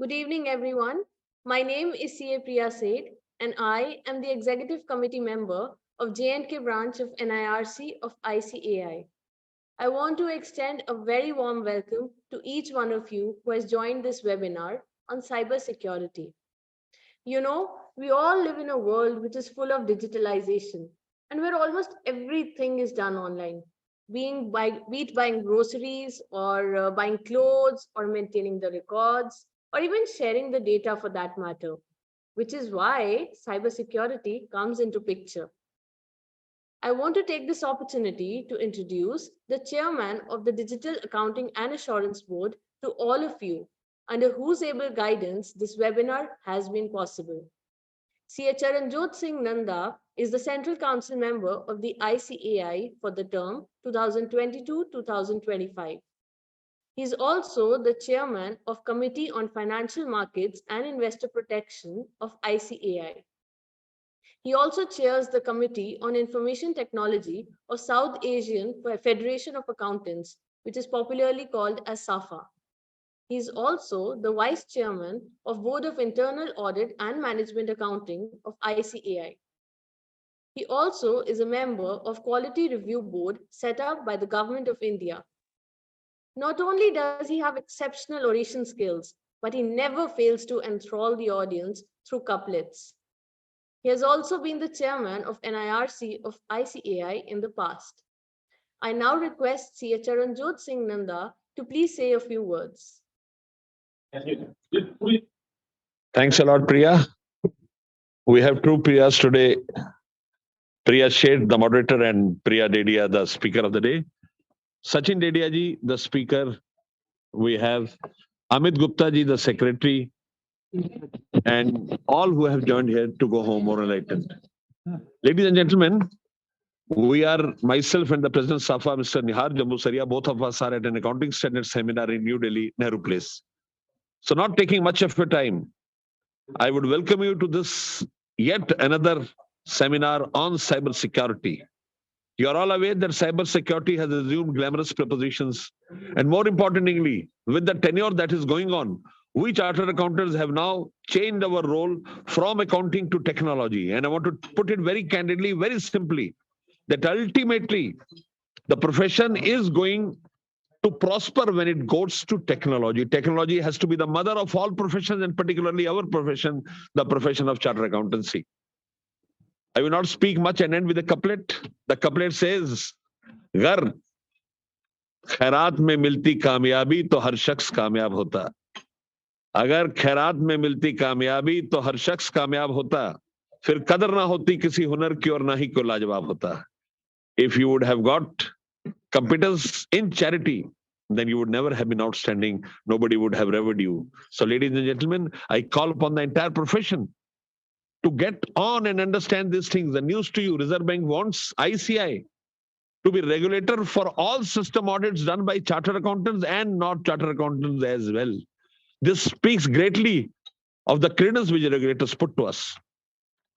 Good evening, everyone. My name is CA Priya Seth, and I am the Executive Committee member of J&K branch of NIRC of ICAI. I want to extend a very warm welcome to each one of you who has joined this webinar on cybersecurity. You know, we all live in a world which is full of digitalization and where almost everything is done online, be it buying groceries or buying clothes or maintaining the records or even sharing the data for that matter, which is why cybersecurity comes into picture. I want to take this opportunity to introduce the chairman of the Digital Accounting and Assurance Board to all of you, under whose able guidance this webinar has been possible. CA Charanjot Singh Nanda is the Central Council member of the ICAI for the term 2022-2025. He is also the chairman of Committee on Financial Markets and Investor Protection of ICAI. He also chairs the Committee on Information Technology of South Asian Federation of Accountants, which is popularly called as SAFA. He is also the Vice Chairman of Board of Internal Audit and Management Accounting of ICAI. He also is a member of Quality Review Board set up by the Government of India. Not only does he have exceptional oration skills, but he never fails to enthrall the audience through couplets. He has also been the chairman of NIRC of ICAI in the past. I now request CA Charanjot Singh Nanda to please say a few words. Thanks a lot, Priya. We have two Priyas today. Priya Sheth, the moderator, and Priya Dedia, the speaker of the day. Sachin Dedia ji, the speaker. We have Amit Gupta ji, the secretary, and all who have joined here to go home more enlightened. Ladies and gentlemen, we are, myself and the President Safa, Mr. Nihar Jambusaria, both of us are at an accounting standard seminar in New Delhi, Nehru Place. So not taking much of your time, I would welcome you to this yet another seminar on cybersecurity. You are all aware that cybersecurity has assumed glamorous prepositions. And more importantly, with the tenure that is going on, we chartered accountants have now changed our role from accounting to technology. And I want to put it very candidly, very simply, that ultimately the profession is going to prosper when it goes to technology. Technology has to be the mother of all professions, and particularly our profession, the profession of chartered accountancy. I will not speak much and end with a couplet. The couplet says, Gar खैरात में मिलती कामयाबी तो हर शख्स कामयाब होता. अगर खैरात में मिलती कामयाबी तो हर शख्स कामयाब होता. फिर कदर ना होती किसी हुनर की और ना ही कोई लाजवाब होता. If you would have got competence in charity, then you would never have been outstanding. Nobody would have revered you. So, ladies and gentlemen, I call upon the entire profession to get on and understand these things. The news to you, Reserve Bank wants ICI to be regulator for all system audits done by chartered accountants and not chartered accountants as well. This speaks greatly of the credence which the regulators put to us.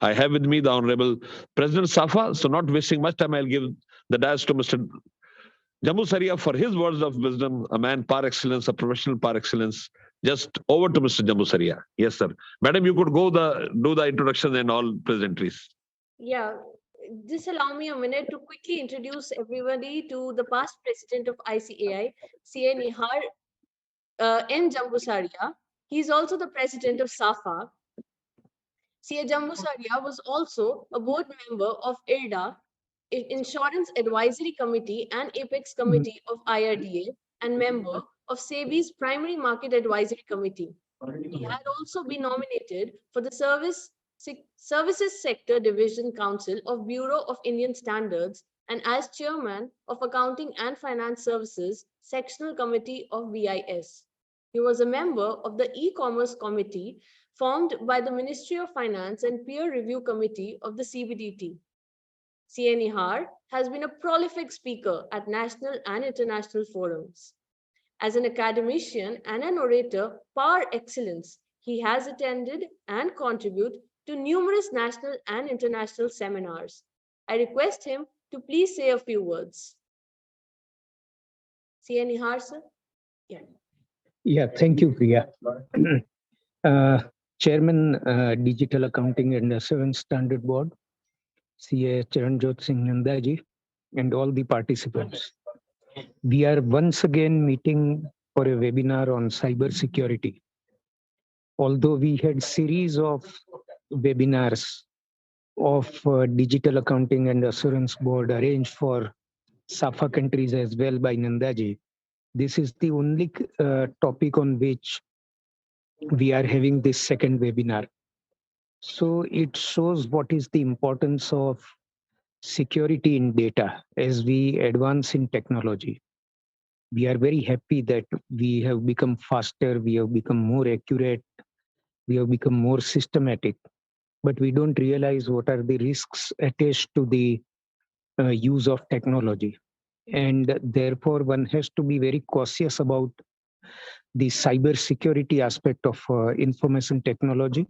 I have with me the Honorable President Safa, so not wasting much time, I'll give the dais to Mr. Jambusaria for his words of wisdom, a man par excellence, a professional par excellence. Just over to Mr. Jambusaria. Yes, sir. Madam, you could go do the introduction and all pleasantries. Yeah, just allow me a minute to quickly introduce everybody to the past president of ICAI, CA Nihar N. Jambusaria. He is also the president of SAFA. CA Jambusaria was also a board member of IRDA, Insurance Advisory Committee, and Apex Committee of IRDA, and member of SEBI's Primary Market Advisory Committee. He had also been nominated for the Services Sector Division Council of Bureau of Indian Standards and as chairman of Accounting and Finance Services Sectional Committee of BIS. He was a member of the E-Commerce Committee formed by the Ministry of Finance and Peer Review Committee of the CBDT. CA Nihar has been a prolific speaker at national and international forums. As an academician and an orator par excellence, he has attended and contributed to numerous national and international seminars. I request him to please say a few words. CA Nihar, sir? Yeah, thank you, Priya. Chairman, Digital Accounting and Assurance Standard Board, CA Charanjot Singh Nandaji, and all the participants. We are once again meeting for a webinar on cyber security. Although we had series of webinars of Digital Accounting and Assurance Board arranged for SAFA countries as well by Nandaji, this is the only topic on which we are having this second webinar. So it shows what is the importance of security in data as we advance in technology. We are very happy that we have become faster, we have become more accurate, we have become more systematic, but we don't realize what are the risks attached to the use of technology. And therefore, one has to be very cautious about the cyber security aspect of information technology.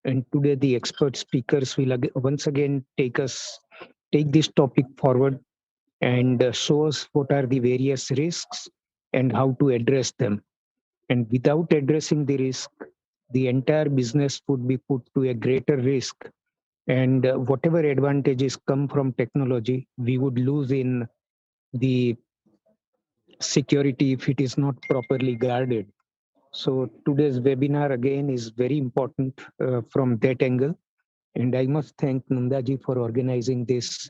And today, the expert speakers will once again take this topic forward and show us what are the various risks and how to address them. And without addressing the risk, the entire business would be put to a greater risk. And whatever advantages come from technology, we would lose in the security if it is not properly guarded. So today's webinar again is very important from that angle. And I must thank Nandaji for organizing this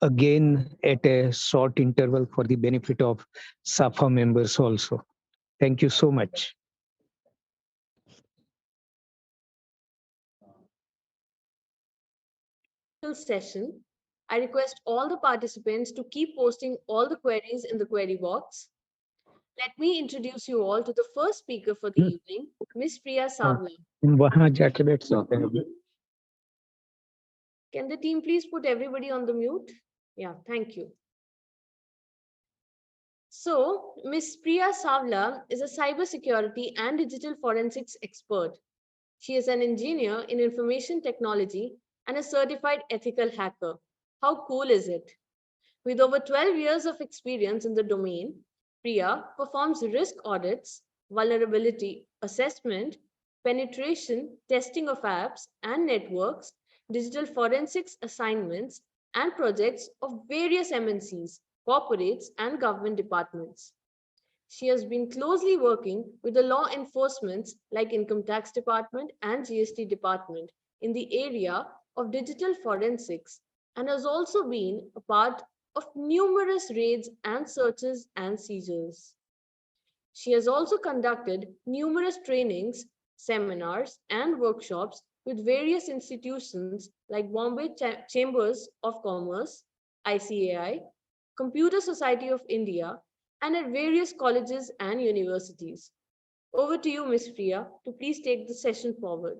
again at a short interval for the benefit of SAFA members also. Thank you so much. Session. I request all the participants to keep posting all the queries in the query box. Let me introduce you all to the first speaker for the evening, Ms. Priya Savla. Can the team please put everybody on the mute? Yeah, thank you. So, Ms. Priya Savla is a cybersecurity and digital forensics expert. She is an engineer in information technology and a certified ethical hacker. How cool is it? With over 12 years of experience in the domain, Priya performs risk audits, vulnerability assessment, penetration testing of apps and networks, digital forensics assignments, and projects of various MNCs, corporates, and government departments. She has been closely working with the law enforcements like Income Tax Department and GST Department in the area of digital forensics and has also been a part of numerous raids and searches and seizures. She has also conducted numerous trainings, seminars, and workshops with various institutions like Bombay Chambers of Commerce, ICAI, Computer Society of India, and at various colleges and universities. Over to you, Ms. Priya, to please take the session forward.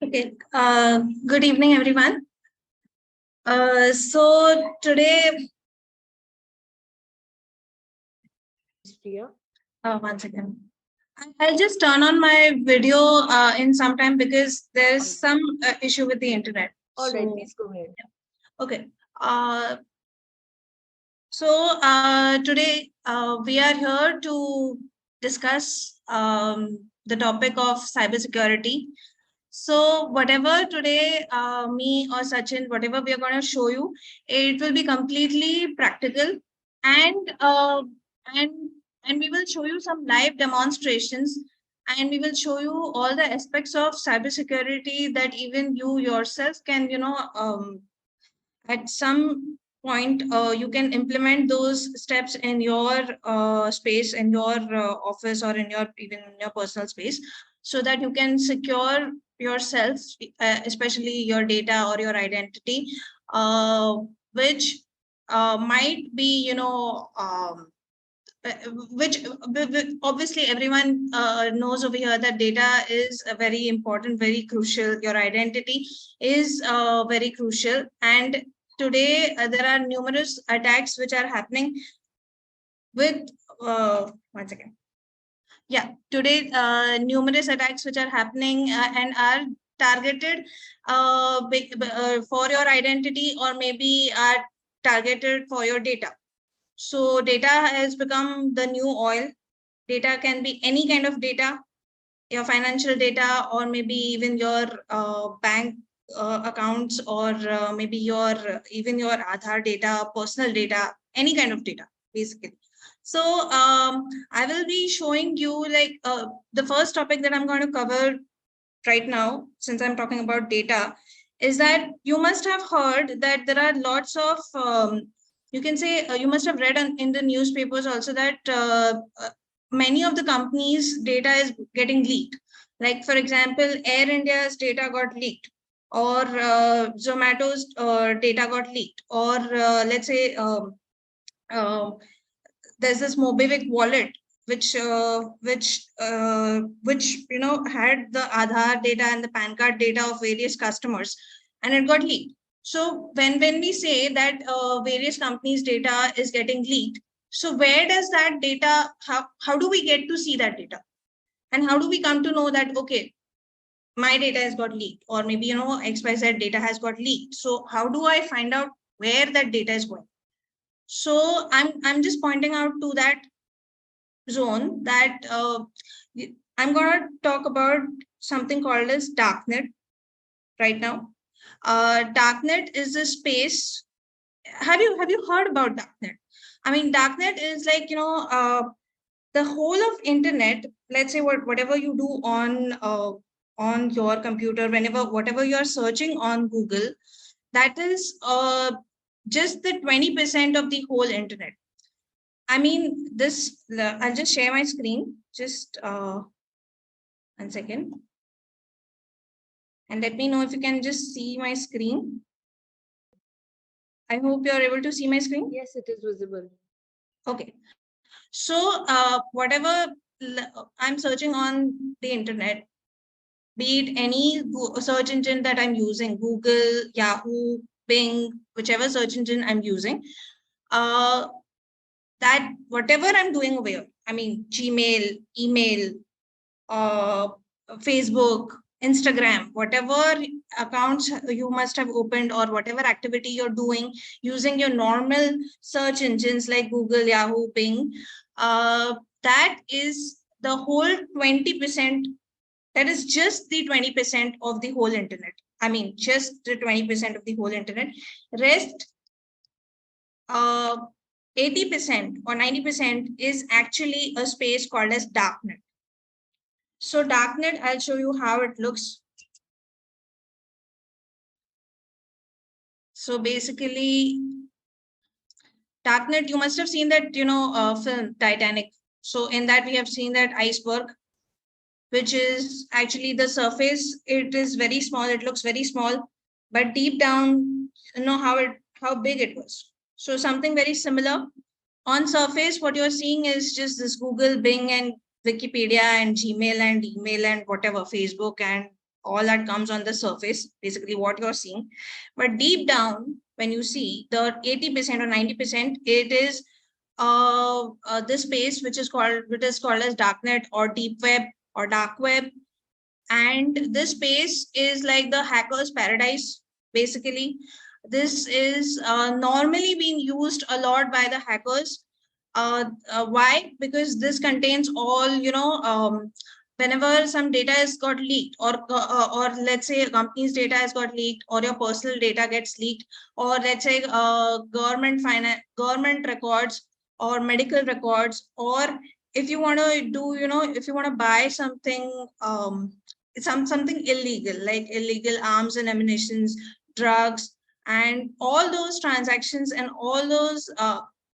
Okay, good evening, everyone. So today, Ms. Priya. One second. I'll just turn on my video in some time because there's some issue with the internet. All right, please go ahead. Okay. Today we are here to discuss the topic of cybersecurity. So whatever today me or Sachin, whatever we are going to show you, it will be completely practical, and we will show you some live demonstrations, and we will show you all the aspects of cybersecurity that even you yourself can, at some point you can implement those steps in your space, in your office, or in your even in your personal space, so that you can secure yourself, especially your data or your identity, which might be, which obviously everyone knows over here that data is very important, very crucial. Your identity is very crucial. And today there are numerous attacks which are happening with, one second. Yeah, today numerous attacks which are happening and are targeted for your identity, or maybe are targeted for your data. So data has become the new oil. Data can be any kind of data, your financial data, or maybe even your bank accounts, or maybe your even your Aadhaar data, personal data, any kind of data, basically. So I will be showing you like the first topic that I'm going to cover right now, since I'm talking about data, is that you must have heard that there are lots of you can say you must have read in the newspapers also that many of the companies' data is getting leaked. Like, for example, Air India's data got leaked, or Zomato's data got leaked, or let's say uh, there's this Mobivic wallet which had the Aadhaar data and the PAN card data of various customers, and it got leaked. So when we say that various companies' data is getting leaked, so where does that data, how do we get to see that data? And how do we come to know that, okay, my data has got leaked, or maybe, XYZ data has got leaked? So how do I find out where that data is going? So I'm just pointing out to that zone that I'm going to talk about something called as Darknet right now. Darknet is a space. Have you heard about Darknet? I mean, Darknet is like, the whole of internet. Let's say whatever you do on your computer, whatever you're searching on Google, that is just the 20% of the whole internet. I mean, I'll just share my screen. Just 1 second. And let me know if you can just see my screen. I hope you're able to see my screen. Yes, it is visible. Okay. So whatever I'm searching on the internet, be it any search engine that I'm using, Google, Yahoo, Bing, whichever search engine I'm using, that whatever I'm doing over here, I mean, Gmail, email, Facebook, Instagram, whatever accounts you must have opened, or whatever activity you're doing using your normal search engines like Google, Yahoo, Bing, that is the whole 20%. That is just the 20% of the whole internet. I mean, just the 20% of the whole internet. Rest 80% or 90% is actually a space called as Darknet. So Darknet, I'll show you how it looks. So basically, Darknet, you must have seen that, film Titanic. So in that, we have seen that iceberg, which is actually the surface. It is very small. It looks very small, but deep down, how big it was. So something very similar. On surface, what you're seeing is just this Google, Bing, and Wikipedia, and Gmail, and email, and whatever, Facebook, and all that comes on the surface, basically what you're seeing. But deep down, when you see the 80% or 90%, it is this space which is called as Darknet, or deep web, or dark web. And this space is like the hacker's paradise, basically. This is normally being used a lot by the hackers. Why? Because this contains all, whenever some data has got leaked, or let's say a company's data has got leaked, or your personal data gets leaked, or let's say government records, or medical records, or if you want to do, if you want to buy something, something illegal, like illegal arms and ammunitions, drugs, and all those transactions and all those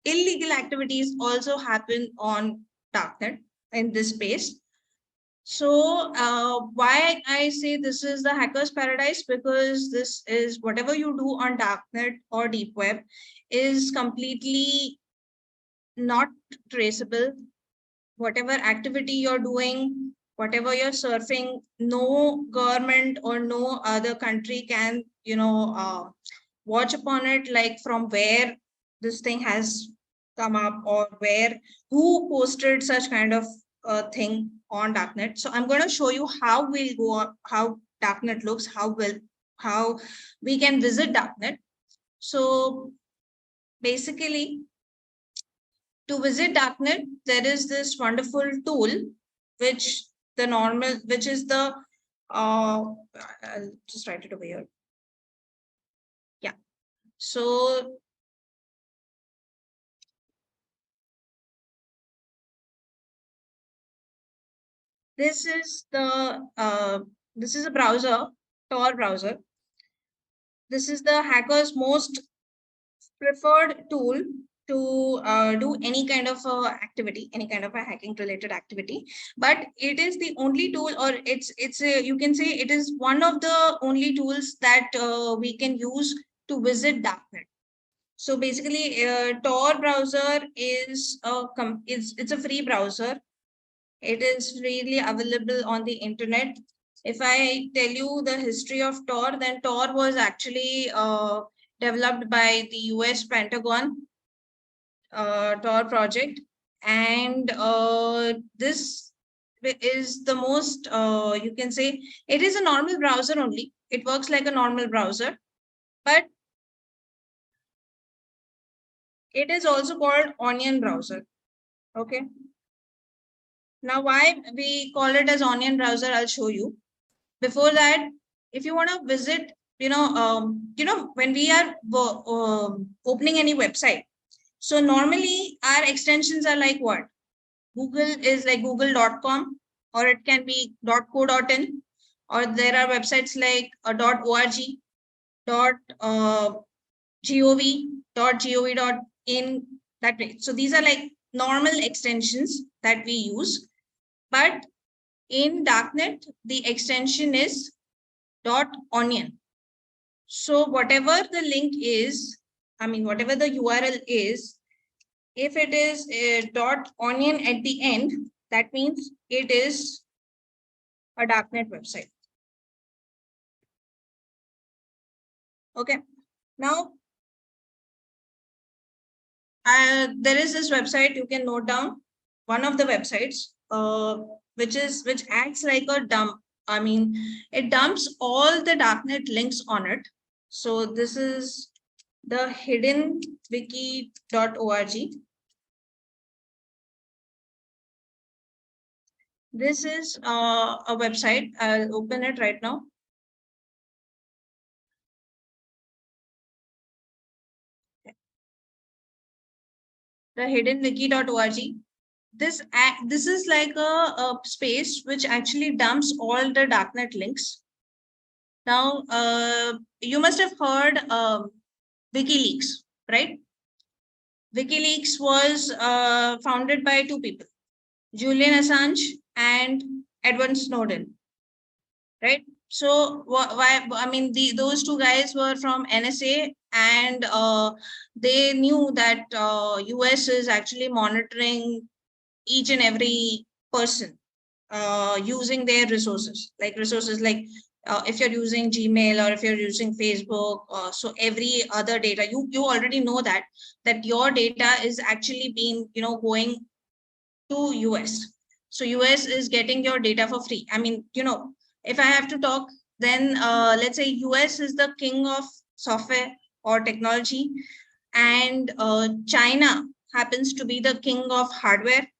illegal activities also happen on Darknet, in this space. So why I say this is the hacker's paradise, because this is whatever you do on Darknet or deep web is completely not traceable. Whatever activity you're doing, whatever you're surfing, no government or no other country can, watch upon it, like from where this thing has come up, or who posted such kind of thing on Darknet. So I'm going to show you how we'll go on, how Darknet looks, how we can visit Darknet. So basically, To visit Darknet, there is this wonderful tool, which is the, I'll just write it over here. Yeah. So this is a browser, Tor browser. This is the hacker's most preferred tool to do any kind of activity, any kind of a hacking related activity. But it is the only tool, or you can say it is one of the only tools that we can use to visit Darknet. So basically, Tor browser is it's a free browser. It is freely available on the internet. If I tell you the history of Tor, then Tor was actually developed by the US Pentagon Tor project, and this is the most, you can say, it is a normal browser only. It works like a normal browser, but it is also called Onion browser. Okay. Now, why we call it as Onion browser, I'll show you. Before that, if you want to visit, when we are opening any website, so normally our extensions are like what? Google is like google.com, or it can be .co.in, or there are websites like .org, .gov, .in, that way. So these are like normal extensions that we use. But in Darknet, the extension is .onion. So whatever the link is, whatever the URL is, if it is a .onion at the end, that means it is a Darknet website. Okay. Now, there is this website you can note down. One of the websites, which acts like a dump. It dumps all the Darknet links on it. So this is the hiddenwiki.org. This is a website. I'll open it right now. The hiddenwiki.org. This is like a space which actually dumps all the Darknet links. Now, you must have heard WikiLeaks, right? WikiLeaks was founded by two people, Julian Assange and Edward Snowden, right? So those two guys were from NSA, and they knew that US is actually monitoring each and every person using their resources like if you're using Gmail, or if you're using Facebook, so every other data, you already know that your data is actually being going to US. So US is getting your data for free. If I have to talk, then let's say US is the king of software or technology, and China happens to be the king of hardware.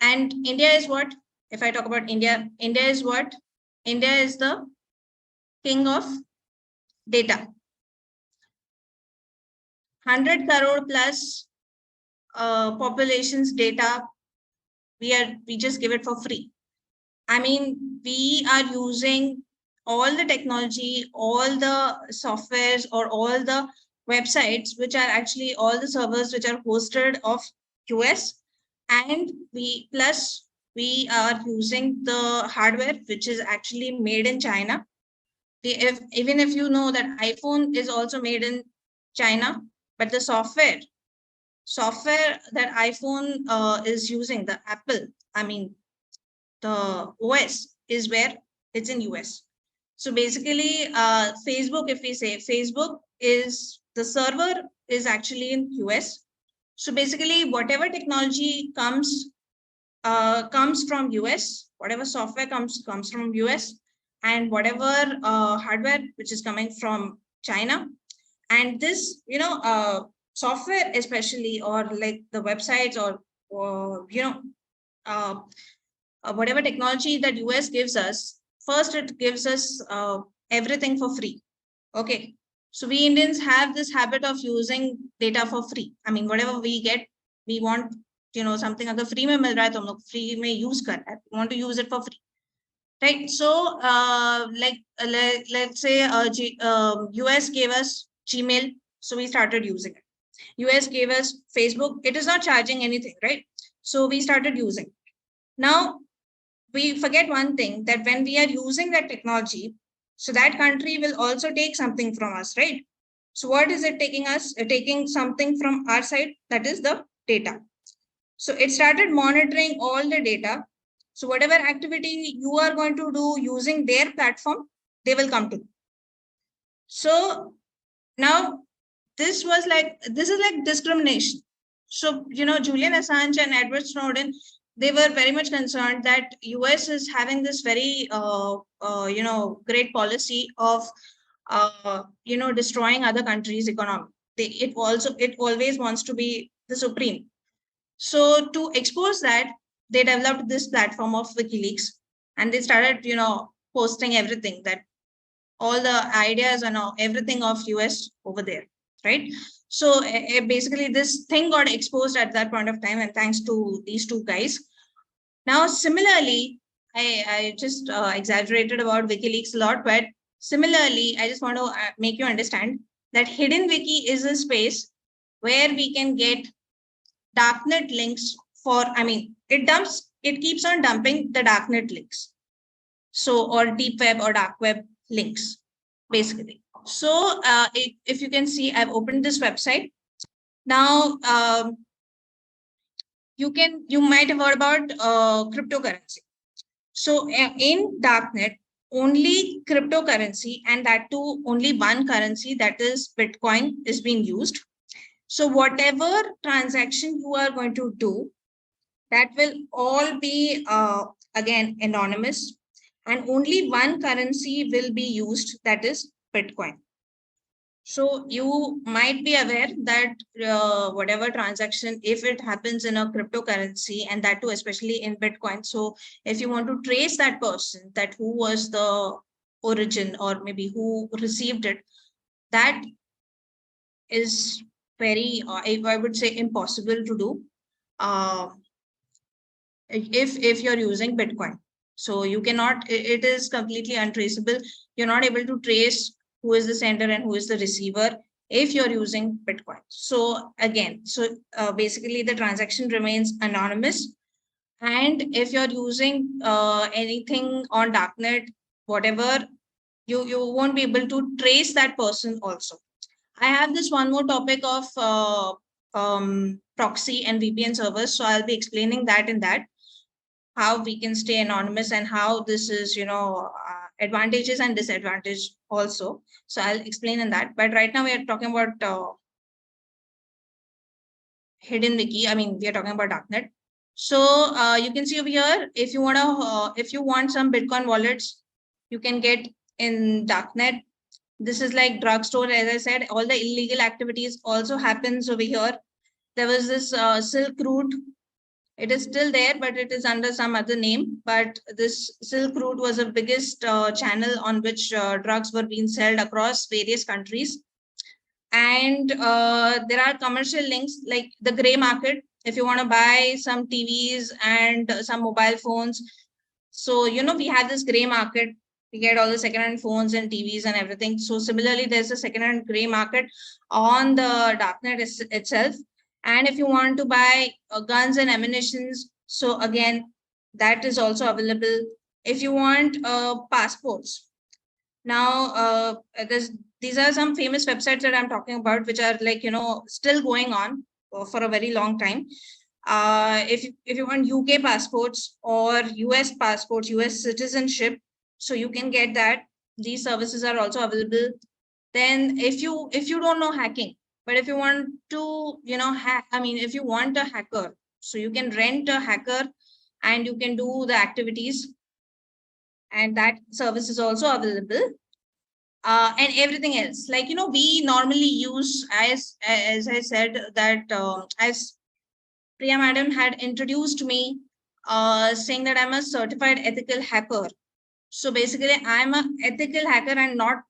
And India is what? If I talk about India, India is what? India is the king of data. 100 crore plus population's data, we just give it for free. We are using all the technology, all the softwares, or all the websites, which are actually all the servers which are hosted of US, and we are using the hardware which is actually made in China. Even if you know that iPhone is also made in China, but the software that iPhone is using, the Apple, the OS is where it's in US. So basically, Facebook, if we say Facebook is the server is actually in US. So basically, whatever technology comes from US, whatever software comes from US, and whatever hardware which is coming from China. And this, software especially, or like the websites, or whatever technology that US gives us, first it gives us everything for free. Okay. So we Indians have this habit of using data for free. I mean, whatever we get, we want, something agar free mein mil raha hai, to hum log free mein use kar rahe. We want to use it for free. Right. So, let's say US gave us Gmail, so we started using it. US gave us Facebook. It is not charging anything, right? So we started using it. Now, we forget one thing, that when we are using that technology, so that country will also take something from us, right? So what is it taking us? Taking something from our side, that is the data. So it started monitoring all the data. So whatever activity you are going to do using their platform, they will come to. So now this is like discrimination. So, Julian Assange and Edward Snowden, they were very much concerned that US is having this very, great policy of, destroying other countries' economy. It always wants to be the supreme. So to expose that, they developed this platform of WikiLeaks, and they started, posting everything, that all the ideas and everything of US over there, right? So basically this thing got exposed at that point of time, and thanks to these two guys. Now, similarly, I just exaggerated about WikiLeaks a lot, but similarly, I just want to make you understand that Hidden Wiki is a space where we can get Darknet links for, it keeps on dumping the Darknet links. So, or deep web or dark web links, basically. So, if you can see, I've opened this website. Now, you might have heard about cryptocurrency. So, in Darknet, only cryptocurrency, and that too only one currency, that is Bitcoin, is being used. So whatever transaction you are going to do, that will all be again anonymous, and only one currency will be used, that is Bitcoin. So you might be aware that whatever transaction, if it happens in a cryptocurrency, and that too especially in Bitcoin, so if you want to trace that person, that who was the origin, or maybe who received it, that is very, I would say, impossible to do if you're using Bitcoin. So you cannot, it is completely untraceable. You're not able to trace who is the sender and who is the receiver if you're using Bitcoin. So again, basically the transaction remains anonymous. And if you're using anything on Darknet, whatever, you won't be able to trace that person also. I have this one more topic of proxy and VPN servers. So I'll be explaining that in that, how we can stay anonymous, and how this is, advantages and disadvantages also. So I'll explain in that. But right now we are talking about Hidden Wiki. We are talking about Darknet. So you can see over here, if you want some Bitcoin wallets, you can get in Darknet. This is like drugstore. As I said, all the illegal activities also happens over here. There was this Silk Route. It is still there, but it is under some other name. But this Silk Route was the biggest channel on which drugs were being sold across various countries. And there are commercial links like the gray market. If you want to buy some TVs and some mobile phones, so we have this gray market. We get all the second-hand phones and TVs and everything. So similarly, there's a second-hand gray market on the Darknet itself. And if you want to buy guns and ammunitions, so again, that is also available. If you want passports, now these are some famous websites that I'm talking about, which are like, still going on for a very long time. If you want UK passports or US passports, US citizenship, so you can get that. These services are also available. Then if you don't know hacking, but if you want to, hack, if you want a hacker, so you can rent a hacker and you can do the activities, and that service is also available. and everything else. Like, we normally use, as I said, that as Priya madam had introduced me, saying that I'm a certified ethical hacker. So basically, I'm an ethical hacker and not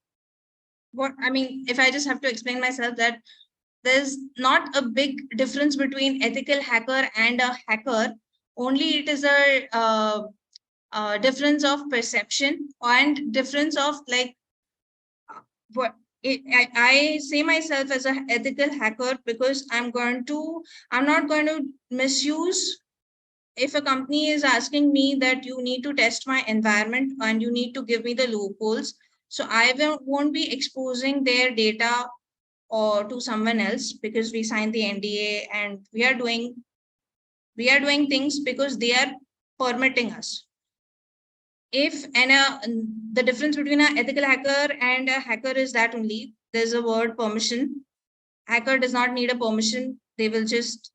what I mean. If I just have to explain myself, that there's not a big difference between ethical hacker and a hacker. Only it is a difference of perception and difference of like what I say myself as an ethical hacker because I'm not going to misuse. If a company is asking me that you need to test my environment and you need to give me the loopholes, so I won't be exposing their data or to someone else because we signed the NDA and we are doing things because they are permitting us. If the difference between an ethical hacker and a hacker is that only there's a word permission. Hacker does not need a permission. They will just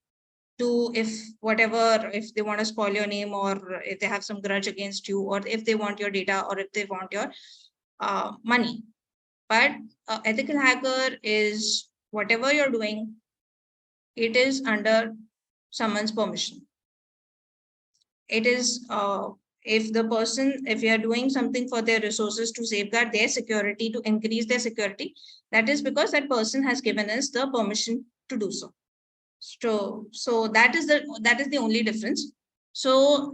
do if they want to spoil your name, or if they have some grudge against you, or if they want your data, or if they want your money. But ethical hacker is whatever you're doing, it is under someone's permission. It is if you are doing something for their resources to safeguard their security, to increase their security, that is because that person has given us the permission to do so. So that is the only difference. So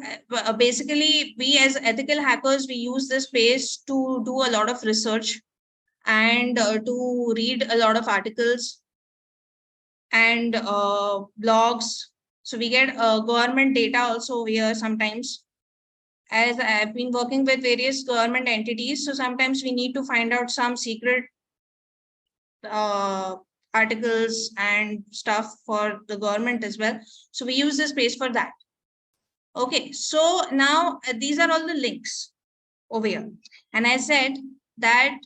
basically, we as ethical hackers, we use this space to do a lot of research and to read a lot of articles and blogs. So we get government data also here sometimes. As I've been working with various government entities, so sometimes we need to find out some secret articles and stuff for the government as well. So we use this space for that. Okay, so now these are all the links over here. And I said that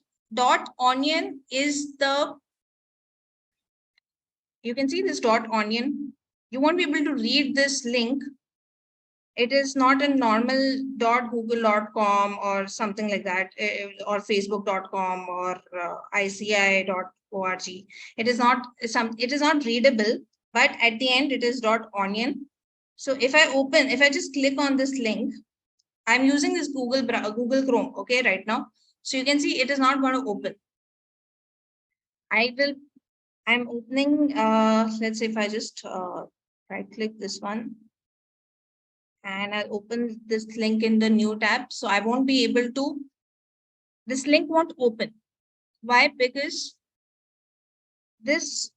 .onion is you can see this .onion. You won't be able to read this link. It is not a normal .google.com or something like that, or facebook.com or ici.org. It is not readable, but at the end it is .onion. So if I just click on this link, I'm using this Google Chrome, okay, right now. So you can see it is not going to open. I'm opening, let's say if I just right click this one and I'll open this link in the new tab. So I won't be able to, this link won't open. Why? Because this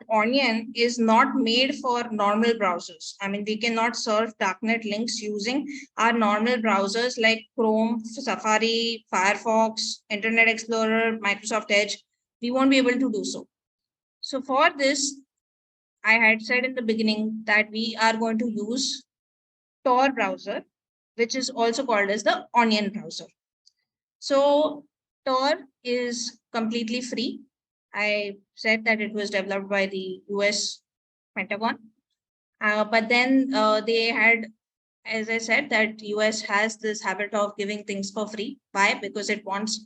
.onion is not made for normal browsers. I mean, we cannot serve Darknet links using our normal browsers like Chrome, Safari, Firefox, Internet Explorer, Microsoft Edge. We won't be able to do so. So for this, I had said in the beginning that we are going to use Tor browser, which is also called as the Onion browser. So Tor is completely free. I said that it was developed by the US Pentagon. But then they had, as I said, that US has this habit of giving things for free. Why? Because it wants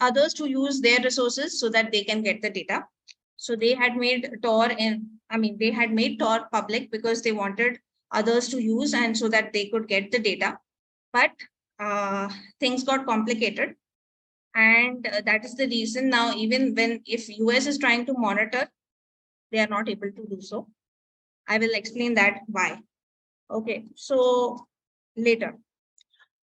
others to use their resources so that they can get the data. So they had made they had made Tor public because they wanted others to use and so that they could get the data. But things got complicated. And that is the reason now, even if US is trying to monitor, they are not able to do so. I will explain that why. Okay, so later.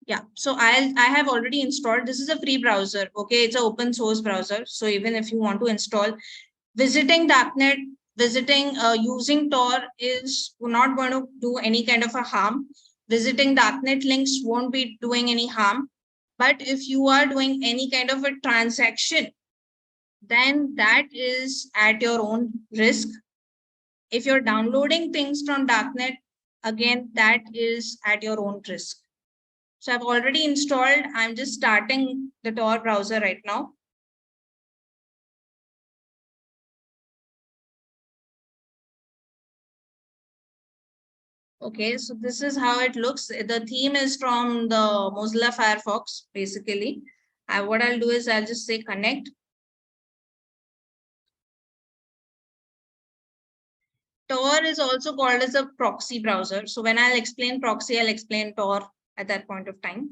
Yeah, so I have already installed, this is a free browser. Okay, it's an open source browser. So even if you want to install, visiting Darknet, using Tor is not going to do any kind of a harm. Visiting Darknet links won't be doing any harm. But if you are doing any kind of a transaction, then that is at your own risk. If you're downloading things from Darknet, again, that is at your own risk. So I've already installed, I'm just starting the Tor browser right now. Okay, so this is how it looks. The theme is from the Mozilla Firefox, basically. What I'll do is I'll just say connect. Tor is also called as a proxy browser. So when I'll explain proxy, I'll explain Tor at that point of time.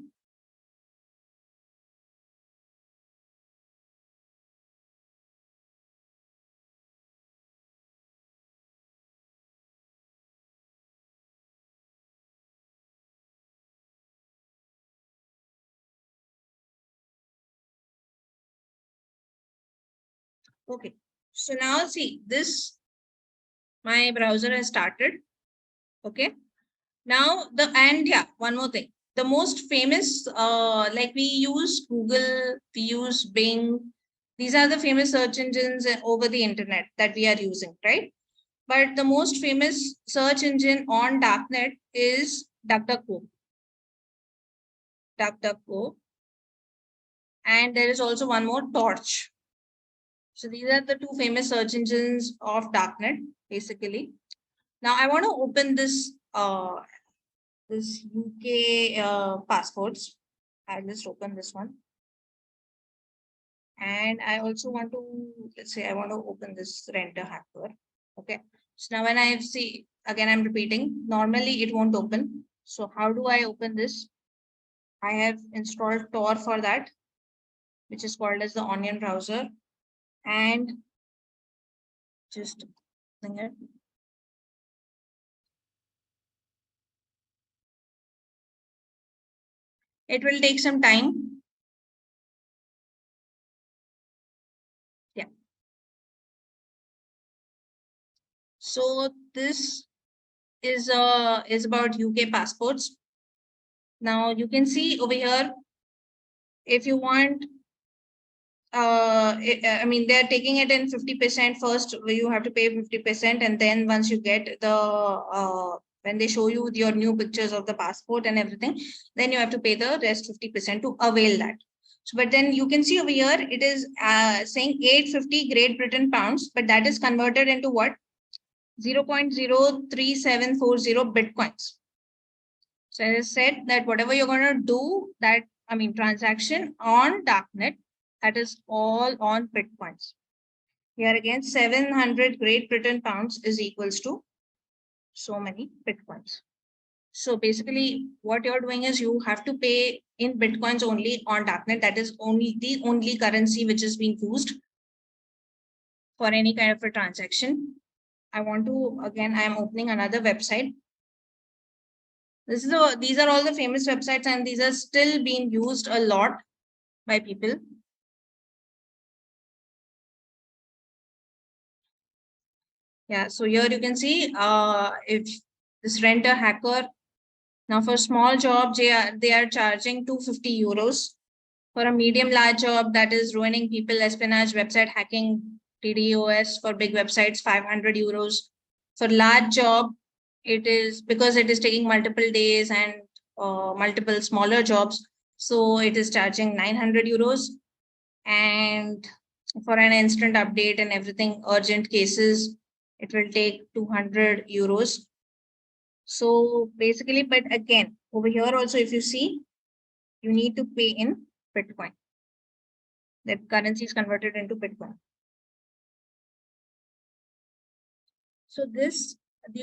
Okay, so now see this, my browser has started. Okay, now one more thing. The most famous, like we use Google, we use Bing. These are the famous search engines over the internet that we are using, right? But the most famous search engine on Darknet is DuckDuckGo. DuckDuckGo. And there is also one more, Torch. So these are the two famous search engines of Darknet, basically. Now I want to open this this UK passports. I'll just open this one. And I also want to, let's say I want to open this Renter Hacker. Okay. So now when I see, again, I'm repeating, normally it won't open. So how do I open this? I have installed Tor for that, which is called as the Onion browser. And just it. It will take some time. Yeah. So this is about UK passports. Now you can see over here, if you want, I mean, they're taking it in 50% first. You have to pay 50%, and then once you get the when they show you your new pictures of the passport and everything, then you have to pay the rest 50% to avail that. So, but then you can see over here, it is saying 850 Great Britain pounds, but that is converted into what? 0.03740 bitcoins. So as I said, that whatever you're going to do, that, I mean, transaction on Darknet, that is all on bitcoins. Here again, 700 Great Britain pounds is equals to so many bitcoins. So basically, what you're doing is you have to pay in bitcoins only on Darknet. That is the only currency which is being used for any kind of a transaction. I want to, again, I am opening another website. These are all the famous websites, and these are still being used a lot by people. Yeah, so here you can see if this Renter Hacker, now for small job, they are charging 250 euros. For a medium large job, that is ruining people, espionage, website hacking, TDOS. For big websites, 500 euros. For large job, it is because it is taking multiple days and multiple smaller jobs. So it is charging 900 euros. And for an instant update and everything, urgent cases, it will take 200 euros. So basically, but again, over here also, if you see, you need to pay in Bitcoin. That currency is converted into Bitcoin. So these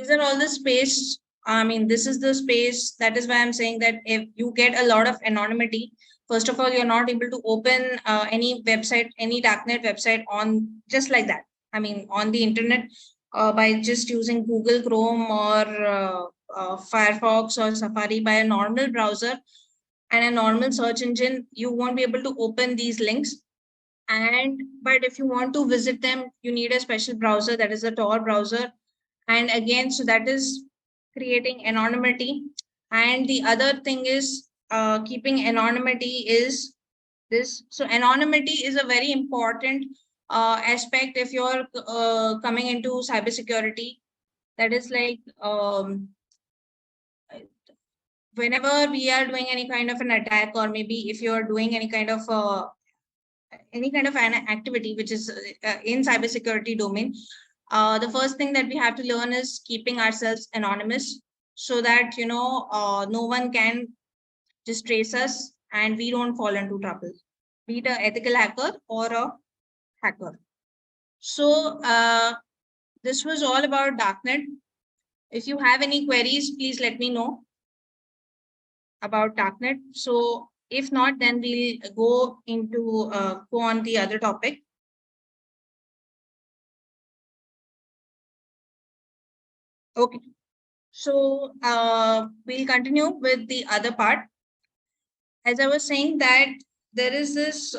are all the space. I mean, this is the space. That is why I'm saying that if you get a lot of anonymity, first of all, you're not able to open any website, any Darknet website on just like that. I mean, on the internet by just using Google Chrome or Firefox or Safari by a normal browser and a normal search engine, you won't be able to open these links. But if you want to visit them, you need a special browser, that is a Tor browser. And again, so that is creating anonymity. And the other thing is keeping anonymity is this. So anonymity is a very important aspect if you're coming into cybersecurity. That is like whenever we are doing any kind of an attack, or maybe if you're doing any kind of an activity which is in cybersecurity domain, the first thing that we have to learn is keeping ourselves anonymous, so that no one can just trace us and we don't fall into trouble. be it an ethical hacker or a hacker. So this was all about Darknet. If you have any queries, please let me know about Darknet. So if not, then we'll go on the other topic. Okay. So we'll continue with the other part. As I was saying that there is this,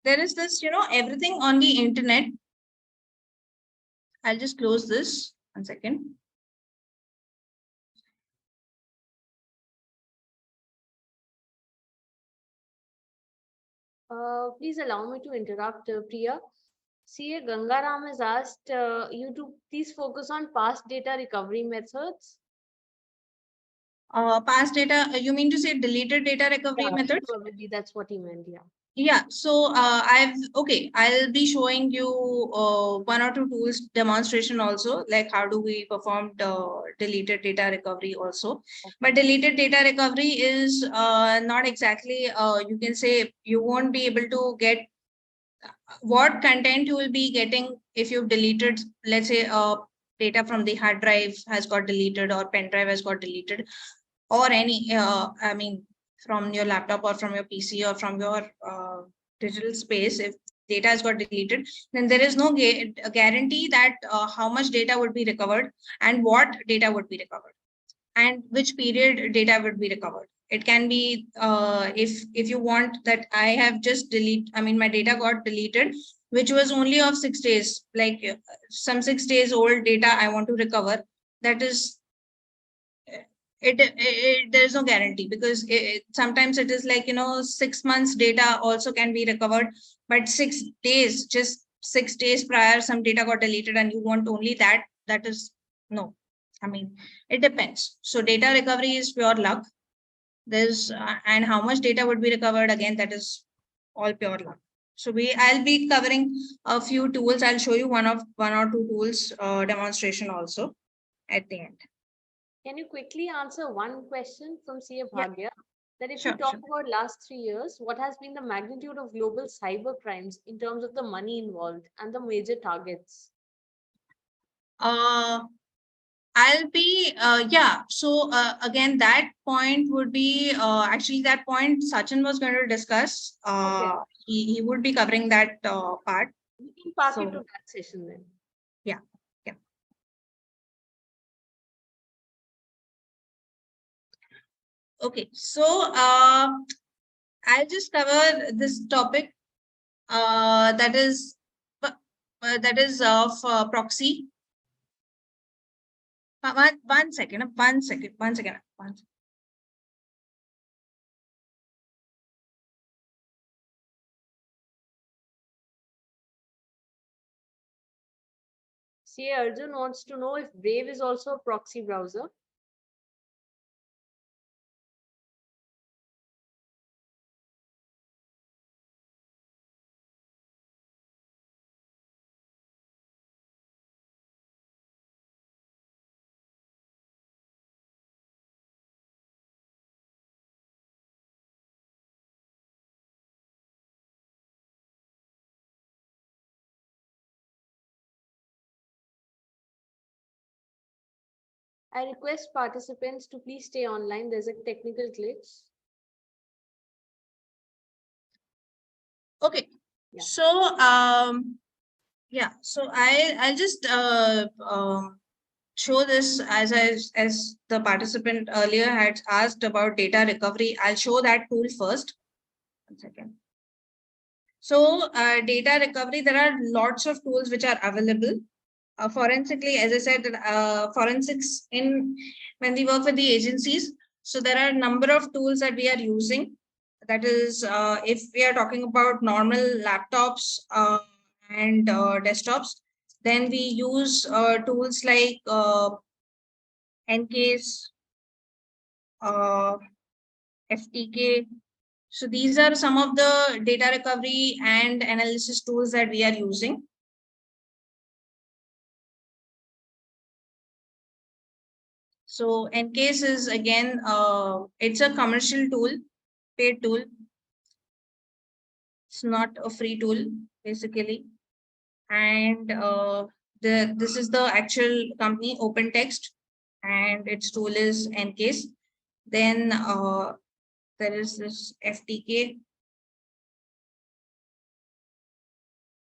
everything on the internet. I'll just close this 1 second. Please allow me to interrupt, Priya. CA Gangaram has asked you to please focus on past data recovery methods. Past data, you mean to say deleted data recovery methods? Probably that's what he meant, yeah. Yeah, so I'll be showing you 1 or 2 tools demonstration also, like how do we perform the deleted data recovery also. But deleted data recovery is not exactly, you can say you won't be able to get what content you will be getting if you've deleted, let's say, data from the hard drive has got deleted or pen drive has got deleted, or any, from your laptop or from your PC or from your digital space. If data has got deleted, then there is no guarantee that how much data would be recovered and what data would be recovered and which period data would be recovered. It can be if you want that I have just my data got deleted, which was only of 6 days, like some 6 days old data I want to recover. That is, there is no guarantee, because sometimes it is like 6 months data also can be recovered, but 6 days, just 6 days prior, some data got deleted and you want only that. That is no. It depends. So data recovery is pure luck. There's and how much data would be recovered, again, that is all pure luck. So I'll be covering a few tools. I'll show you one or 2 tools demonstration also at the end. Can you quickly answer one question from CA Bhagya? Yeah. That if Sure, you talk about last 3 years, what has been the magnitude of global cyber crimes in terms of the money involved and the major targets? I'll be so again, that point would be actually that point Sachin was going to discuss. He would be covering that part. We can park it to that session then. Yeah. Okay, so I'll just cover this topic that is of proxy. One second. CA Arjun wants to know if Brave is also a proxy browser. I request participants to please stay online. There's a technical glitch. Okay. Yeah. So so I'll just show this as the participant earlier had asked about data recovery. I'll show that tool first. 1 second. So data recovery, there are lots of tools which are available. Forensically, as I said, forensics when we work with the agencies. So there are a number of tools that we are using. That is, if we are talking about normal laptops and desktops, then we use tools like NCase, FTK. So these are some of the data recovery and analysis tools that we are using. So NCase is again, it's a commercial tool, paid tool. It's not a free tool, basically. And this is the actual company, OpenText, and its tool is Encase. Then there is this FTK.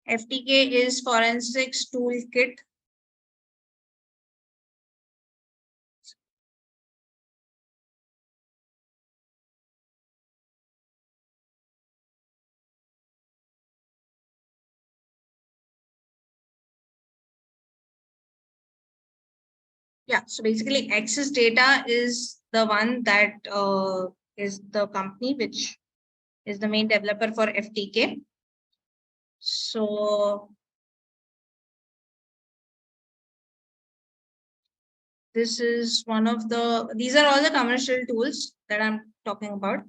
FTK is Forensics Toolkit. Yeah, so basically access data is the one that is the company which is the main developer for FTK. So this is one of these are all the commercial tools that I'm talking about.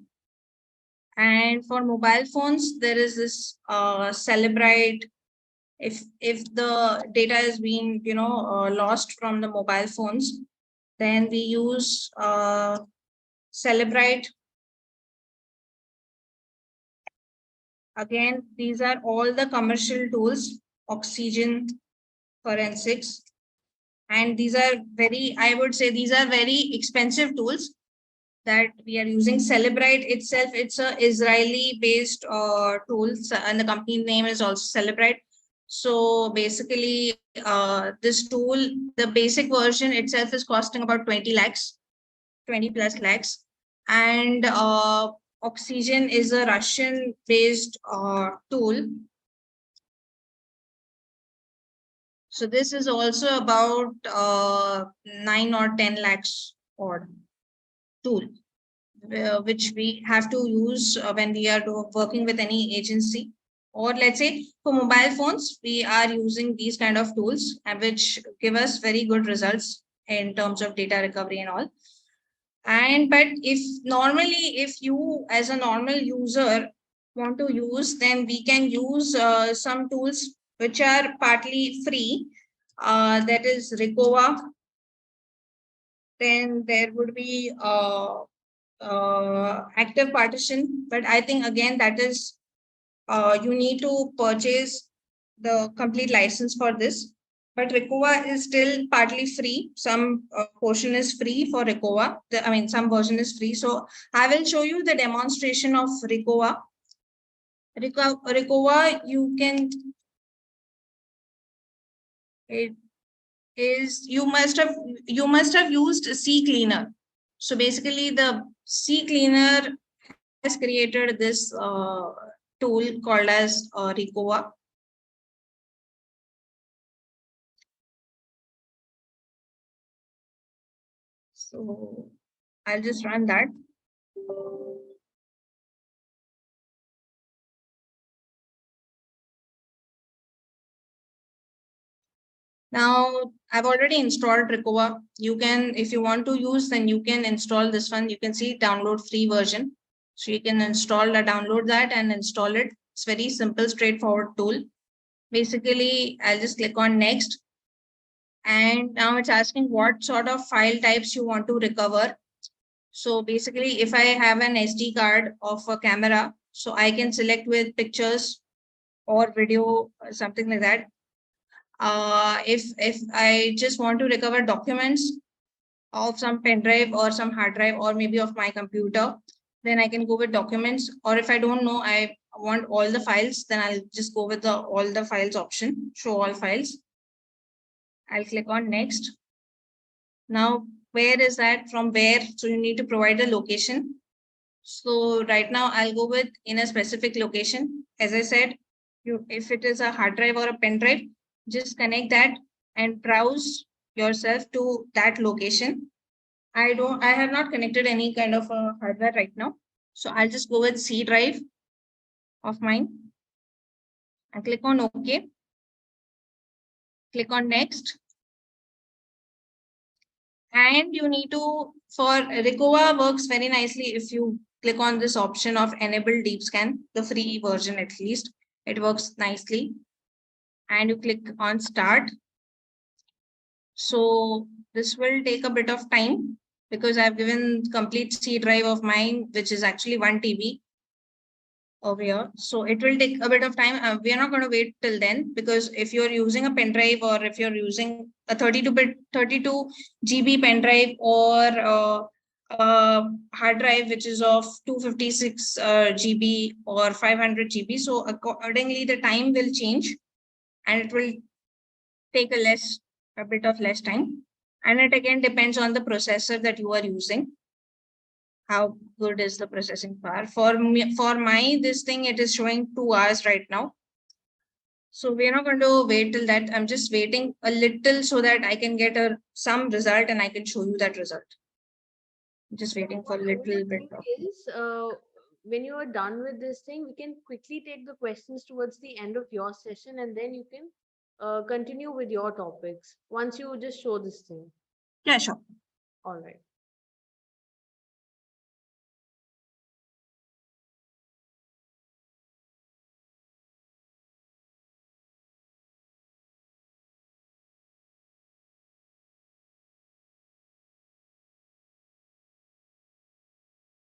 And for mobile phones, there is this Celebrite. If the data is being lost from the mobile phones, then we use Celebrite. Again, these are all the commercial tools, Oxygen, Forensics, and these are I would say these are very expensive tools that we are using. Celebrite itself, it's a Israeli based tool, and the company name is also Celebrite. So basically, this tool, the basic version itself is costing about 20 lakhs, 20 plus lakhs. And Oxygen is a Russian based tool. So this is also about 9 or 10 lakhs odd tool, which we have to use when we are working with any agency. Or let's say for mobile phones, we are using these kind of tools, which give us very good results in terms of data recovery and all. And but if you as a normal user want to use, then we can use some tools which are partly free. That is Ricova. Then there would be active partition, but I think again that is you need to purchase the complete license for this. But Ricova is still partly free. Some portion is free for Ricova. Some version is free. So I will show you the demonstration of Ricova. Ricova, you can. It is you must have used CCleaner. So basically, the CCleaner has created this tool called as Ricova. So I'll just run that. Now I've already installed Ricova. You can, if you want to use, then you can install this one. You can see download free version. So you can download that and install it. It's very simple, straightforward tool. Basically, I'll just click on next. And now it's asking what sort of file types you want to recover. So basically, if I have an SD card of a camera, so I can select with pictures or video, something like that. If I just want to recover documents of some pen drive or some hard drive or maybe of my computer, then I can go with documents. Or if I don't know, I want all the files, then I'll just go with the all the files option, show all files. I'll click on next. Now, where is that? From where? So you need to provide a location. So right now I'll go with in a specific location. As I said, if it is a hard drive or a pen drive, just connect that and browse yourself to that location. I have not connected any kind of a hardware right now. So I'll just go with C drive of mine and click on OK. Click on next. And you need to, for Ricova works very nicely if you click on this option of enable deep scan, the free version at least. It works nicely. And you click on start. So this will take a bit of time because I've given complete C drive of mine, which is actually 1 TB. over here. So it will take a bit of time. We are not going to wait till then, because if you're using a pen drive, or if you're using a 32 GB pen drive, or hard drive which is of 256 GB or 500 GB, so accordingly the time will change, and it will take a bit of less time. And it again depends on the processor that you are using. How good is the processing power? For me, for my this thing, it is showing 2 hours right now. So we're not going to wait till that. I'm just waiting a little so that I can get some result and I can show you that result. I'm just waiting for a little bit. When you are done with this thing, we can quickly take the questions towards the end of your session, and then you can continue with your topics once you just show this thing. Yeah, sure. All right.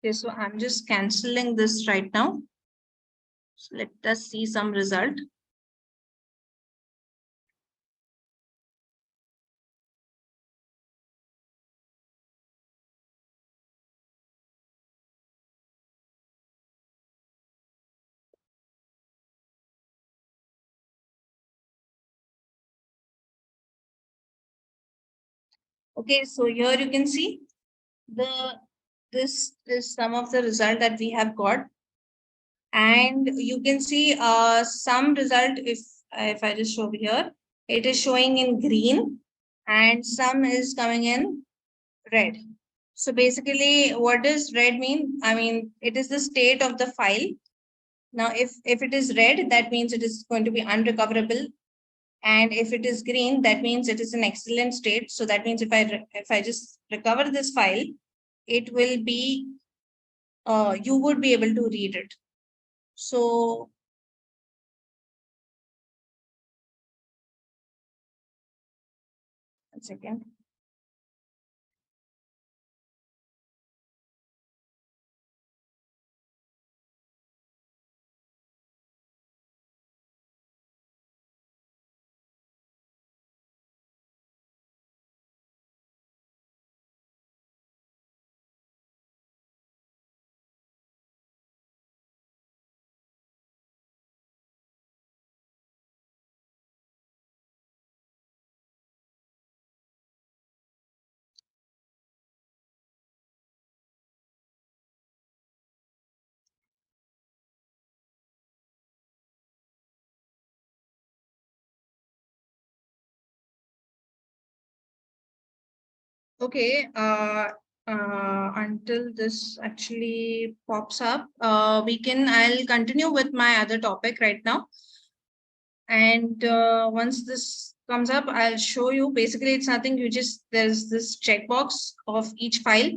Okay, so I'm just canceling this right now. So let us see some result. Okay, so here you can see this is some of the result that we have got. And you can see some result, if I just show here, it is showing in green and some is coming in red. So basically, what does red mean? I mean, it is the state of the file. Now, if it is red, that means it is going to be unrecoverable. And if it is green, that means it is in excellent state. So that means if I just recover this file, it will be, you would be able to read it. So one second. Okay, until this actually pops up, I'll continue with my other topic right now. And once this comes up, I'll show you. Basically, it's nothing. There's this checkbox of each file,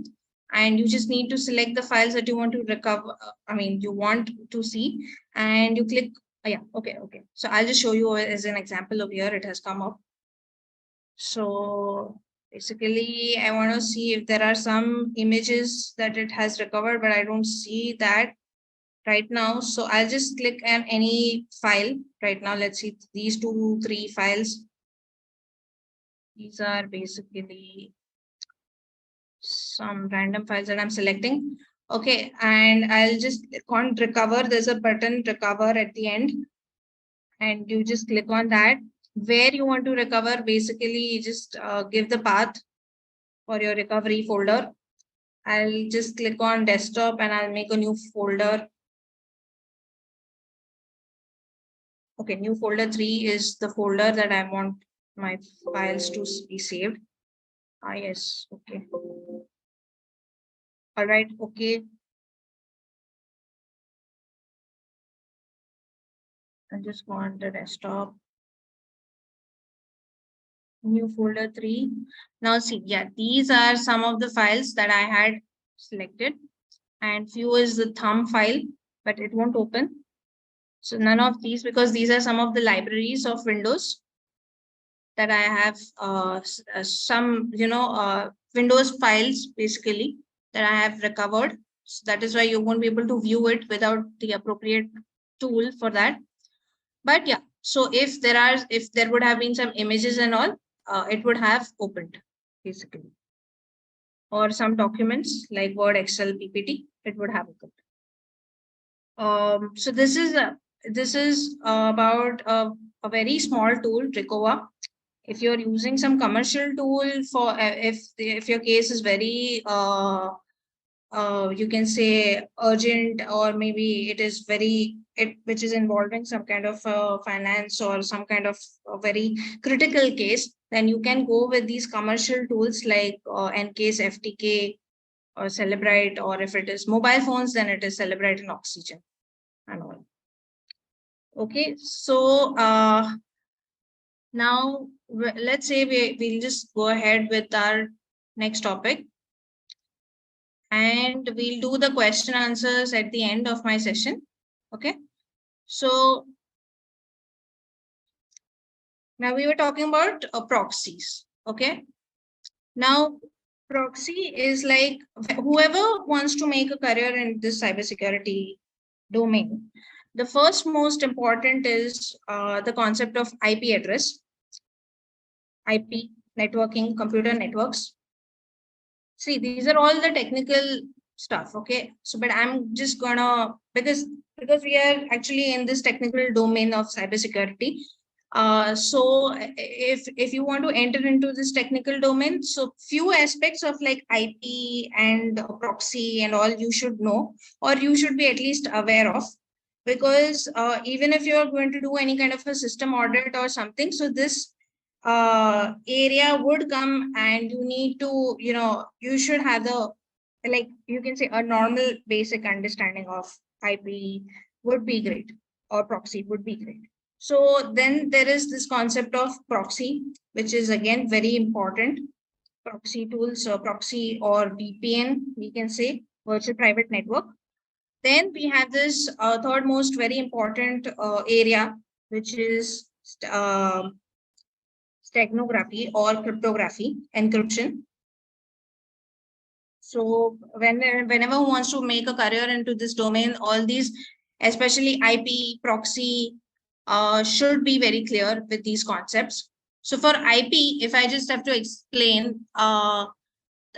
and you just need to select the files that you want to recover. You want to see, and you click. Yeah, okay. So I'll just show you as an example of here. It has come up. So basically, I want to see if there are some images that it has recovered, but I don't see that right now. So I'll just click on any file right now. Let's see these 3 files. These are basically some random files that I'm selecting. Okay, and I'll just click on recover. There's a button recover at the end, and you just click on that. Where you want to recover, basically you just give the path for your recovery folder. I'll just click on desktop and I'll make a new folder. Okay, new folder 3 is the folder that I want my files to be saved. Yes, okay. All right, okay. I'll just go on the desktop. New folder 3. Now see, yeah, these are some of the files that I had selected, and few is the thumb file, but it won't open. So none of these, because these are some of the libraries of Windows that I have some, Windows files basically that I have recovered. So that is why you won't be able to view it without the appropriate tool for that. But yeah, so if there would have been some images and all, it would have opened basically, or some documents like Word, Excel, PPT, it would have opened. So this is about a very small tool, Tricova. If you're using some commercial tool for if your case is very you can say urgent, or maybe it is which is involving some kind of finance or some kind of very critical case, then you can go with these commercial tools like Ncase, FTK, or Celebrite, or if it is mobile phones, then it is Celebrite and Oxygen and all. Okay, so now let's say we'll just go ahead with our next topic, and we'll do the question answers at the end of my session. Okay, so now we were talking about proxies. Okay, now proxy is like whoever wants to make a career in this cybersecurity domain, the first most important is the concept of IP address, IP networking, computer networks. See, these are all the technical stuff. Okay, so but I'm just gonna because we are actually in this technical domain of cybersecurity. So if you want to enter into this technical domain, so few aspects of like IP and proxy and all you should know, or you should be at least aware of, because even if you're going to do any kind of a system audit or something, so this area would come, and you need to, you should have the, like you can say, a normal basic understanding of IP would be great, or proxy would be great. So then there is this concept of proxy, which is again very important. Proxy tools, proxy or VPN, we can say, virtual private network. Then we have this third most very important area, which is steganography or cryptography, encryption. So whenever who wants to make a career into this domain, all these, especially IP, proxy, should be very clear with these concepts. So for IP, if I just have to explain, there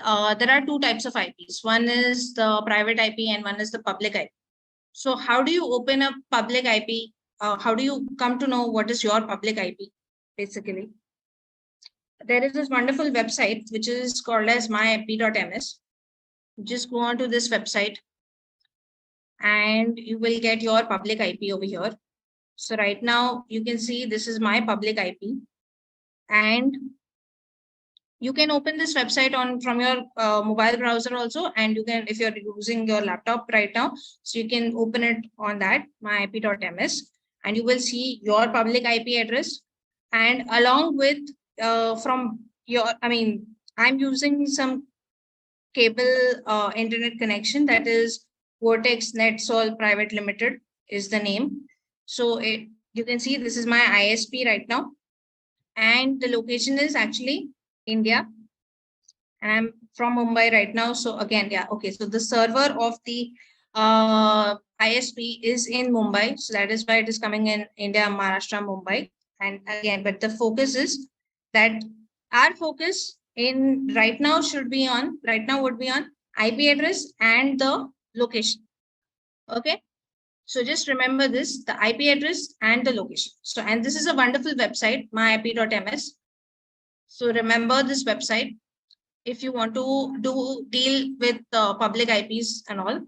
are two types of IPs. One is the private IP and one is the public IP. So how do you open a public IP? How do you come to know what is your public IP, basically? There is this wonderful website which is called as myip.ms. Just go on to this website and you will get your public IP over here. So right now you can see this is my public IP, and you can open this website from your mobile browser also, and you can, if you're using your laptop right now, so you can open it on that myip.ms, and you will see your public IP address, and along with from your, I'm using some cable internet connection, that is Vortex NetSol Private Limited is the name. So you can see this is my ISP right now, and the location is actually India, and I'm from Mumbai right now. So again, yeah, okay. So the server of the ISP is in Mumbai, so that is why it is coming in India, Maharashtra, Mumbai. And again, but the focus is that our focus in right now would be on IP address and the location. Okay, so just remember this, the IP address and the location. So, and this is a wonderful website, myip.ms. So remember this website if you want to deal with public IPs and all.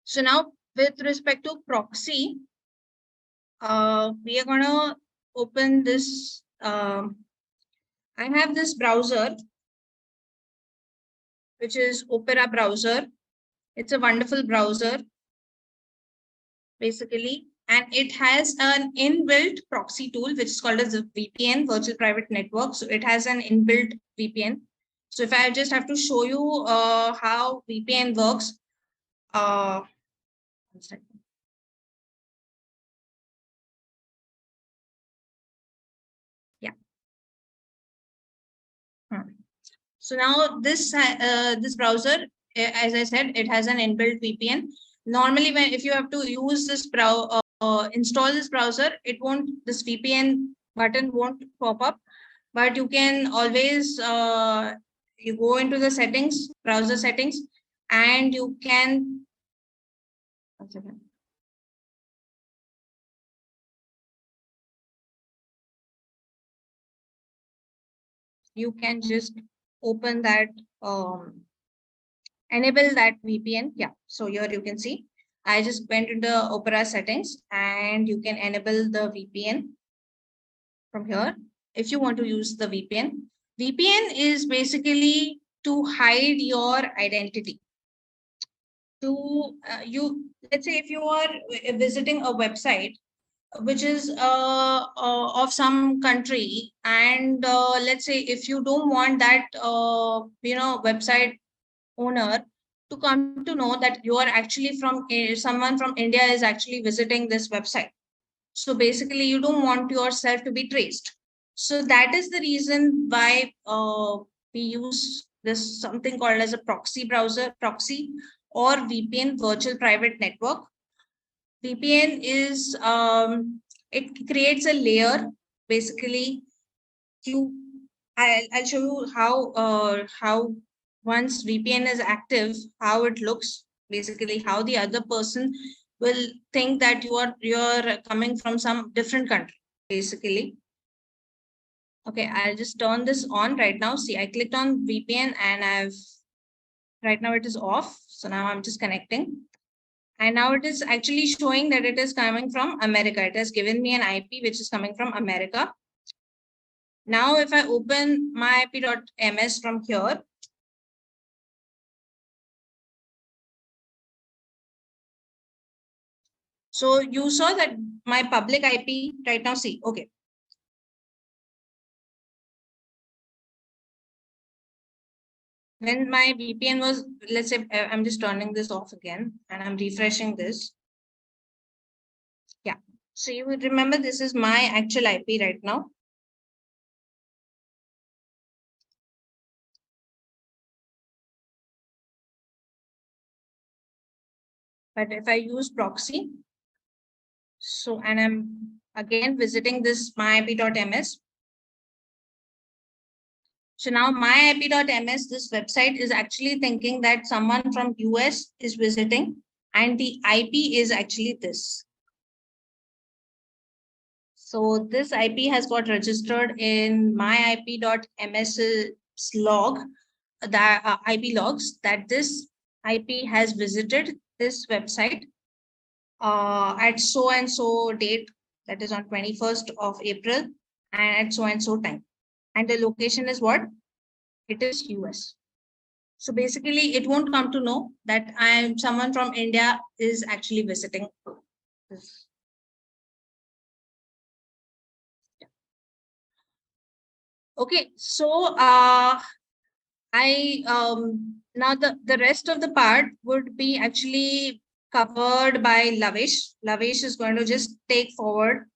So now with respect to proxy, we are gonna open this. I have this browser, which is Opera browser. It's a wonderful browser, basically, and it has an inbuilt proxy tool, which is called as a VPN, virtual private network. So it has an inbuilt VPN. So if I just have to show you how VPN works, one second. Yeah. So now this browser as I said, it has an inbuilt VPN. Normally, if you have to use this install this browser, this VPN button won't pop up, but you can always you go into the settings, browser settings, and you can. One second. You can just open that, enable that VPN. Yeah, so here you can see I just went into Opera settings, and you can enable the VPN from here if you want to use the VPN. VPN is basically to hide your identity. Let's say if you are visiting a website which is of some country, and let's say if you don't want that website owner to come to know that you are actually from someone from India is actually visiting this website. So basically you don't want yourself to be traced. So that is the reason why we use this something called as a proxy browser, proxy, or VPN, virtual private network. VPN is it creates a layer. Basically, I'll show you how once VPN is active, how it looks. Basically, how the other person will think that you're coming from some different country. Basically, okay, I'll just turn this on right now. See, I clicked on VPN, and right now it is off. So now I'm just connecting. And now it is actually showing that it is coming from America. It has given me an IP which is coming from America. Now, if I open my ip.ms from here, so you saw that my public IP right now, see, okay. When my VPN was, let's say, I'm just turning this off again and I'm refreshing this. Yeah. So you would remember this is my actual IP right now. But if I use proxy, so, and I'm again visiting this myip.ms. So now myip.ms, this website is actually thinking that someone from US is visiting, and the IP is actually this. So this IP has got registered in myip.ms's log, the IP logs, that this IP has visited this website at so and so date, that is on 21st of April, and at so and so time. And the location is what? It is US. So basically, it won't come to know that someone from India is actually visiting this. Okay, so now the rest of the part would be actually covered by Lavish. Lavish is going to just take forward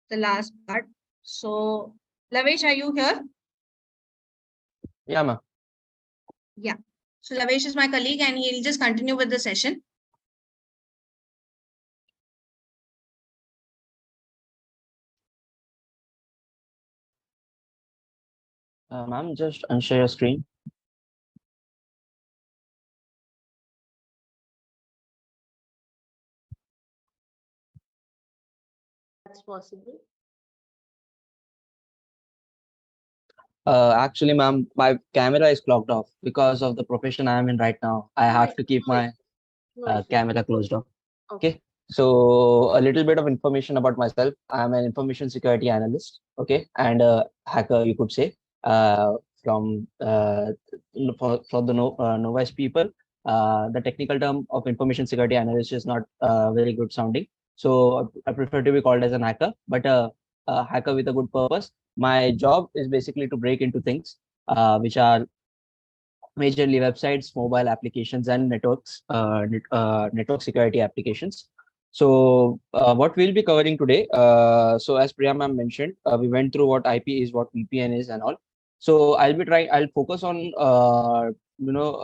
the last part. So Lavish, are you here? Yeah, ma'am. Yeah. So Lavish is my colleague, and he'll just continue with the session. Ma'am, just unshare your screen. That's possible. Actually, ma'am, my camera is clogged off because of the profession I am in right now. I have to keep my camera closed off. Okay. So a little bit of information about myself. I'm an information security analyst. Okay, and a hacker, you could say. From for the novice people, the technical term of information security analyst is not very good sounding. So I prefer to be called as an hacker, but a hacker with a good purpose. My job is basically to break into things which are majorly websites, mobile applications, and networks, network security applications. So what we'll be covering today, so as Priya ma'am mentioned, we went through what IP is, what VPN is, and all. So I'll focus on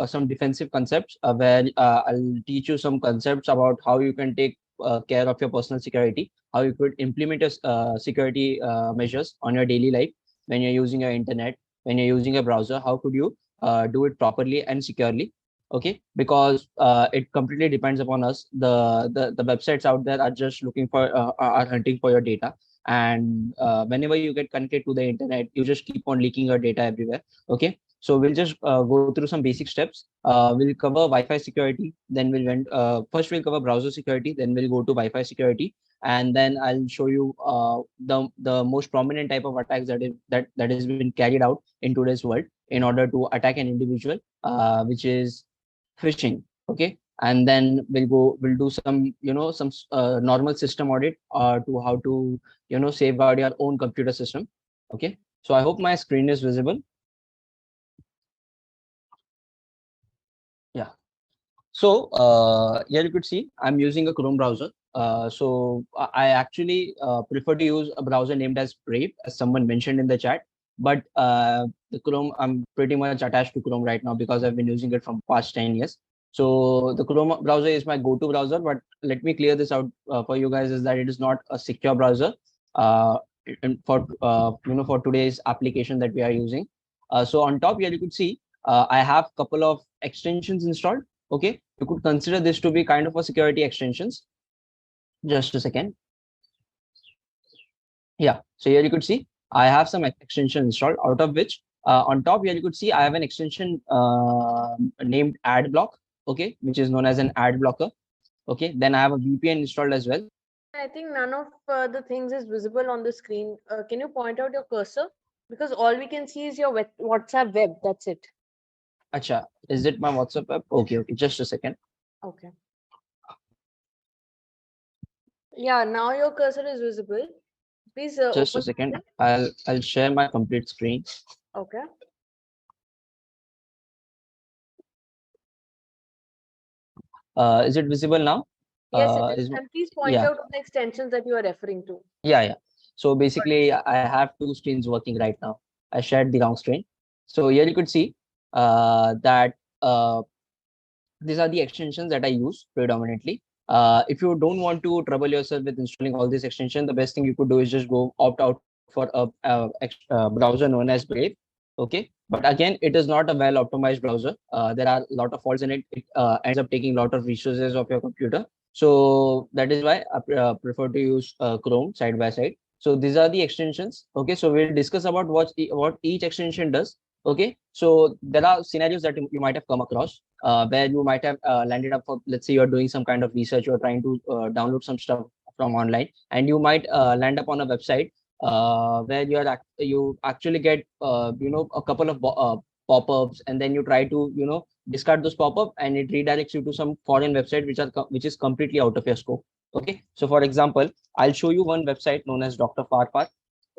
some defensive concepts where I'll teach you some concepts about how you can take care of your personal security, how you could implement your security measures on your daily life when you're using your internet, when you're using a browser. How could you do it properly and securely? Okay, because it completely depends upon us. The websites out there are just looking for are hunting for your data, and whenever you get connected to the internet, you just keep on leaking your data everywhere. Okay, so we'll just go through some basic steps. We'll cover Wi-Fi security, then first we'll cover browser security, then we'll go to Wi-Fi security, and then I'll show you the most prominent type of attacks that has been carried out in today's world in order to attack an individual, which is phishing. Okay, and then we'll do some some normal system audit to how to safeguard your own computer system. Okay, so I hope my screen is visible. Yeah. So here you could see I'm using a Chrome browser. So I actually prefer to use a browser named as Brave, as someone mentioned in the chat. But the Chrome, I'm pretty much attached to Chrome right now because I've been using it from past 10 years. So the Chrome browser is my go-to browser. But let me clear this out for you guys: is that it is not a secure browser and for today's application that we are using. So on top here you could see I have a couple of extensions installed. Okay, you could consider this to be kind of a security extensions. Just a second. Yeah, so here you could see I have some extension installed, out of which on top here you could see I have an extension named ad block. Okay, which is known as an ad blocker. Okay, then I have a VPN installed as well. I think none of the things is visible on the screen. Can you point out your cursor? Because all we can see is your WhatsApp web. That's it. Acha, is it my WhatsApp app? Okay, just a second. Okay. Yeah, now your cursor is visible. Please just a second. I'll share my complete screen. Okay. Is it visible now? Yes, it is. And please point out the extensions that you are referring to. Yeah. So basically, I have two screens working right now. I shared the wrong screen. So here you could see that these are the extensions that I use predominantly. If you don't want to trouble yourself with installing all these extensions, the best thing you could do is just go opt out for a browser known as Brave. Okay, but again, it is not a well optimized browser. There are a lot of faults in it. It ends up taking a lot of resources of your computer. So that is why I prefer to use Chrome side by side. So these are the extensions. Okay, so we'll discuss about what each extension does. Okay, so there are scenarios that you might have come across where you might have landed up for, let's say you're doing some kind of research, you're trying to download some stuff from online, and you might land up on a website where you actually get a couple of pop-ups, and then you try to discard those pop-up, and it redirects you to some foreign website which is completely out of your scope. Okay, so for example, I'll show you one website known as Dr. Farfar.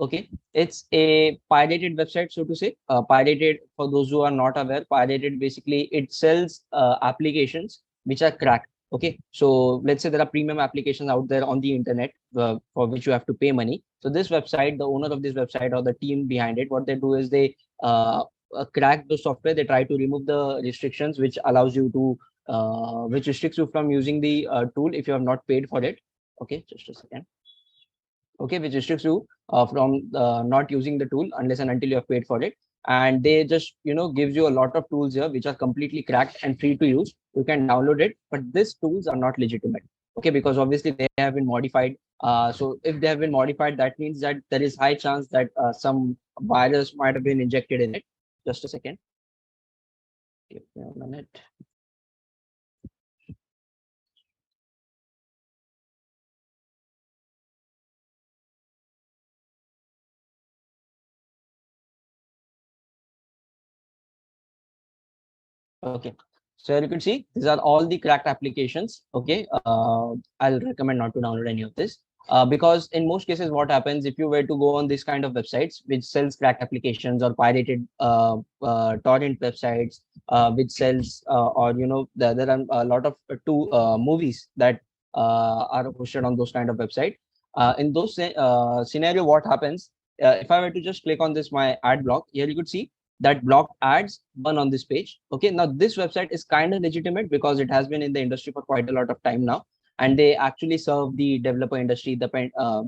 Okay, it's a pirated website, so to say. Pirated, for those who are not aware, pirated basically it sells applications which are cracked. Okay, so let's say there are premium applications out there on the internet for which you have to pay money. So this website, the owner of this website or the team behind it, what they do is they crack the software. They try to remove the restrictions which allows you to which restricts you from using the tool if you have not paid for it. Okay, just a second. Okay, which restricts you from not using the tool unless and until you have paid for it. And they just gives you a lot of tools here which are completely cracked and free to use. You can download it, but these tools are not legitimate. Okay, because obviously they have been modified. So if they have been modified, that means that there is high chance that some virus might have been injected in it. Just a second. Give me a minute. Okay, so you can see these are all the cracked applications. Okay, I'll recommend not to download any of this because in most cases, what happens if you were to go on this kind of websites which sells cracked applications or pirated torrent websites which sells or there are a lot of movies that are hosted on those kind of website. In those scenario, what happens if I were to just click on this my ad block here, you could see that blocked ads burn on this page. Okay, now this website is kind of legitimate because it has been in the industry for quite a lot of time now, and they actually serve the developer industry, the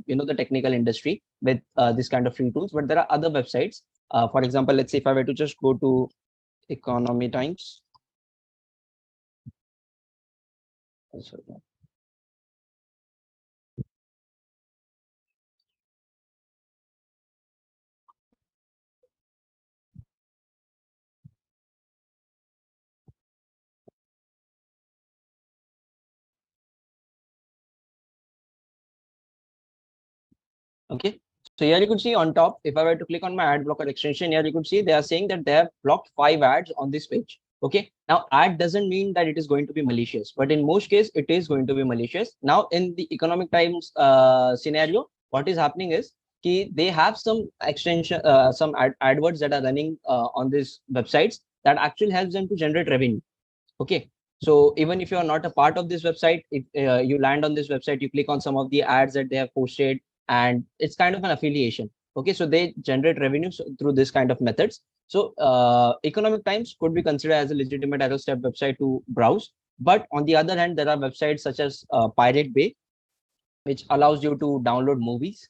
the technical industry with this kind of free tools. But there are other websites. For example, let's say if I were to just go to Economy Times. Sorry. Okay, so here you could see on top, if I were to click on my ad blocker extension, here you could see they are saying that they have blocked 5 ads on this page. Okay, now ad doesn't mean that it is going to be malicious, but in most cases it is going to be malicious. Now in the Economic Times scenario, what is happening is they have some extension, some adverts that are running on these websites that actually helps them to generate revenue. Okay, so even if you are not a part of this website, if you land on this website, you click on some of the ads that they have posted, and it's kind of an affiliation. Okay, so they generate revenues through this kind of methods. So Economic Times could be considered as a legitimate arrow step website to browse. But on the other hand, there are websites such as Pirate Bay, which allows you to download movies.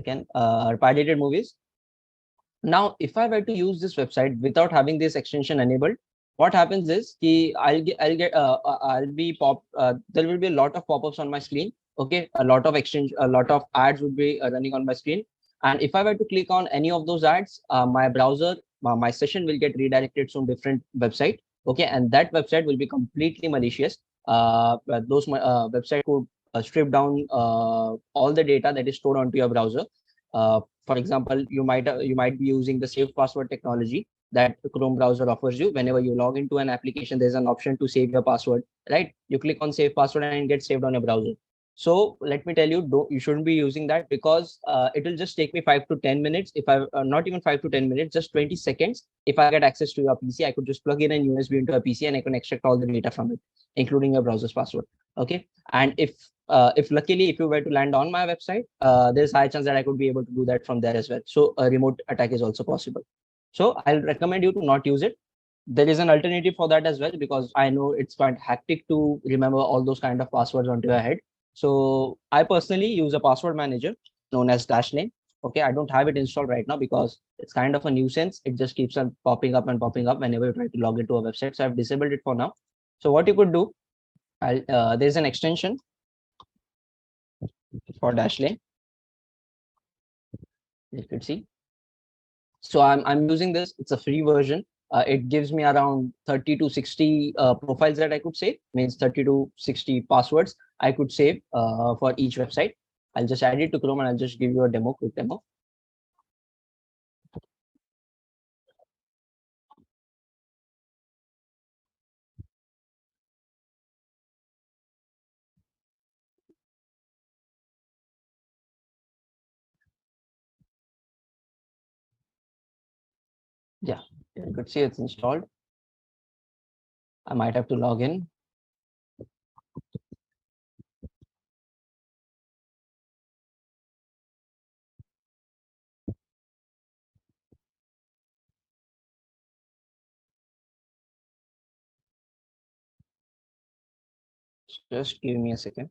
Pirated movies. Now, if I were to use this website without having this extension enabled, what happens is I'll be there will be a lot of pop-ups on my screen. Okay, a lot of ads would be running on my screen. And if I were to click on any of those ads, my browser, my session will get redirected to a different website. Okay, and that website will be completely malicious. Those website could strip down all the data that is stored onto your browser. For example, you might be using the saved password technology that Chrome browser offers you. Whenever you log into an application, there's an option to save your password, right? You click on save password and it gets saved on your browser. So let me tell you, you shouldn't be using that, because it will just take me 5 to 10 minutes. If I not even 5 to 10 minutes, just 20 seconds. If I get access to your PC, I could just plug in an USB into a PC and I can extract all the data from it, including your browser's password. Okay, and if luckily if you were to land on my website, there's high chance that I could be able to do that from there as well. So a remote attack is also possible. So I'll recommend you to not use it. There is an alternative for that as well, because I know it's quite hectic to remember all those kind of passwords onto your head. So I personally use a password manager known as Dashlane. Okay, I don't have it installed right now because it's kind of a nuisance. It just keeps on popping up and popping up whenever you try to log into a website. So I've disabled it for now. So what you could do, there's an extension for Dashlane. You could see. So I'm using this. It's a free version. It gives me around 30 to 60 profiles that I could save. Means 30 to 60 passwords I could save for each website. I'll just add it to Chrome and I'll just give you a quick demo. Yeah, you could see it's installed. I might have to log in. Just give me a second.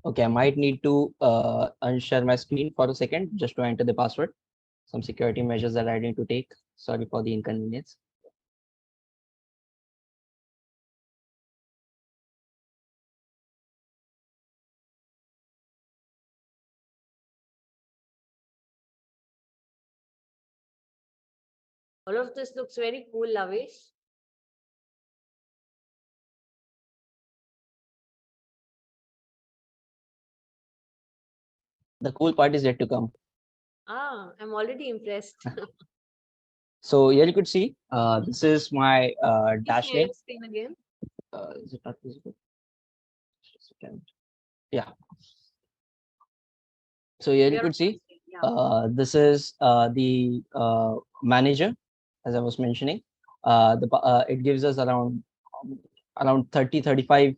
Okay, I might need to unshare my screen for a second just to enter the password. Some security measures that I need to take. Sorry for the inconvenience. All of this looks very cool, Lavesh. The cool part is yet to come. I'm already impressed. So here you could see, this is my Can you share Dashlane. your screen again? Is it not visible? Just a second. Yeah. So here you could see, this is the manager, as I was mentioning. It gives us around 30-35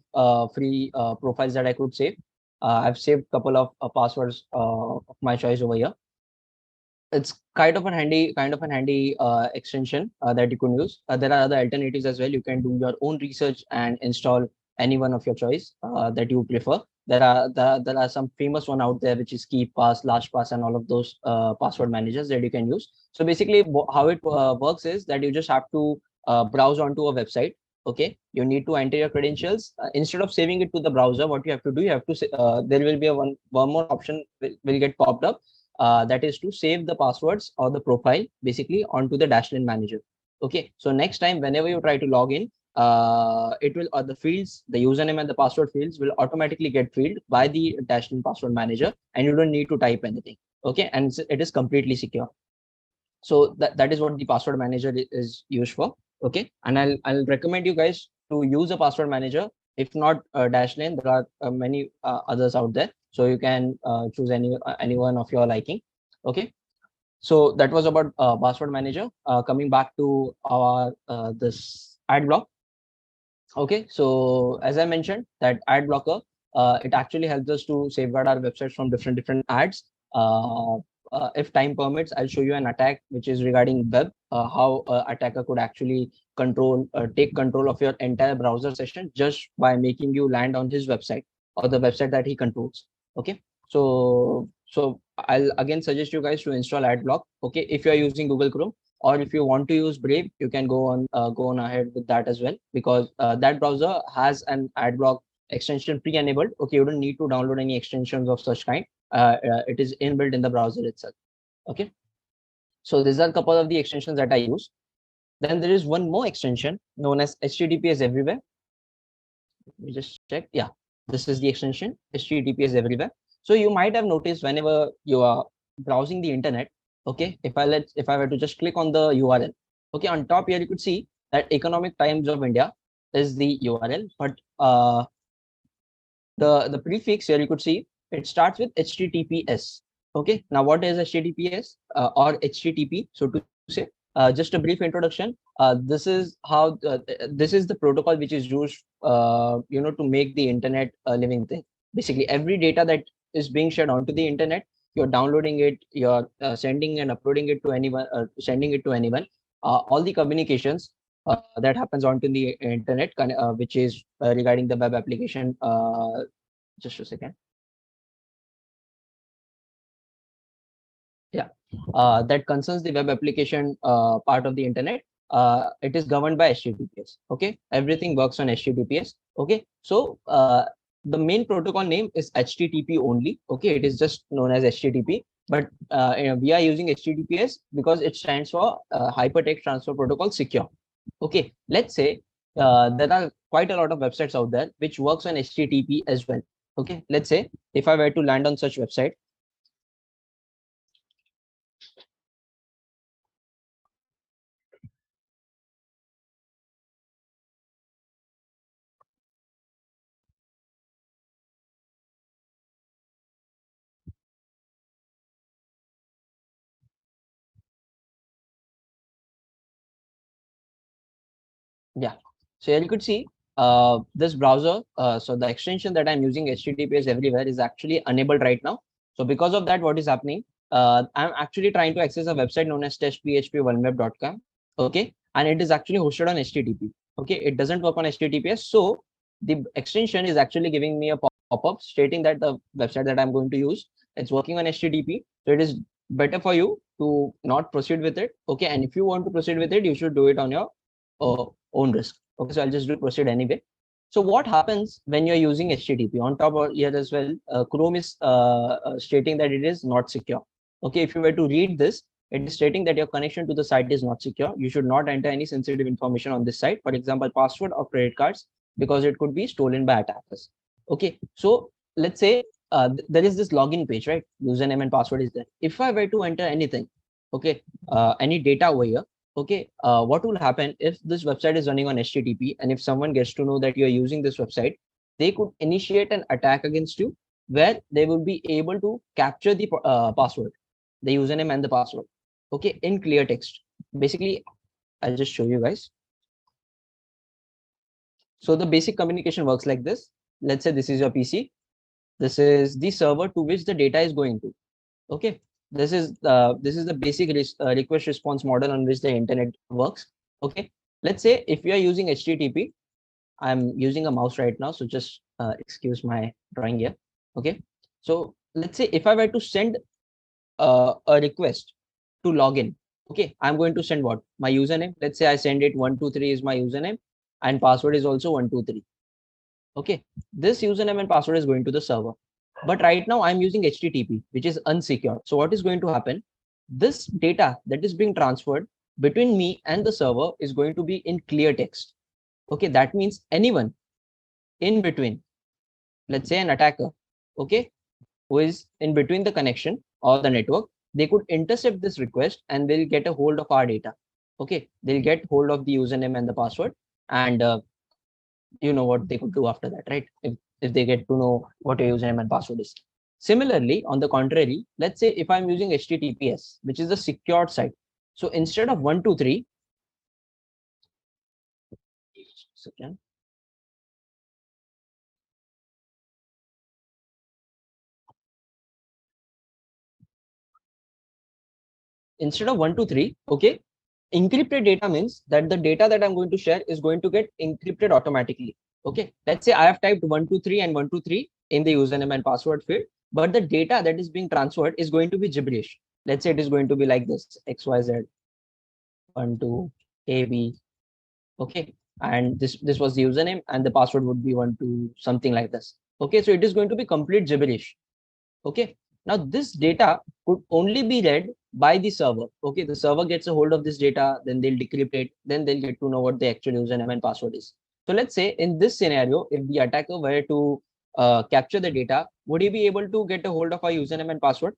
free profiles that I could save. I've saved a couple of passwords of my choice over here. It's kind of a handy extension that you can use. There are other alternatives as well. You can do your own research and install any one of your choice that you prefer. There are some famous one out there, which is KeePass, LastPass, and all of those password managers that you can use. So basically, how it works is that you just have to browse onto a website. Okay, you need to enter your credentials. Instead of saving it to the browser, what you have to do, you have to there will be a one more option will get popped up. That is to save the passwords or the profile basically onto the Dashlane manager. Okay, so next time whenever you try to log in, it will the fields, the username and the password fields will automatically get filled by the Dashlane password manager, and you don't need to type anything. Okay, and it is completely secure. So that is what the password manager is used for. Okay, and I'll recommend you guys to use a password manager. If not Dashlane, there are many others out there. So you can choose any one of your liking. Okay, so that was about password manager. Coming back to our this ad block. Okay, so as I mentioned, that ad blocker, it actually helps us to safeguard our websites from different ads. If time permits, I'll show you an attack which is regarding web, how attacker could actually take control of your entire browser session just by making you land on his website or the website that he controls. Okay, so I'll again suggest you guys to install AdBlock. Okay, if you're using Google Chrome, or if you want to use Brave, you can go on ahead with that as well, because that browser has an AdBlock extension pre-enabled. Okay, you don't need to download any extensions of such kind. It is inbuilt in the browser itself. Okay, so these are a couple of the extensions that I use. Then there is one more extension known as HTTPS Everywhere. Let me just check. Yeah, this is the extension HTTPS Everywhere. So you might have noticed whenever you are browsing the internet. Okay, if I were to just click on the URL. Okay, on top here you could see that Economic Times of India is the URL, but the prefix here you could see it starts with HTTPS. Okay, now what is HTTPS or HTTP? So to say, just a brief introduction. This is how this is the protocol which is used, to make the internet a living thing. Basically, every data that is being shared onto the internet, you're downloading it, you're sending and uploading it to anyone, sending it to anyone. All the communications that happens onto the internet, which is regarding the web application. Just a second. Yeah, that concerns the web application part of the internet. It is governed by HTTPS. Okay, everything works on HTTPS. Okay, so the main protocol name is HTTP only. Okay, it is just known as HTTP, but we are using HTTPS because it stands for Hypertext Transfer Protocol Secure. Okay, let's say there are quite a lot of websites out there which works on HTTP as well. Okay, let's say if I were to land on such website. Yeah, so here you could see this browser. So the extension that I'm using, HTTPS Everywhere, is actually enabled right now. So because of that, what is happening? I'm actually trying to access a website known as testphp1web.com. Okay, and it is actually hosted on HTTP. Okay, it doesn't work on HTTPS. So the extension is actually giving me a pop-up stating that the website that I'm going to use, it's working on HTTP. So it is better for you to not proceed with it. Okay, and if you want to proceed with it, you should do it on your own risk. Okay, so I'll just do proceed anyway. So what happens when you're using HTTP? On top of here as well, Chrome is stating that it is not secure. Okay, if you were to read this, it is stating that your connection to the site is not secure. You should not enter any sensitive information on this site, for example, password or credit cards, because it could be stolen by attackers. Okay, so let's say there is this login page, right? Username and password is there. If I were to enter anything, okay, any data over here, Okay, what will happen if this website is running on HTTP and if someone gets to know that you're using this website, they could initiate an attack against you where they will be able to capture the password, the username and the password. Okay, in clear text. Basically, I'll just show you guys. So the basic communication works like this. Let's say this is your PC. This is the server to which the data is going to. Okay, this is the basic request response model on which the internet works. Okay, let's say if you are using HTTP, I'm using a mouse right now, so just excuse my drawing here. Okay, so let's say if I were to send a request to log in, okay, I'm going to send what? My username. Let's say I send it 123 is my username and password is also 123. Okay, this username and password is going to the server. But right now I'm using HTTP, which is unsecured. So what is going to happen? This data that is being transferred between me and the server is going to be in clear text. Okay, that means anyone in between, let's say an attacker, okay, who is in between the connection or the network, they could intercept this request and they'll get a hold of our data. Okay, they'll get hold of the username and the password, and you know what they could do after that, right? If they get to know what your username and password is. Similarly, on the contrary, let's say if I'm using HTTPS, which is the secured site. So instead of 123, instead of 123, okay, encrypted data means that the data that I'm going to share is going to get encrypted automatically. Okay, let's say I have typed 123 and 123 in the username and password field, but the data that is being transferred is going to be gibberish. Let's say it is going to be like this: XYZ 12 AB. Okay, and this was the username and the password would be 12 something like this. Okay, so it is going to be complete gibberish. Okay, now this data could only be read by the server. Okay, the server gets a hold of this data, then they'll decrypt it, then they'll get to know what the actual username and password is. So let's say in this scenario, if the attacker were to capture the data, would he be able to get a hold of our username and password?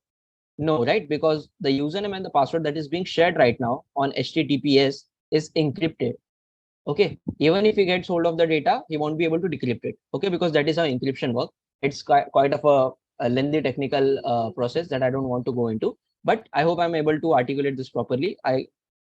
No, right? Because the username and the password that is being shared right now on HTTPS is encrypted. Okay, even if he gets hold of the data, he won't be able to decrypt it. Okay, because that is how encryption works. It's quite of a lengthy technical process that I don't want to go into, but I hope I'm able to articulate this properly.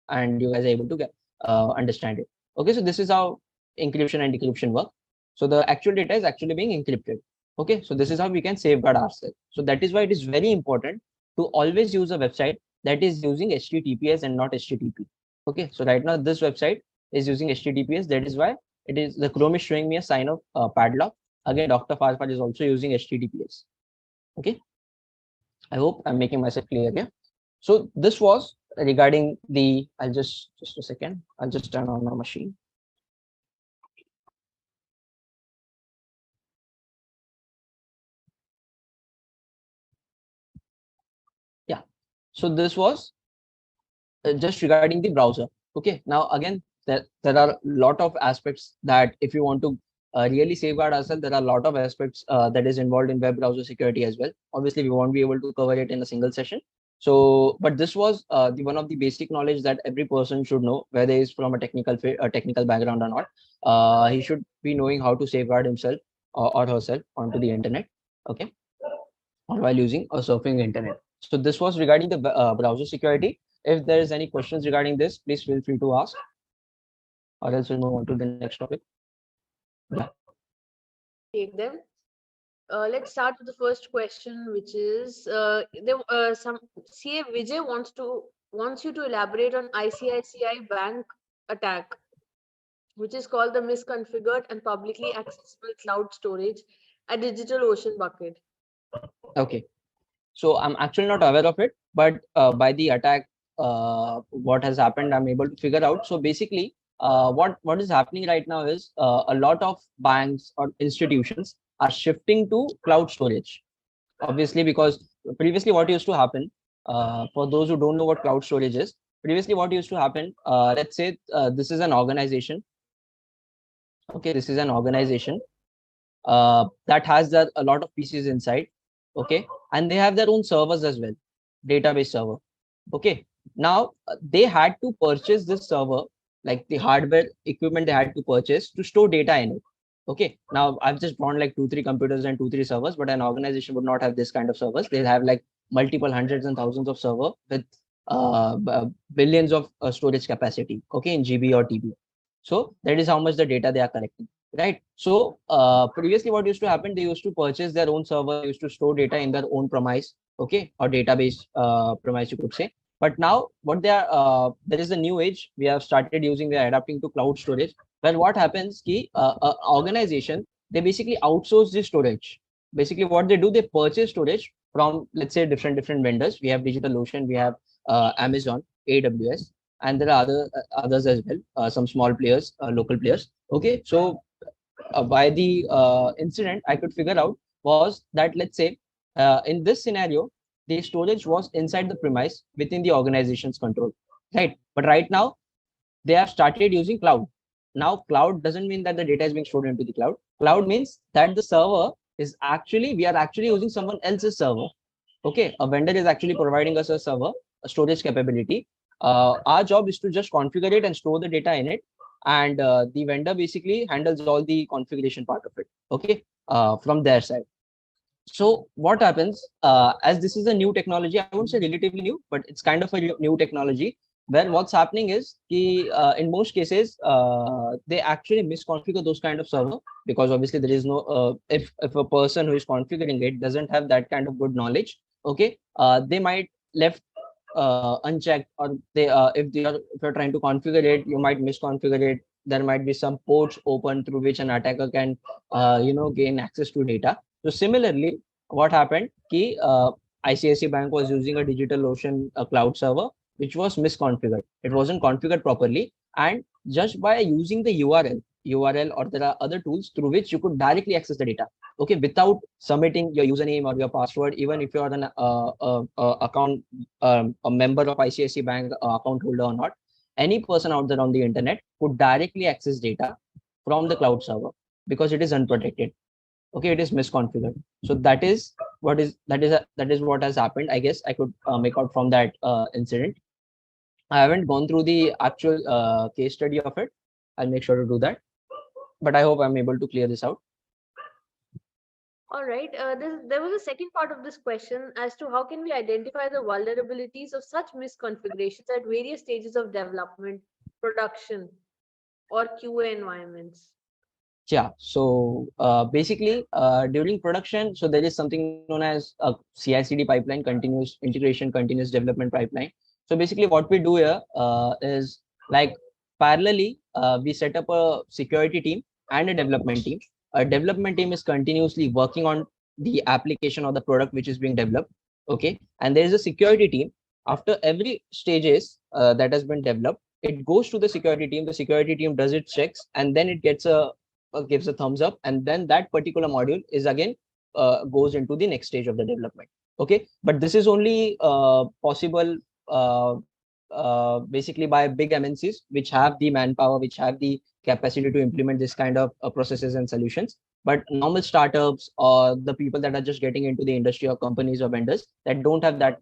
And you guys are able to get understand it. Okay, so this is how encryption and decryption work. So the actual data is actually being encrypted. Okay, so this is how we can safeguard ourselves. So that is why it is very important to always use a website that is using HTTPS and not HTTP. Okay, so right now this website is using HTTPS. That is why it is the Chrome is showing me a sign of padlock. Again, Dr. Farfar is also using HTTPS. Okay, I hope I'm making myself clear here. So this was regarding the. I'll just a second. I'll just turn on my machine. Yeah. So this was just regarding the browser. Okay. Now again, there are a lot of aspects that if you want to really safeguard ourselves, there are a lot of aspects that is involved in web browser security as well. Obviously, we won't be able to cover it in a single session. So, but this was the one of the basic knowledge that every person should know, whether he's from a technical background or not. He should be knowing how to safeguard himself or herself onto the internet. Okay, or while using or surfing the internet. So this was regarding the browser security. If there is any questions regarding this, please feel free to ask, or else we'll move on to the next topic. Yeah. Take them. Let's start with the first question, which is some CA Vijay wants you to elaborate on ICICI Bank attack, which is called the misconfigured and publicly accessible cloud storage, a digital ocean bucket. Okay. So I'm actually not aware of it, but by the attack, what has happened, I'm able to figure out. So basically, what is happening right now is a lot of banks or institutions are shifting to cloud storage. Obviously, because previously what used to happen, for those who don't know what cloud storage is, previously what used to happen, let's say this is an organization. Okay, this is an organization that has a lot of PCs inside. Okay, and they have their own servers as well, database server. Okay, Now they had to purchase this server, like the hardware equipment they had to purchase to store data in it. Okay, now I've just drawn like 2-3 computers and 2-3 servers, but an organization would not have this kind of servers. They'll have like multiple hundreds and thousands of server with billions of storage capacity, okay, in GB or TB. So that is how much the data they are collecting, right? So previously what used to happen, they used to purchase their own server, they used to store data in their own premise, okay, or database premise, you could say. But now what they are, there is a new age we have started using, we are adapting to cloud storage, where what happens ki organization, they basically outsource the storage. Basically what they do, they purchase storage from, let's say, different vendors. We have DigitalOcean, we have Amazon, AWS, and there are others as well, some small players, local players. Okay, so by the incident I could figure out was that, let's say, in this scenario, the storage was inside the premise within the organization's control, right? But right now they have started using cloud. Now cloud doesn't mean that the data is being stored into the cloud. Cloud means that the server is actually, we are actually using someone else's server. Okay, a vendor is actually providing us a server, a storage capability. Our job is to just configure it and store the data in it, and the vendor basically handles all the configuration part of it, okay, from their side. So what happens, as this is a new technology, I won't say relatively new, but it's kind of a new technology, where what's happening is in most cases they actually misconfigure those kind of server, because obviously there is no if a person who is configuring it doesn't have that kind of good knowledge, okay, they might left unchecked, or they if you're trying to configure it, you might misconfigure it. There might be some ports open through which an attacker can gain access to data. So similarly, what happened ki ICICI Bank was using a DigitalOcean cloud server which was misconfigured. It wasn't configured properly, and just by using the URL, or there are other tools through which you could directly access the data, okay, without submitting your username or your password. Even if you are an account a member of ICICI Bank account holder or not, any person out there on the internet could directly access data from the cloud server, because it is unprotected. Okay, it is misconfigured. So that is what has happened. I guess I could make out from that incident. I haven't gone through the actual case study of it. I'll make sure to do that, but I hope I'm able to clear this out. All right. There was a second part of this question as to how can we identify the vulnerabilities of such misconfigurations at various stages of development, production, or QA environments. Yeah. So basically, during production, so there is something known as a CI/CD pipeline, continuous integration, continuous development pipeline. So basically, what we do here is, like, parallelly, we set up a security team and a development team. A development team is continuously working on the application or the product which is being developed. Okay, and there is a security team. After every stages that has been developed, it goes to the security team. The security team does its checks, and then it gets a gives a thumbs up, and then that particular module is again goes into the next stage of the development. Okay, but this is only possible basically by big MNCs which have the manpower, which have the capacity to implement this kind of processes and solutions. But normal startups, or the people that are just getting into the industry, or companies or vendors that don't have that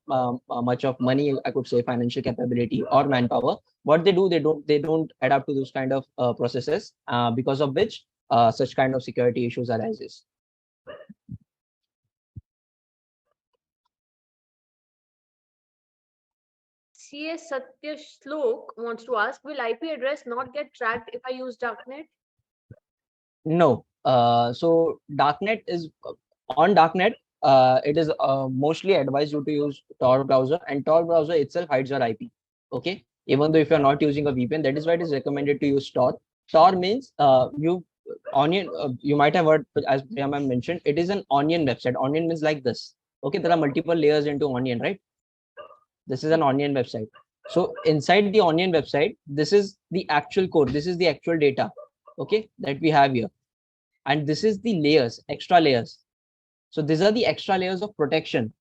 much of money, I could say, financial capability or manpower, what they do, they don't adapt to those kind of processes, because of which such kind of security issues arises. CS Satyashlok wants to ask, will IP address not get tracked if I use Darknet? No. So Darknet is on Darknet. It is mostly advised you to use Tor browser, and Tor browser itself hides your IP. Okay, even though if you're not using a VPN, that is why it is recommended to use Tor. Tor means onion. You might have heard, as Priyam mentioned, it is an onion website. Onion means like this. Okay, there are multiple layers into onion, right? This is an onion website. So inside the onion website, this is the actual code. This is the actual data, okay, that we have here. And this is the layers, extra layers. So these are the extra layers of protection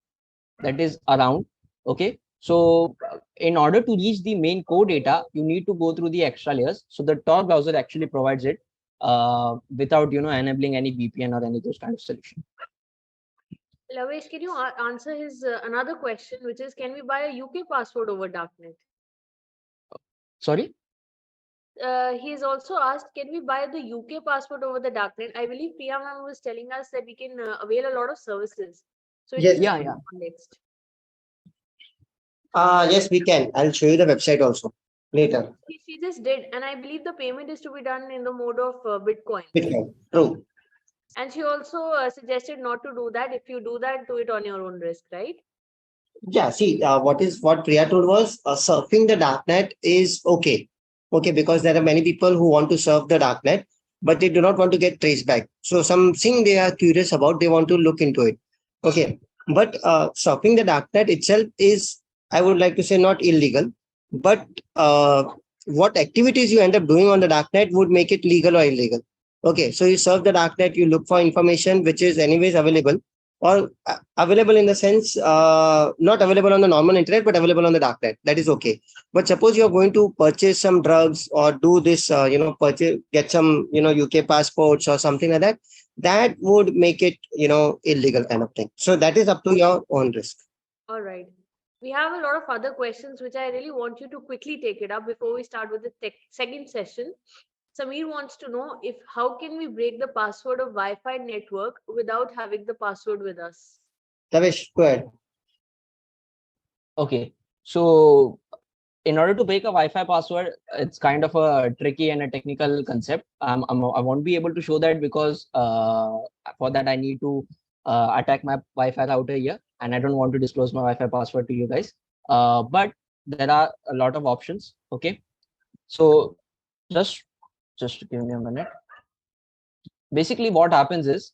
that is around. Okay. So in order to reach the main core data, you need to go through the extra layers. So the Tor browser actually provides it without enabling any VPN or any of those kind of solution. Lavesh, can you answer his another question, which is, can we buy a UK password over Darknet? Sorry. He has also asked, can we buy the UK password over the Darknet? I believe Priya ma'am was telling us that we can avail a lot of services. So it Yes. is Yeah, yeah. context. Yes, we can. I'll show you the website also later. She just did, and I believe the payment is to be done in the mode of Bitcoin. Bitcoin. True. And she also suggested not to do that. If you do that, do it on your own risk, right? Yeah. See, what Priya told was surfing the darknet is okay. Okay, because there are many people who want to surf the darknet, but they do not want to get traced back. So something they are curious about, they want to look into it. Okay, but surfing the darknet itself is, I would like to say, not illegal, but what activities you end up doing on the darknet would make it legal or illegal. Okay, so you surf the darknet, you look for information which is anyways available, or available in the sense not available on the normal internet but available on the darknet. That is okay. But suppose you're going to purchase some drugs or do this purchase, get some UK passports or something like that, that would make it illegal kind of thing. So that is up to your own risk. All right. We have a lot of other questions which I really want you to quickly take it up before we start with the second session. Samir wants to know if how can we break the password of Wi-Fi network without having the password with us? Tavish, go ahead. Okay. So in order to break a Wi-Fi password, it's kind of a tricky and a technical concept. I won't be able to show that because for that I need to attack my Wi-Fi router here, and I don't want to disclose my Wi-Fi password to you guys. But there are a lot of options. Okay, so just give me a minute. Basically, what happens is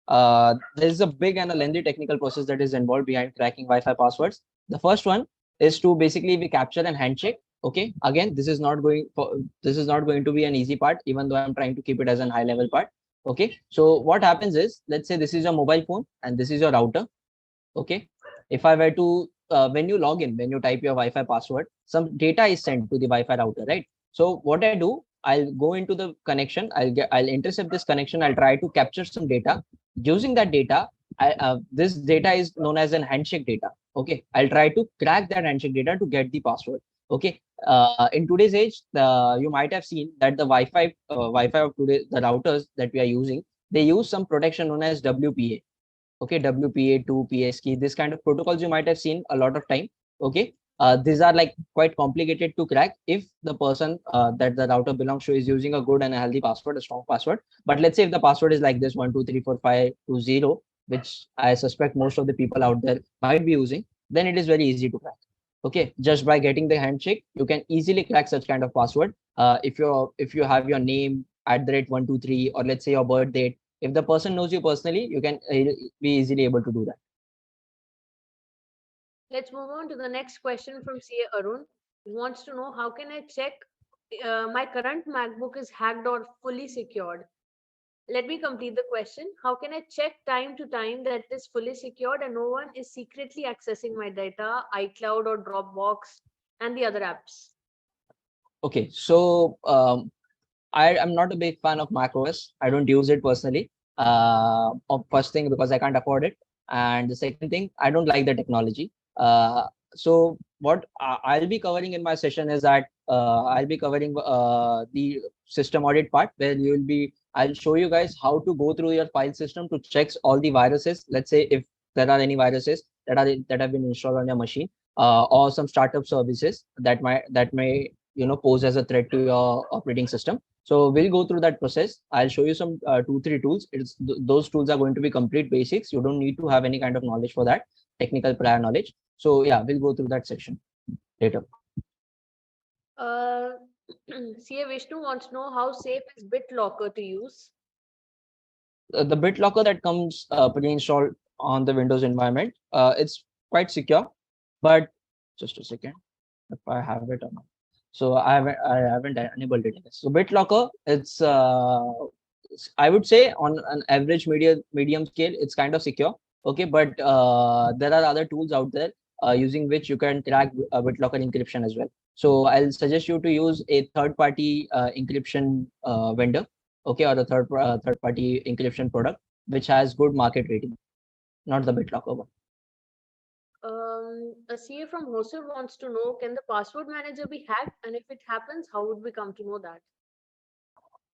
there is a big and a lengthy technical process that is involved behind cracking Wi-Fi passwords. The first one is to basically we capture and handshake. Okay, again, this is not going to be an easy part, even though I'm trying to keep it as a high level part. Okay, so what happens is, let's say this is your mobile phone and this is your router. Okay, if I were to when you log in, when you type your Wi-Fi password, some data is sent to the Wi-Fi router, right? So what I do, I'll go into the connection, I'll intercept this connection, I'll try to capture some data. Using that data, this data is known as an handshake data. Okay, I'll try to crack that handshake data to get the password. Okay, in today's age, you might have seen that the Wi-Fi of today, the routers that we are using, they use some protection known as WPA. Okay, WPA2, PSK, this kind of protocols you might have seen a lot of time. Okay, these are like quite complicated to crack if the person that the router belongs to is using a good and a healthy password, a strong password. But let's say if the password is like this 1234520, which I suspect most of the people out there might be using, then it is very easy to crack. Okay, just by getting the handshake, you can easily crack such kind of password. If you have your name @123, or let's say your birth date, if the person knows you personally, you can be easily able to do that. Let's move on to the next question from CA Arun. He wants to know, how can I check my current MacBook is hacked or fully secured? Let me complete the question. How can I check time to time that it is fully secured and no one is secretly accessing my data, iCloud or Dropbox, and the other apps? Okay, so I am not a big fan of macOS. I don't use it personally. First thing, because I can't afford it, and the second thing, I don't like the technology. So what I'll be covering in my session is that I'll be covering the system audit part, where I'll show you guys how to go through your file system to check all the viruses. Let's say if there are any viruses that have been installed on your machine, or some startup services that may pose as a threat to your operating system. So we'll go through that process. I'll show you some 2-3 tools. Those tools are going to be complete basics. You don't need to have any kind of knowledge for that, technical prior knowledge. So yeah, we'll go through that section later. CA Vishnu wants to know, how safe is BitLocker to use? The BitLocker that comes pre-installed on the Windows environment, it's quite secure. But just a second, if I have it or not. So I haven't enabled it. So BitLocker, it's I would say on an average medium scale, it's kind of secure. Okay, but there are other tools out there using which you can crack BitLocker encryption as well. So I'll suggest you to use a third-party encryption vendor, okay, or a third-party encryption product which has good market rating. not the BitLocker one. A CA from Hosur wants to know, can the password manager be hacked? And if it happens, how would we come to know that?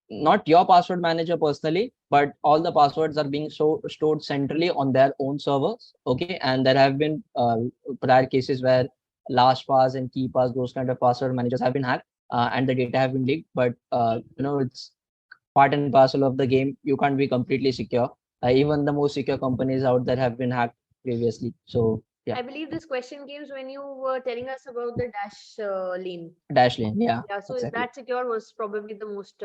Not your password manager personally, but all the passwords are being stored centrally on their own servers. Okay. And there have been prior cases where LastPass and KeyPass, those kind of password managers have been hacked and the data have been leaked. But, it's part and parcel of the game. You can't be completely secure. Even the most secure companies out there have been hacked previously. So, yeah. I believe this question came when you were telling us about the lane. Dash lane, yeah. Yeah, so exactly. That secure was probably the most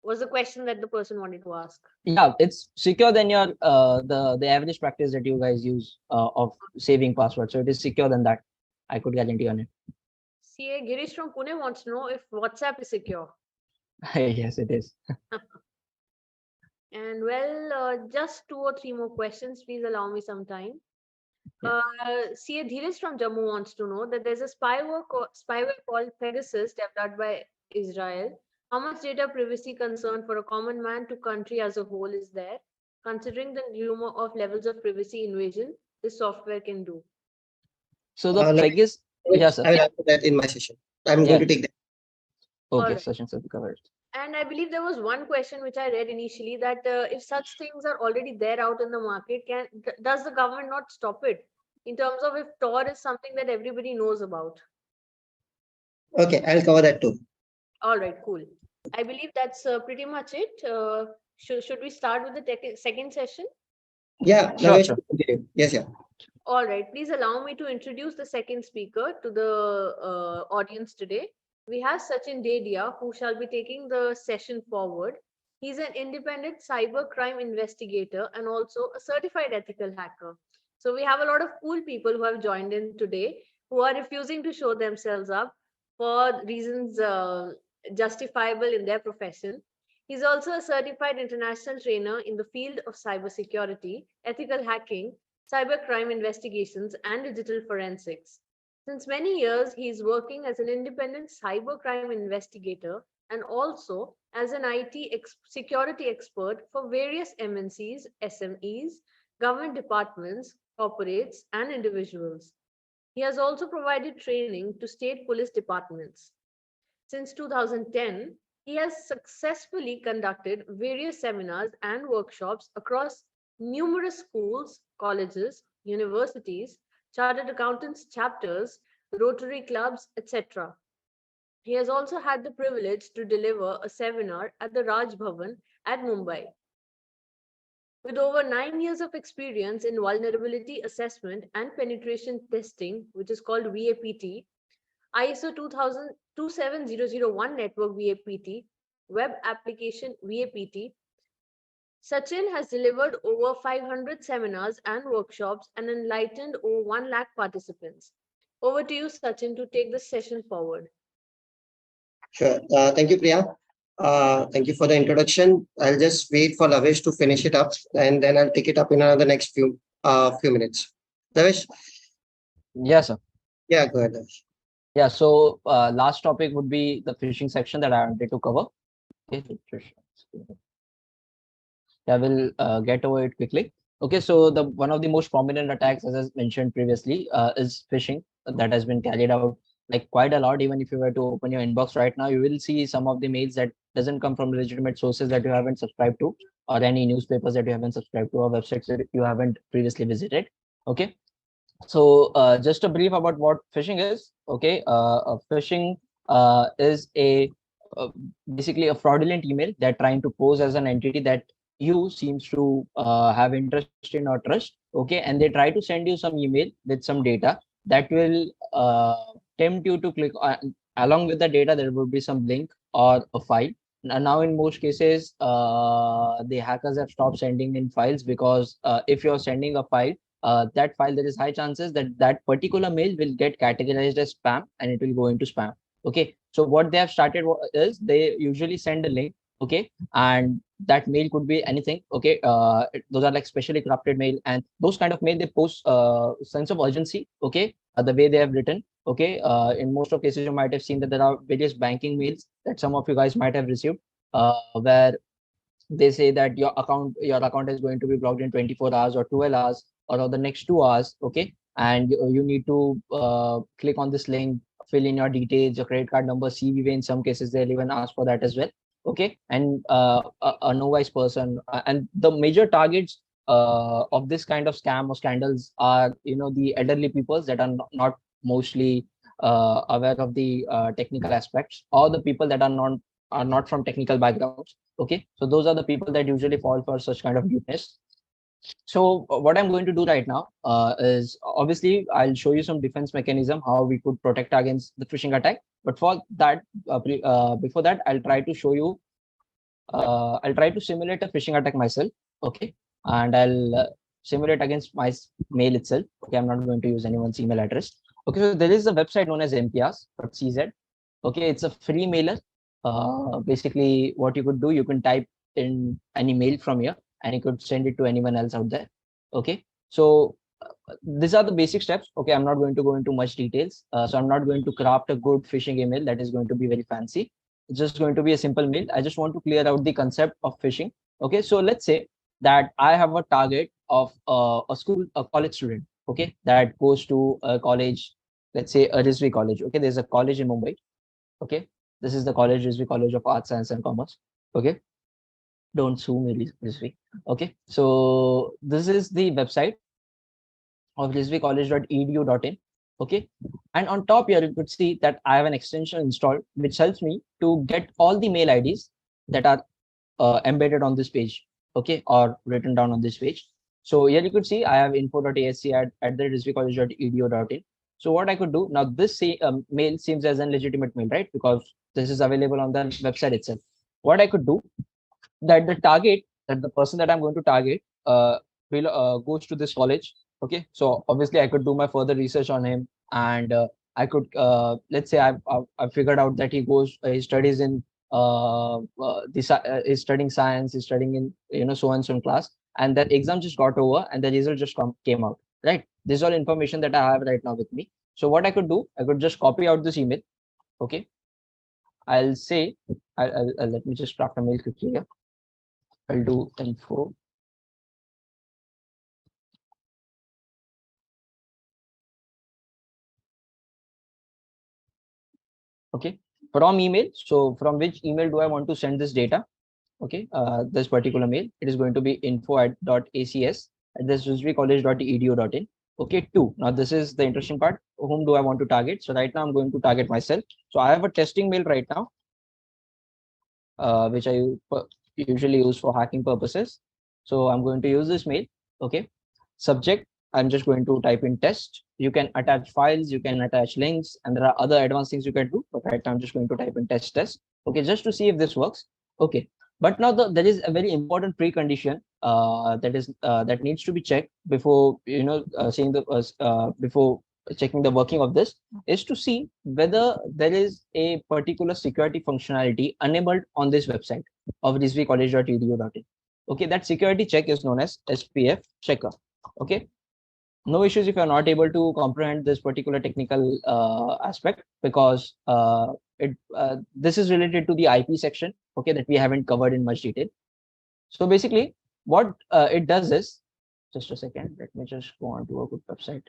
was the question that the person wanted to ask. Yeah, it's secure than your the average practice that you guys use of saving passwords. So it is secure than that. I could guarantee on it. CA Girish from Pune wants to know if WhatsApp is secure. Yes, it is. And just 2 or 3 more questions. Please allow me some time. Yeah. CA Dheeraj from Jammu wants to know that there's a spyware called Pegasus developed by Israel. How much data privacy concern for a common man to country as a whole is there, considering the rumor of levels of privacy invasion this software can do? So the Pegasus, yes, sir. I will answer that in my session. I'm going to take that. Okay, right. session will be covered. And I believe there was one question which I read initially that if such things are already there out in the market, does the government not stop it? In terms of if Tor is something that everybody knows about. Okay, I'll cover that too. All right, cool. I believe that's pretty much it. Should we start with the second session? Yeah, Sure, Navesh, sure. yes, yeah. All right, please allow me to introduce the second speaker to the audience today. We have Sachin Dedia, who shall be taking the session forward. He's an independent cybercrime investigator and also a certified ethical hacker. So we have a lot of cool people who have joined in today who are refusing to show themselves up for reasons justifiable in their profession. He's also a certified international trainer in the field of cybersecurity, ethical hacking, cybercrime investigations, and digital forensics. Since many years, he is working as an independent cybercrime investigator and also as an security expert for various MNCs, SMEs, government departments, corporates, and individuals. He has also provided training to state police departments. Since 2010, he has successfully conducted various seminars and workshops across numerous schools, colleges, universities, chartered accountants chapters, Rotary clubs, etc. He has also had the privilege to deliver a seminar at the Raj Bhavan at Mumbai. With over 9 years of experience in vulnerability assessment and penetration testing, which is called VAPT, ISO 27001 Network VAPT, Web Application VAPT, Sachin has delivered over 500 seminars and workshops and enlightened over 1 lakh participants. Over to you, Sachin, to take this session forward. Sure. Thank you, Priya. Thank you for the introduction. I'll just wait for Lavesh to finish it up, and then I'll take it up in another next few minutes. Lavesh? Yes, sir. Yeah, go ahead, Lavesh. Yeah, so last topic would be the phishing section that I wanted to cover. Okay, I will get over it quickly. Okay, so the one of the most prominent attacks, as I mentioned previously, is phishing that has been carried out like quite a lot. Even if you were to open your inbox right now, you will see some of the mails that doesn't come from legitimate sources that you haven't subscribed to, or any newspapers that you haven't subscribed to, or websites that you haven't previously visited. Okay, so just a brief about what phishing is. Okay, phishing is basically a fraudulent email that trying to pose as an entity that you seems to have interest in or trust. Okay, and they try to send you some email with some data that will tempt you to click on. Along with the data, there will be some link or a file. Now in most cases, the hackers have stopped sending in files because if you're sending a file, that file, there is high chances that that particular mail will get categorized as spam and it will go into spam. Okay, so what they have started is they usually send a link. Okay, and that mail could be anything. Okay, those are like specially crafted mail, and those kind of mail they post sense of urgency. Okay, the way they have written. Okay, in most of cases you might have seen that there are various banking mails that some of you guys might have received, where they say that your account is going to be blocked in 24 hours or 12 hours or the next 2 hours. Okay, and you need to click on this link, fill in your details, your credit card number, CVV. In some cases they'll even ask for that as well. Okay, and a novice person, and the major targets of this kind of scam or scandals are, the elderly people that are not mostly aware of the technical aspects, or the people that are not from technical backgrounds. Okay, so those are the people that usually fall for such kind of dupeness. So what I'm going to do right now is, obviously I'll show you some defense mechanism, how we could protect against the phishing attack. But for that, before that, I'll try to show you. I'll try to simulate a phishing attack myself. Okay, and I'll simulate against my mail itself. Okay, I'm not going to use anyone's email address. Okay, so there is a website known as mprs.cz. Okay, it's a free mailer. Basically, what you could do, you can type in any mail from here, and you could send it to anyone else out there. Okay, so these are the basic steps. Okay, I'm not going to go into much details. So I'm not going to craft a good phishing email that is going to be very fancy. It's just going to be a simple mail. I just want to clear out the concept of phishing. Okay, so let's say that I have a target of a college student. Okay, that goes to a college, let's say a RISV college. Okay, there's a college in Mumbai. Okay, this is the college, RISV College of Arts, Science and Commerce. Okay, don't sue me, RISV. Okay, so this is the website of risvicollege.edu.in. Okay, and on top here you could see that I have an extension installed which helps me to get all the mail IDs that are embedded on this page. Okay, or written down on this page. So here you could see I have info.asc at the risvicollege.edu.in. So what I could do now, this mail seems as a legitimate mail, right? Because this is available on the website itself. What I could do, that the target, that the person that I'm going to target will goes to this college. Okay, so obviously I could do my further research on him, and I could let's say I've figured out that he studies in he's studying science, he's studying in so and so class, and that exam just got over and the result just came out, right? This is all information that I have right now with me. So what I could do, I could just copy out this email. Okay, I'll say I'll let me just craft a mail quickly here. I'll do info. Okay, from email. So from which email do I want to send this data? Okay, this particular mail, it is going to be info@acs at this risvicollege.edu.in. Okay, two. Now this is the interesting part. Whom do I want to target? So right now I'm going to target myself. So I have a testing mail right now, which I usually use for hacking purposes. So I'm going to use this mail. Okay, subject, I'm just going to type in test. You can attach files, you can attach links, and there are other advanced things you can do. But right now I'm just going to type in test. Okay, just to see if this works. Okay, but now there is a very important precondition that needs to be checked before seeing the before checking the working of this, is to see whether there is a particular security functionality enabled on this website of risvicollege.edu.in. Okay, that security check is known as SPF checker. Okay, no issues if you're not able to comprehend this particular technical aspect, because this is related to the IP section, okay, that we haven't covered in much detail. So basically what it does is, just a second, let me just go on to a good website.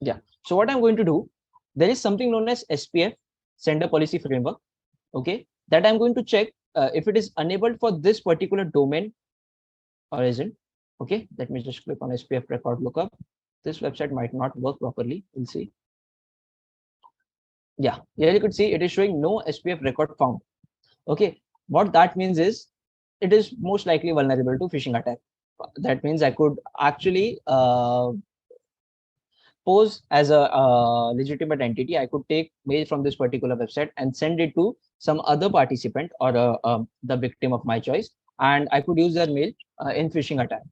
Yeah, so what I'm going to do, there is something known as SPF, Sender Policy Framework. Okay, that I'm going to check if it is enabled for this particular domain or isn't. Okay, let me just click on SPF record lookup. This website might not work properly. We'll see. Yeah, here you could see it is showing no SPF record found. Okay, what that means is it is most likely vulnerable to phishing attack. That means I could actually pose as a legitimate entity. I could take mail from this particular website and send it to some other participant or the victim of my choice, and I could use their mail in phishing attack.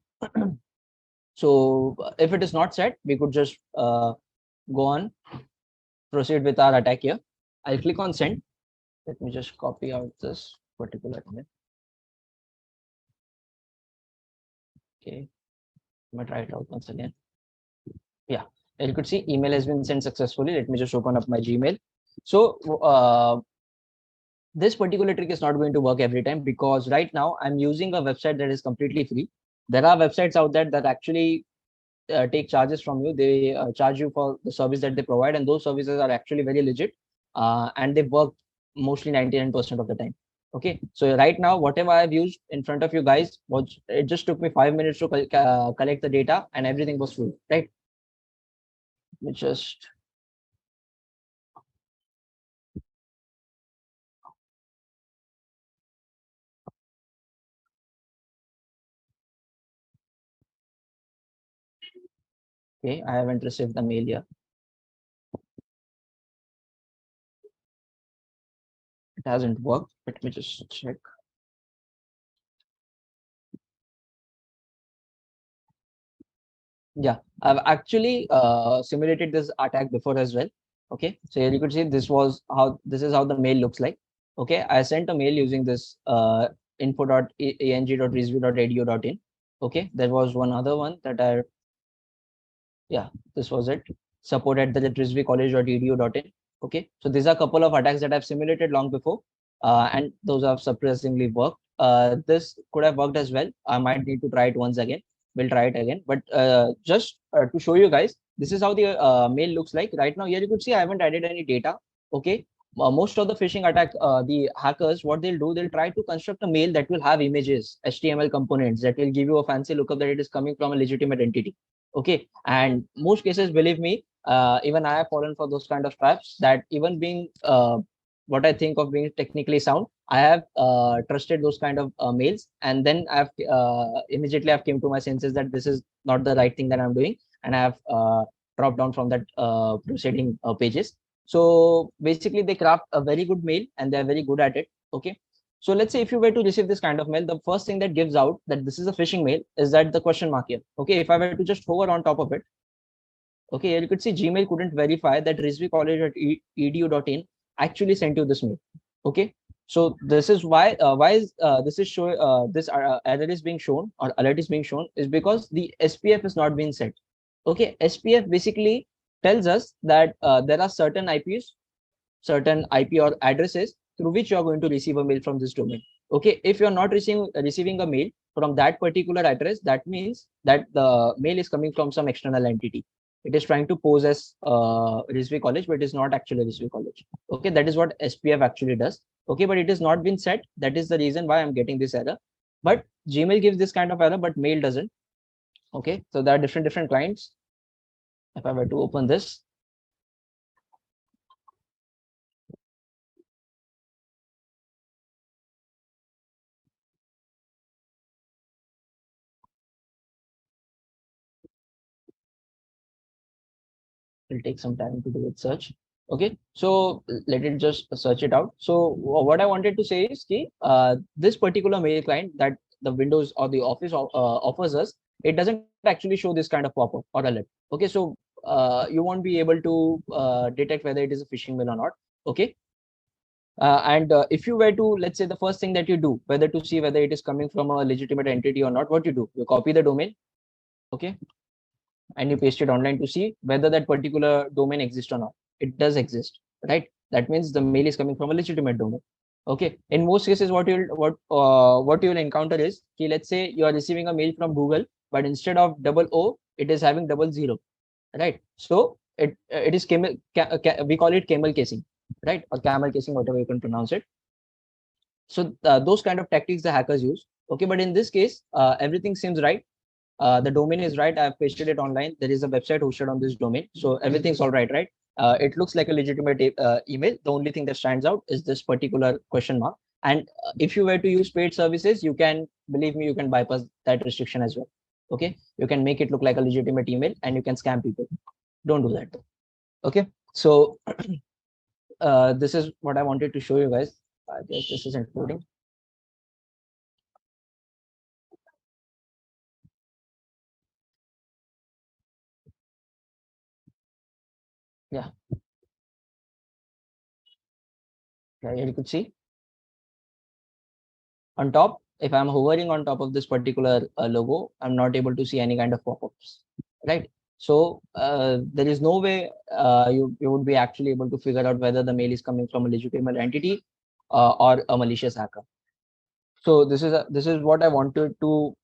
So if it is not set, we could just go on, proceed with our attack here. I'll click on send. Let me just copy out this particular email. Okay, I'm gonna try it out once again. Yeah, you could see email has been sent successfully. Let me just open up my Gmail. So this particular trick is not going to work every time, because right now I'm using a website that is completely free. There are websites out there that actually take charges from you. They charge you for the service that they provide, and those services are actually very legit, and they work mostly 99% of the time. Okay, so right now whatever I've used in front of you guys was, it just took me 5 minutes to collect the data, and everything was full, right? Let me just okay, I haven't received the mail yet. It hasn't worked. Let me just check. Yeah, I've actually simulated this attack before as well. Okay, so here you could see this is how the mail looks like. Okay, I sent a mail using this info.ang.rizvi.edu.in. Okay, there was one other one that yeah, this was it, support@rizvicollege.edu.in. Okay, so these are a couple of attacks that I've simulated long before, and those have surprisingly worked. This could have worked as well. I might need to try it once again. We'll try it again, but just to show you guys, this is how the mail looks like right now. Here you could see I haven't added any data. Okay, most of the phishing attack, the hackers, what they'll do, they'll try to construct a mail that will have images, HTML components that will give you a fancy lookup that it is coming from a legitimate entity. Okay, and most cases, believe me, even I have fallen for those kind of traps, that even being what I think of being technically sound, I have trusted those kind of mails, and then I've immediately I've came to my senses that this is not the right thing that I'm doing, and I have dropped down from that proceeding pages. So basically they craft a very good mail, and they're very good at it. Okay, so let's say if you were to receive this kind of mail, the first thing that gives out that this is a phishing mail is that the question mark here. Okay, if I were to just hover on top of it, okay, here you could see Gmail couldn't verify that rizvicollege.edu.in actually sent you this mail. Okay, so this is why this is showing this error is being shown, or alert is being shown, is because the SPF is not being set. Okay, SPF basically tells us that there are certain certain IP or addresses through which you are going to receive a mail from this domain. Okay, if you're not receiving a mail from that particular address, that means that the mail is coming from some external entity. It is trying to pose as Rizvi College, but it is not actually Rizvi College. Okay, that is what SPF actually does. Okay, but it has not been set. That is the reason why I'm getting this error. But Gmail gives this kind of error, but mail doesn't. Okay, so there are different clients. If I were to open this, it'll take some time to do its search. Okay, so let it just search it out. So what I wanted to say is this particular mail client that the Windows or the Office offers us, it doesn't actually show this kind of pop-up or alert. Okay, so you won't be able to detect whether it is a phishing mail or not. Okay, and if you were to, let's say, the first thing that you do, whether to see whether it is coming from a legitimate entity or not, what you do, you copy the domain. Okay, and you paste it online to see whether that particular domain exists or not. It does exist, right? That means the mail is coming from a legitimate domain. Okay, in most cases what you'll encounter is, let's say you are receiving a mail from Google, but instead of double O, it is having 00, right? So it is we call it camel casing, right? Or camel casing, whatever you can pronounce it. So those kind of tactics the hackers use. Okay, but in this case, everything seems right. The domain is right. I've pasted it online. There is a website hosted on this domain. So everything's all right, right? It looks like a legitimate email. The only thing that stands out is this particular question mark. And if you were to use paid services, you can, believe me, you can bypass that restriction as well. Okay, you can make it look like a legitimate email, and you can scam people. Don't do that. Okay, so this is what I wanted to show you guys. I guess this is including. Yeah. Yeah, you could see on top, if I'm hovering on top of this particular logo, I'm not able to see any kind of pop-ups, right? So there is no way you would be actually able to figure out whether the mail is coming from a legitimate entity or a malicious hacker. So this is what I wanted to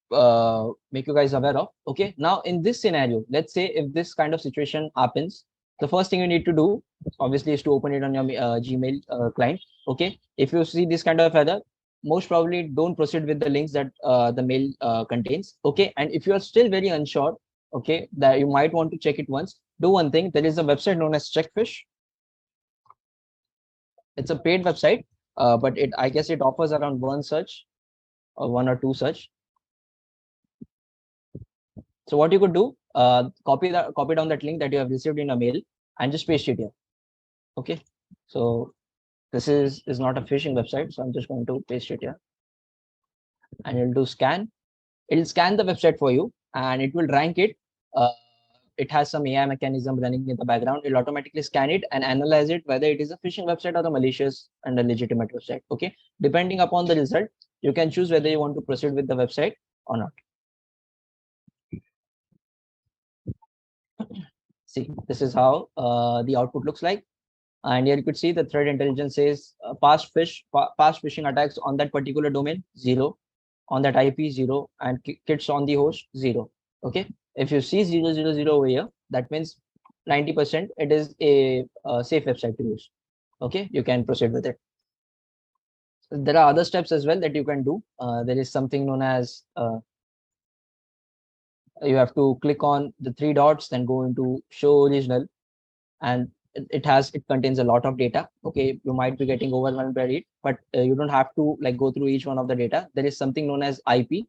make you guys aware of. Okay, now in this scenario, let's say if this kind of situation happens, the first thing you need to do, obviously, is to open it on your Gmail client. Okay, if you see this kind of error, most probably don't proceed with the links that the mail contains. Okay, and if you are still very unsure, okay, that you might want to check it once, do one thing. There is a website known as Checkfish. It's a paid website, but I guess it offers around one search or one or two search. So what you could do, copy down that link that you have received in a mail and just paste it here. Okay, so this is not a phishing website, so I'm just going to paste it here, and it'll do scan. It'll scan the website for you, and it will rank it. It has some AI mechanism running in the background. It'll automatically scan it and analyze it whether it is a phishing website or a malicious and a legitimate website. Okay, depending upon the result, you can choose whether you want to proceed with the website or not. See, this is how the output looks like. And here you could see the threat intelligence says past phishing attacks on that particular domain, 0, on that IP, 0, and kits on the host, 0. Okay, if you see 000 over here, that means 90% it is a safe website to use. Okay, you can proceed with it. There are other steps as well that you can do. There is something known as you have to click on the 3 dots, then go into show original, and it contains a lot of data. Okay, you might be getting overwhelmed by it, but you don't have to like go through each one of the data. There is something known as IP.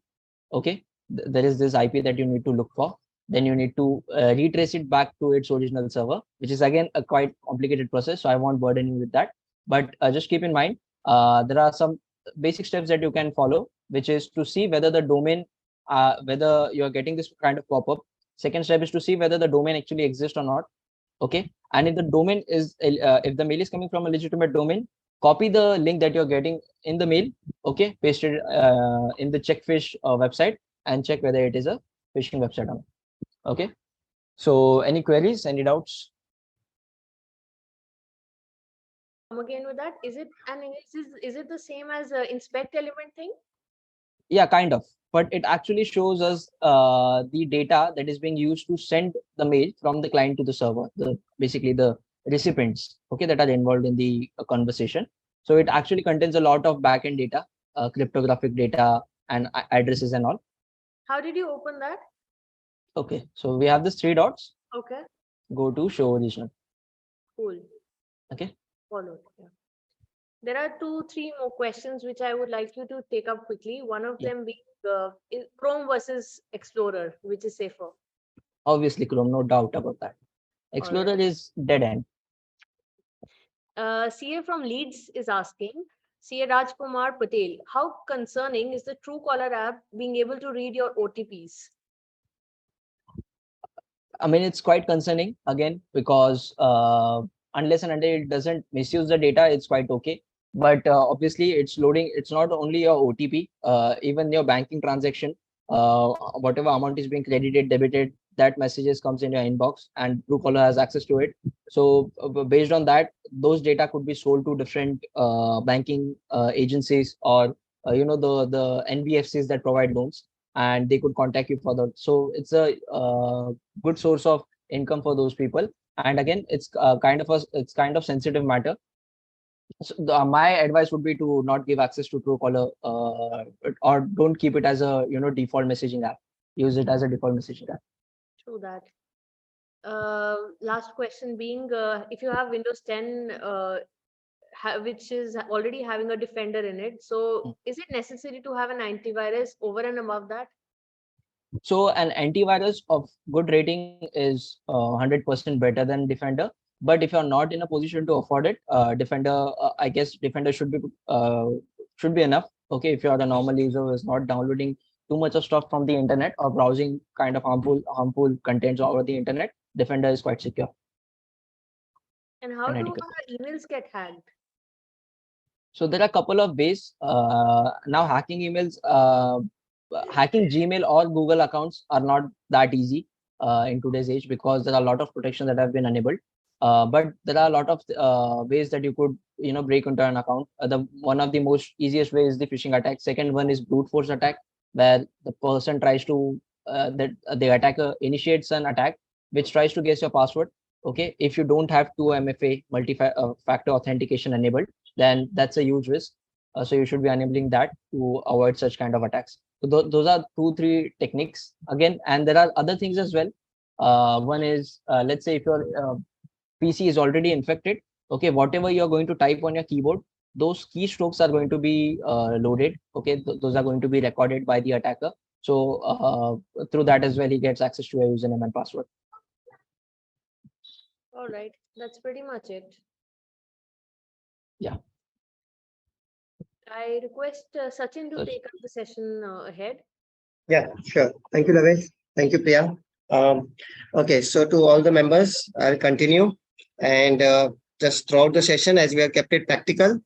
Okay, there is this IP that you need to look for. Then you need to retrace it back to its original server, which is again a quite complicated process, so I won't burden you with that. But just keep in mind, there are some basic steps that you can follow, which is to see whether the domain, whether you're getting this kind of pop-up. Second step is to see whether the domain actually exists or not. Okay, and if the domain is if the mail is coming from a legitimate domain, copy the link that you're getting in the mail. Okay, paste it in the Checkfish website and check whether it is a phishing website or not. Okay, so any queries, any doubts? Come again with that. Is it the same as inspect element thing? Yeah, kind of, but it actually shows us the data that is being used to send the mail from the client to the server, basically the recipients, okay, that are involved in the conversation. So it actually contains a lot of backend data, cryptographic data, and addresses and all. How did you open that? Okay, so we have this 3 dots. Okay. Go to show original. Cool. Okay. Followed. Yeah. There are 2-3 more questions which I would like you to take up quickly. One of them being Chrome versus Explorer, which is safer? Obviously Chrome, no doubt about that. Explorer is dead end. CA from Leeds is asking, CA Rajkumar Patel, how concerning is the Truecaller app being able to read your OTPs? I mean, it's quite concerning again, because unless and until it doesn't misuse the data, it's quite okay. But obviously it's loading. It's not only your OTP, even your banking transaction, whatever amount is being credited, debited, that messages comes in your inbox, and Truecaller has access to it. So based on that, those data could be sold to different banking agencies, or the NBFCs that provide loans, and they could contact you further. So it's a good source of income for those people. And again, it's kind of sensitive matter. So my advice would be to not give access to Truecaller, or don't keep it as a default messaging app. Use it as a default messaging app. True that. Last question being, if you have Windows 10, which is already having a Defender in it, so is it necessary to have an antivirus over and above that? So an antivirus of good rating is 100% better than Defender. But if you're not in a position to afford it, Defender, I guess Defender should be enough. Okay, if you're a normal user who is not downloading too much of stuff from the internet or browsing kind of harmful contents over the internet, Defender is quite secure. And how do our emails get hacked? So there are a couple of ways. Now hacking emails, hacking Gmail or Google accounts are not that easy in today's age, because there are a lot of protections that have been enabled. But there are a lot of ways that you could break into an account. The one of the most easiest way is the phishing attack. Second one is brute force attack, where the person tries to the attacker initiates an attack which tries to guess your password. Okay, if you don't have 2MFA multi-factor authentication enabled, then that's a huge risk. So you should be enabling that to avoid such kind of attacks. So those are 2-3 techniques again, and there are other things as well. One is, let's say if your PC is already infected, okay, whatever you're going to type on your keyboard, those keystrokes are going to be loaded. Okay, those are going to be recorded by the attacker. So through that as well, he gets access to your username and password. All right, that's pretty much it. Yeah. I request Sachin to take up the session ahead. Yeah, sure. Thank you, Lavesh. Thank you, Priya. Okay, so to all the members, I'll continue. And just throughout the session, as we have kept it practical,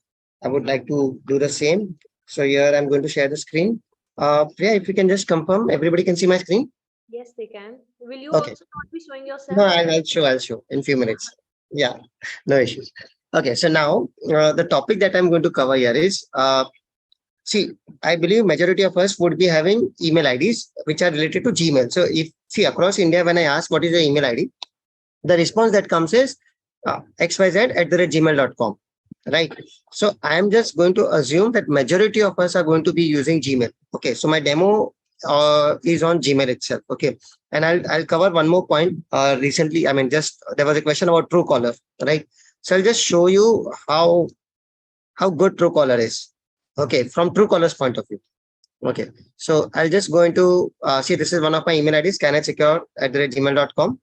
I would like to do the same. So here I'm going to share the screen. Priya, if you can just confirm, everybody can see my screen? Yes, they can. Will you Okay. also not be showing yourself? No, I'll show in few minutes. Yeah, no issues. Okay, so now the topic that I'm going to cover here is, see, I believe majority of us would be having email IDs which are related to Gmail. So if, see, across India, when I ask what is your email ID, the response that comes is xyz@gmail.com. Right. So I'm just going to assume that majority of us are going to be using Gmail. Okay. So my demo is on Gmail itself. Okay. And I'll cover one more point. Recently, I mean, just there was a question about Truecaller, right? So I'll just show you how good Truecaller is. Okay, from Truecaller's point of view. Okay, so I'll just go into see, this is one of my email IDs, scannersecure@gmail.com.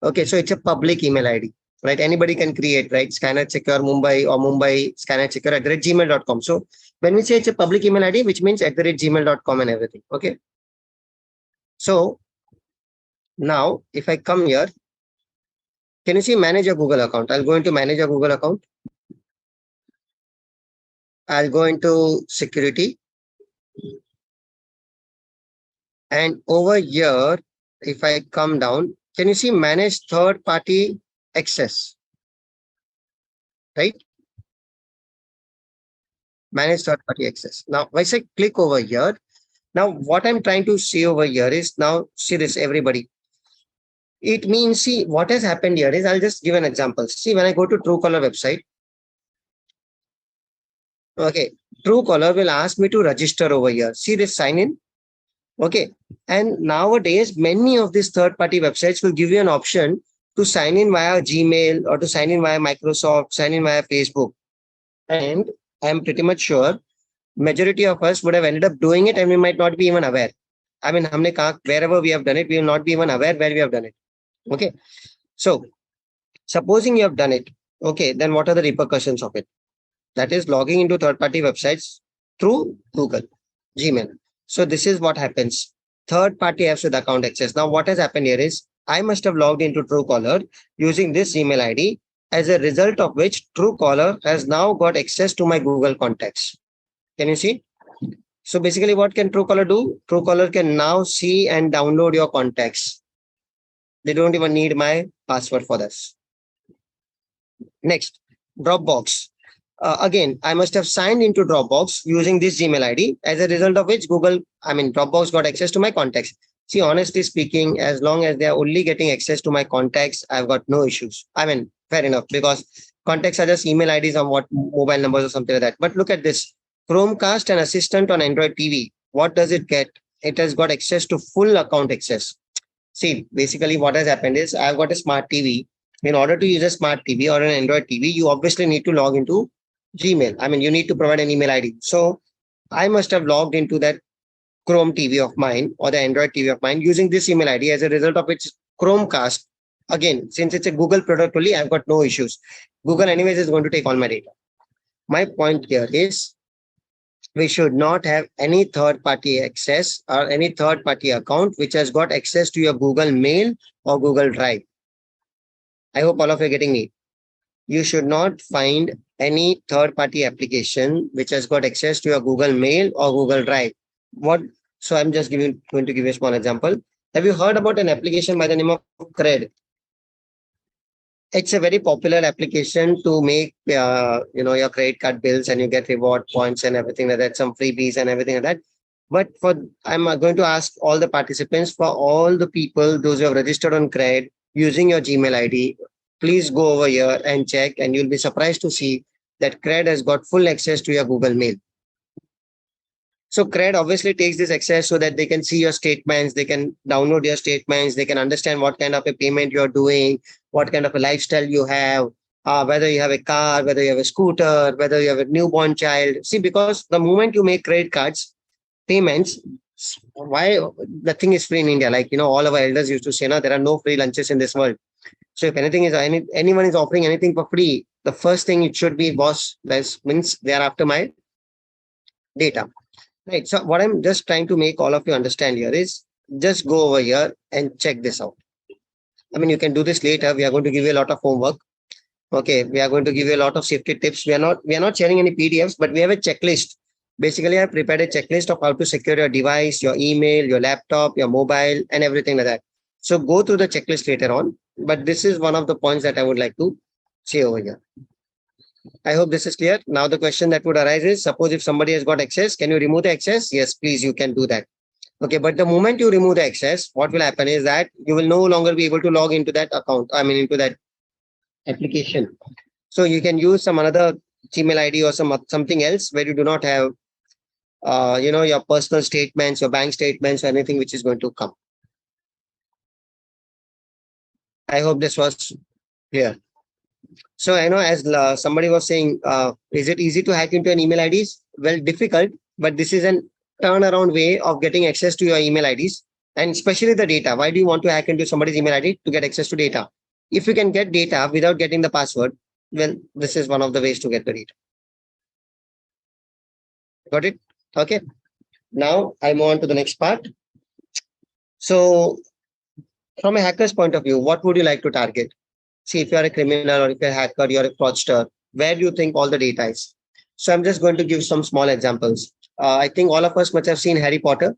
Okay, so it's a public email ID, right? Anybody can create, right? Scannersecure Mumbai or Mumbai scannersecure@gmail.com. So when we say it's a public email ID, which means @gmail.com and everything. Okay. So now if I come here, can you see manage a Google account? I'll go into manage a Google account. I'll go into security. And over here, if I come down, can you see manage third party access? Right? Manage third party access. Now, once I click over here, now what I'm trying to see over here is, now see this, everybody. It means, see, what has happened here is, I'll just give an example. See, when I go to Truecaller website, okay, Truecaller will ask me to register over here. See this sign in. Okay. And nowadays, many of these third-party websites will give you an option to sign in via Gmail or to sign in via Microsoft, sign in via Facebook. And I'm pretty much sure majority of us would have ended up doing it and we might not be even aware. I mean, wherever we have done it, we will not be even aware where we have done it. Okay. So supposing you have done it, okay, then what are the repercussions of it? That is logging into third-party websites through Google, Gmail. So this is what happens. Third party apps with account access. Now what has happened here is, I must have logged into Truecaller using this email ID, as a result of which Truecaller has now got access to my Google contacts. Can you see? So basically what can Truecaller do? Truecaller can now see and download your contacts. They don't even need my password for this. Next, Dropbox. Again, I must have signed into Dropbox using this Gmail ID, as a result of which Dropbox got access to my contacts. See, honestly speaking, as long as they are only getting access to my contacts, I've got no issues. I mean, fair enough, because contacts are just email IDs on what mobile numbers or something like that. But look at this. Chromecast and Assistant on Android TV. What does it get? It has got access to full account access. See, basically what has happened is, I've got a smart TV. In order to use a smart TV or an Android TV, you obviously need to log into Gmail. I mean, you need to provide an email ID. So I must have logged into that Chrome TV of mine or the Android TV of mine using this email ID, as a result of which Chromecast, again, since it's a Google product only, I've got no issues. Google anyways is going to take all my data. My point here is, we should not have any third party access or any third party account which has got access to your Google Mail or Google Drive. I hope all of you are getting me. You should not find any third-party application which has got access to your Google Mail or Google Drive. So I'm just going to give you a small example. Have you heard about an application by the name of Cred? It's a very popular application to make your credit card bills, and you get reward points and everything like that, some freebies and everything like that. But for I'm going to ask all the participants, for all the people those who have registered on cred using your Gmail ID, please go over here and check, and you'll be surprised to see that cred has got full access to your Google Mail. So CRED obviously takes this access so that they can see your statements, they can download your statements, they can understand what kind of a payment you're doing, what kind of a lifestyle you have, whether you have a car, whether you have a scooter, whether you have a newborn child. See, because the moment you make credit cards, payments, why the thing is free in India? Like, all of our elders used to say, no, there are no free lunches in this world. So if anyone is offering anything for free, the first thing it should be, boss, that means they are after my data. Right. So what I'm just trying to make all of you understand here is, just go over here and check this out. I mean, you can do this later. We are going to give you a lot of homework. Okay. We are going to give you a lot of safety tips. We are not sharing any PDFs, but we have a checklist. Basically, I've prepared a checklist of how to secure your device, your email, your laptop, your mobile, and everything like that. So go through the checklist later on. But this is one of the points that I would like to say over here. I hope this is clear. Now the question that would arise is, suppose if somebody has got access, can you remove the access? Yes, please, you can do that. Okay, but the moment you remove the access, what will happen is that you will no longer be able to log into that account, into that application. So you can use some another Gmail ID or something else where you do not have your personal statements, your bank statements, or anything which is going to come. I hope this was clear. So I know, as somebody was saying, is it easy to hack into an email IDs? Well, difficult, but this is an turnaround way of getting access to your email IDs, and especially the data. Why do you want to hack into somebody's email ID? To get access to data. If you can get data without getting the password, well, this is one of the ways to get the data. Got it? Okay. Now I move on to the next part. So from a hacker's point of view, what would you like to target? See, if you're a criminal or if you're a hacker, you're a fraudster, where do you think all the data is? So I'm just going to give some small examples. I think all of us must have seen Harry Potter,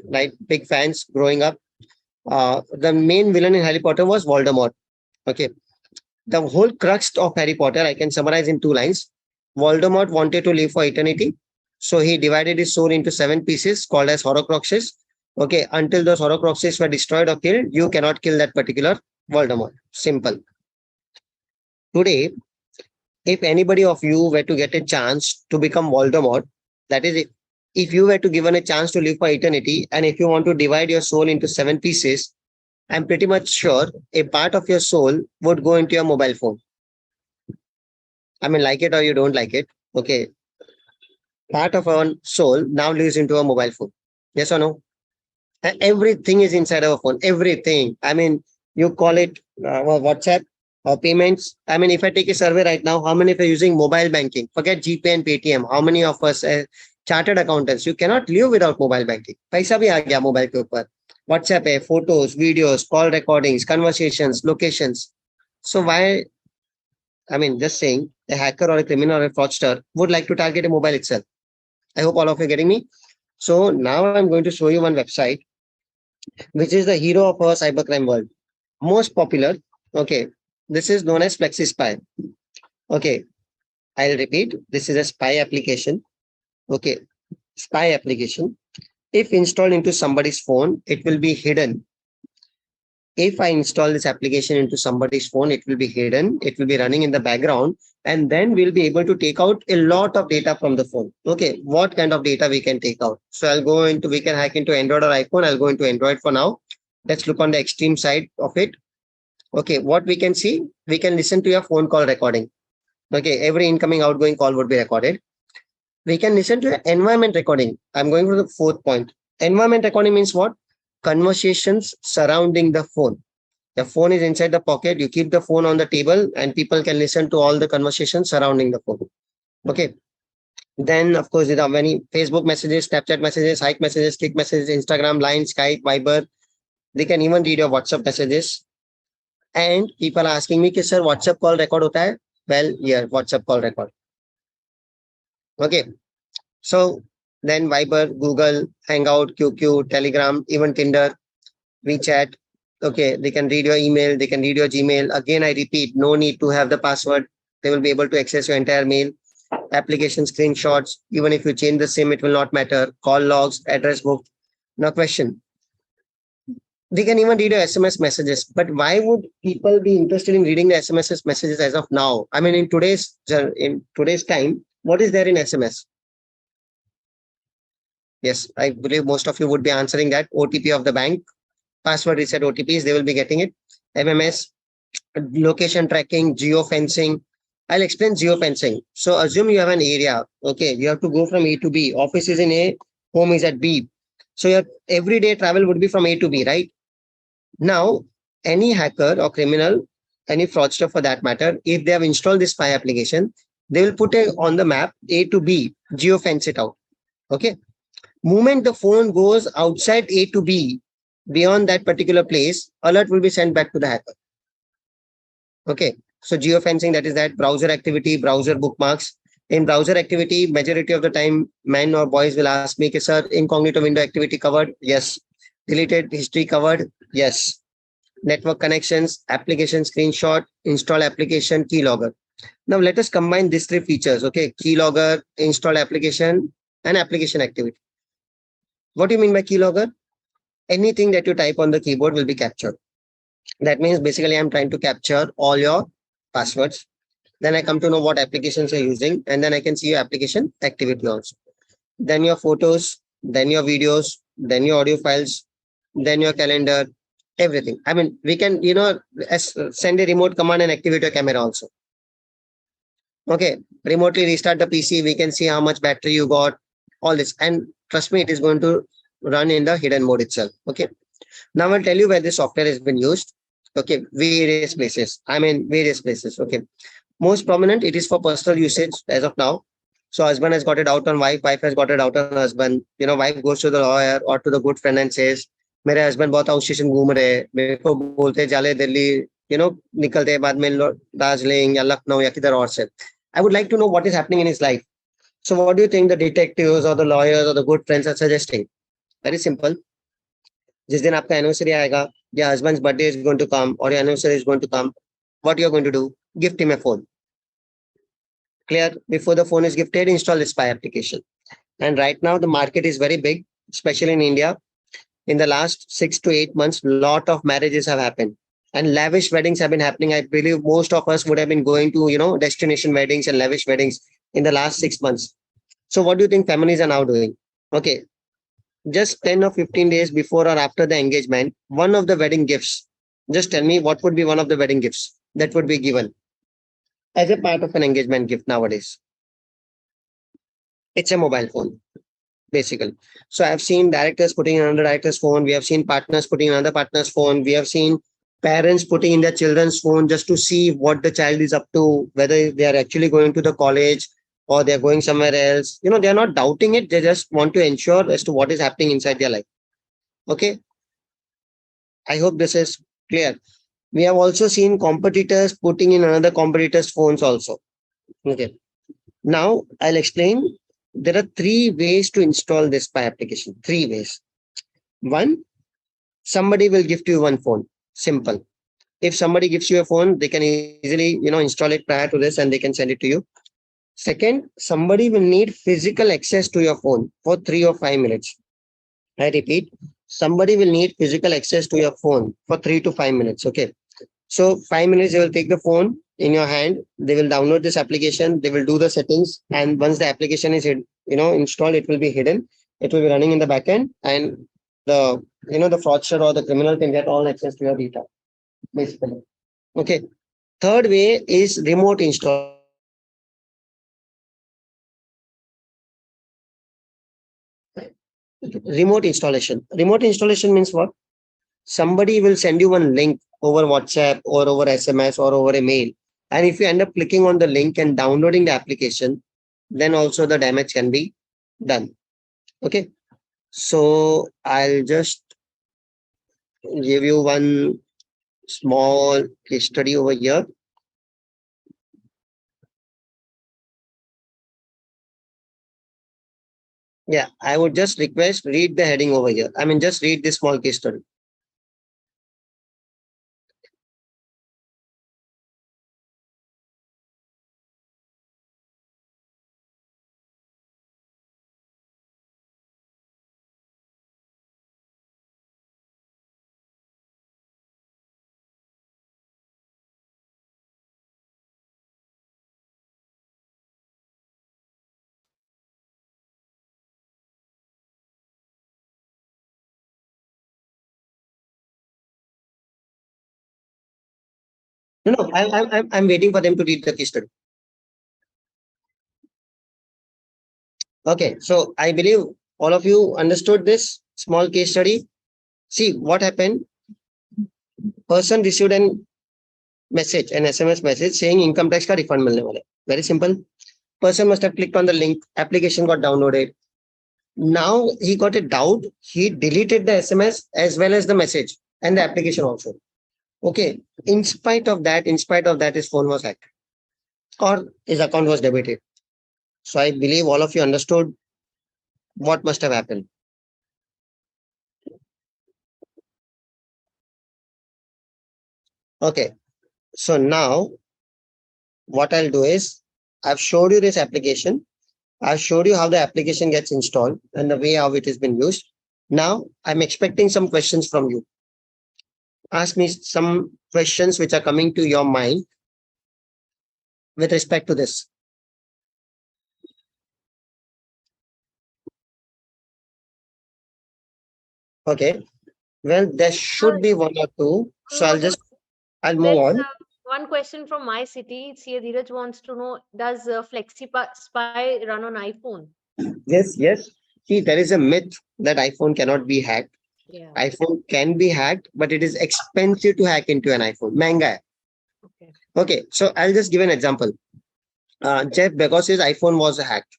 right? Big fans growing up. The main villain in Harry Potter was Voldemort. Okay. The whole crux of Harry Potter, I can summarize in 2 lines. Voldemort wanted to live for eternity. So he divided his soul into 7 pieces called as Horcruxes. Okay. Until those Horcruxes were destroyed or killed, you cannot kill that particular Voldemort. Simple. Today, if anybody of you were to get a chance to become Voldemort, that is, if you were to given a chance to live for eternity, and if you want to divide your soul into 7 pieces, I'm pretty much sure a part of your soul would go into your mobile phone. I mean, like it or you don't like it. Okay. Part of our soul now lives into a mobile phone. Yes or no? Everything is inside our phone. Everything. I mean, you call it WhatsApp or payments. I mean, if I take a survey right now, how many of you are using mobile banking? Forget GPay and Paytm. How many of us chartered accountants? You cannot live without mobile banking. Paisa bhi aa gaya mobile ke upar. WhatsApp hai, photos, videos, call recordings, conversations, locations. So why? I mean, just saying, a hacker or a criminal or a fraudster would like to target a mobile itself. I hope all of you are getting me. So now I'm going to show you one website, which is the hero of our cybercrime world. Most popular. Okay. This is known as FlexiSpy. Okay. I'll repeat. This is a spy application. Okay. Spy application. If installed into somebody's phone, it will be hidden. If I install this application into somebody's phone, it will be hidden. It will be running in the background. And then we'll be able to take out a lot of data from the phone. Okay. What kind of data we can take out? So we can hack into Android or iPhone. I'll go into Android for now. Let's look on the extreme side of it. Okay. What we can see, we can listen to your phone call recording. Okay. Every incoming, outgoing call would be recorded. We can listen to your environment recording. I'm going to the 4th point. Environment recording means what? Conversations surrounding the phone. The phone is inside the pocket. You keep the phone on the table and people can listen to all the conversations surrounding the phone. Okay. Then, of course, there are many Facebook messages, Snapchat messages, Hike messages, Click messages, Instagram, Line, Skype, Viber. They can even read your WhatsApp messages. And people are asking me, sir, WhatsApp call record hota hai? Well, yeah, WhatsApp call record. Okay. So then Viber, Google, Hangout, QQ, Telegram, even Tinder, WeChat, Okay, they can read your email, they can read your Gmail. Again, I repeat, no need to have the password. They will be able to access your entire mail, application screenshots. Even if you change the SIM, it will not matter. Call logs, address book. No question. They can even read your SMS messages. But why would people be interested in reading the SMS messages as of now? I mean, in today's time, what is there in SMS? Yes, I believe most of you would be answering that. OTP of the bank, password reset OTPs, they will be getting it. MMS, location tracking, geofencing. I'll explain geofencing. So assume you have an area. Okay, you have to go from A to B. Office is in A, home is at B. So your everyday travel would be from A to B, right? Now, any hacker or criminal, any fraudster for that matter, if they have installed this spy application, they will put it on the map A to B, geofence it out. Okay. Moment the phone goes outside A to B, beyond that particular place, alert will be sent back to the hacker. Okay. So geofencing, that is that browser activity, browser bookmarks. In browser activity, majority of the time, men or boys will ask me, sir, incognito window activity covered? Yes. Deleted history covered? Yes. Network connections, application screenshot, install application, keylogger. Now let us combine these three features. Okay. Keylogger, install application, and application activity. What do you mean by keylogger? Anything that you type on the keyboard will be captured. That means basically I'm trying to capture all your passwords. Then I come to know what applications you're using, and then I can see your application activity also. Then your photos, then your videos, then your audio files, then your calendar, everything. I mean, we can, send a remote command and activate your camera also. Okay, remotely restart the PC. We can see how much battery you got, all this. And trust me, it is going to run in the hidden mode itself. Okay. Now I'll tell you where this software has been used. Okay, various places. I mean, various places. Okay. Most prominent, it is for personal usage as of now. So husband has got it out on wife, wife has got it out on husband. Wife goes to the lawyer or to the good friend and says, मेरे husband बहुत out station घूम रहे हैं, मेरे को बोलते जाले दिल्ली, निकलते बाद में दार्जिलिंग या लखनऊ या किधर और से. I would like to know what is happening in his life. So what do you think the detectives or the lawyers or the good friends are suggesting? Very simple. जिस दिन आपका एनिवर्सरी आएगा, या husband's birthday is going to come or your anniversary is going to come, what you're going to do? Gift him a phone. Clear? Before the phone is gifted, install the spy application. And right now the market is very big, especially in India. In the last 6 to 8 months, lot of marriages have happened and lavish weddings have been happening. I believe most of us would have been going to, destination weddings and lavish weddings in the last 6 months. So what do you think families are now doing? Okay. Just 10 or 15 days before or after the engagement, one of the wedding gifts, just tell me what would be one of the wedding gifts that would be given as a part of an engagement gift nowadays. It's a mobile phone, basically. So I've seen directors putting in another director's phone. We have seen partners putting in another partner's phone. We have seen parents putting in their children's phone just to see what the child is up to, whether they are actually going to the college or they're going somewhere else. They're not doubting it. They just want to ensure as to what is happening inside their life. Okay. I hope this is clear. We have also seen competitors putting in another competitor's phones also. Okay. Now I'll explain. There are 3 ways to install this spy application. 3 ways. One, somebody will gift you one phone. Simple. If somebody gives you a phone, they can easily, install it prior to this and they can send it to you. Second, somebody will need physical access to your phone for 3 or 5 minutes. I repeat, somebody will need physical access to your phone for 3 to 5 minutes. Okay. So 5 minutes, they will take the phone in your hand. They will download this application. They will do the settings. And once the application is, installed, it will be hidden. It will be running in the backend, and the, the fraudster or the criminal can get all access to your data, basically. Okay. Third way is remote installation. Remote installation. Remote installation means what? Somebody will send you one link over WhatsApp or over SMS or over a mail. And if you end up clicking on the link and downloading the application, then also the damage can be done. Okay. So I'll just give you one small case study over here. Yeah, I would just request read the heading over here. I mean, just read this small case study. No, I'm waiting for them to read the case study. Okay, so I believe all of you understood this small case study. See what happened. Person received an message, an SMS message saying income tax का refund मिलने वाला है. Very simple. Person must have clicked on the link. Application got downloaded. Now he got a doubt. He deleted the SMS as well as the message and the application also. Okay. In spite of that, his phone was hacked or his account was debited. So I believe all of you understood what must have happened. Okay. So now what I'll do is I've showed you this application. I've showed you how the application gets installed and the way how it has been used. Now I'm expecting some questions from you. Ask me some questions which are coming to your mind with respect to this. Okay. Well, there should be one or two. So I'll move There's on. one question from my city. CA Dheeraj wants to know, does Flexi Spy run on iPhone? Yes, yes. See, there is a myth that iPhone cannot be hacked. Yeah. iPhone can be hacked, but it is expensive to hack into an iPhone. महंगा है. Okay. Okay, so I'll just give an example. Jeff Bezos' iPhone was hacked.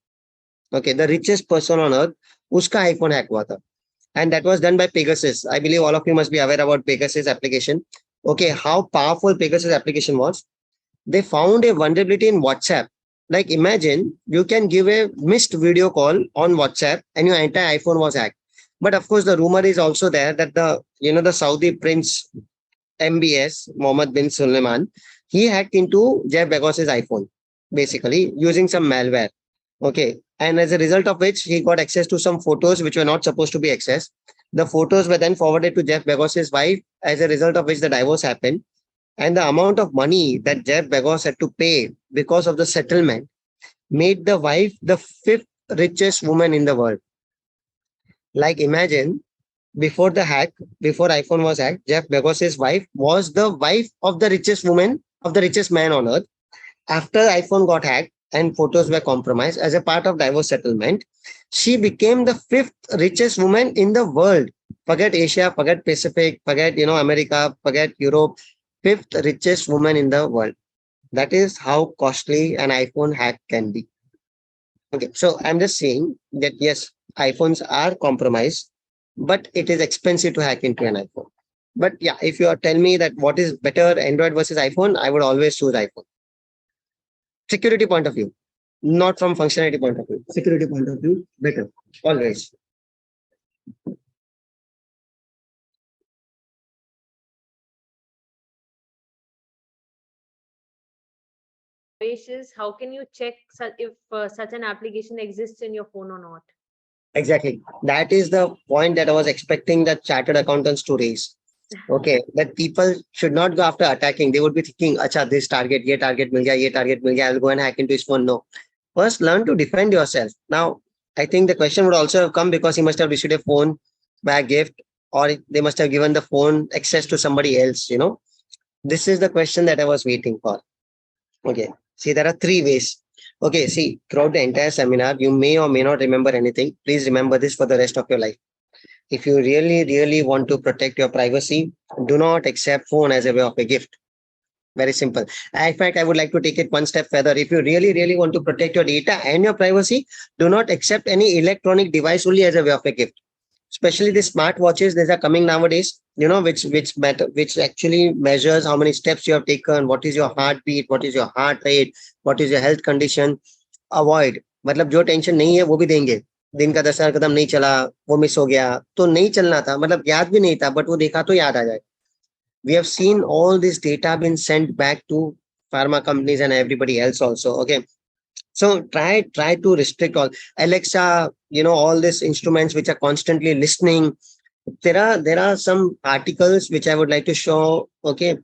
Okay, the richest person on earth, uska iPhone hack hua tha. And that was done by Pegasus. I believe all of you must be aware about Pegasus application. Okay, how powerful Pegasus application was. They found a vulnerability in WhatsApp. Like imagine you can give a missed video call on WhatsApp and your entire iPhone was hacked. But of course, the rumor is also there that the Saudi prince MBS Mohammed bin Sulaiman, he hacked into Jeff Bezos' iPhone, basically using some malware. Okay, and as a result of which he got access to some photos which were not supposed to be accessed. The photos were then forwarded to Jeff Bezos' wife, as a result of which the divorce happened. And the amount of money that Jeff Bezos had to pay because of the settlement made the wife the fifth richest woman in the world. Like imagine before the hack, before iPhone was hacked, Jeff Bezos' wife was the wife of the richest woman, of the richest man on earth. After iPhone got hacked and photos were compromised as a part of divorce settlement, she became the fifth richest woman in the world. Forget Asia, forget Pacific, forget America, forget Europe. Fifth richest woman in the world. That is how costly an iPhone hack can be. Okay, so I'm just saying that yes, iPhones are compromised, but it is expensive to hack into an iPhone. But yeah, if you are tell me that what is better, Android versus iPhone, I would always choose iPhone. Security point of view, not from functionality point of view. Security point of view, better, always. How can you check if such an application exists in your phone or not? Exactly. That is the point that I was expecting that chartered accountants to raise. Okay, that people should not go after attacking. They would be thinking, "Acha, this target, ye target mil gaya, I'll go and hack into his phone." No. First, learn to defend yourself. Now, I think the question would also have come because he must have received a phone by a gift, or they must have given the phone access to somebody else. This is the question that I was waiting for. Okay. See, there are three ways. Okay. See, throughout the entire seminar, you may or may not remember anything. Please remember this for the rest of your life. If you really, really want to protect your privacy, do not accept phone as a way of a gift. Very simple. In fact, I would like to take it one step further. If you really, really want to protect your data and your privacy, do not accept any electronic device only as a way of a gift. Especially the smart watches that are coming nowadays, which actually measures how many steps you have taken, what is your heartbeat, what is your heart rate, what is your health condition. Avoid. मतलब जो tension नहीं है वो भी देंगे. दिन का 10,000 कदम नहीं चला, वो मिस हो गया, तो नहीं चलना था, मतलब याद भी नहीं था, बट वो देखा तो याद आ जाए. We have seen all this data being sent back to pharma companies and everybody else also. Okay, so try to restrict all Alexa, all these instruments which are constantly listening. There are some articles which I would like to show. Okay,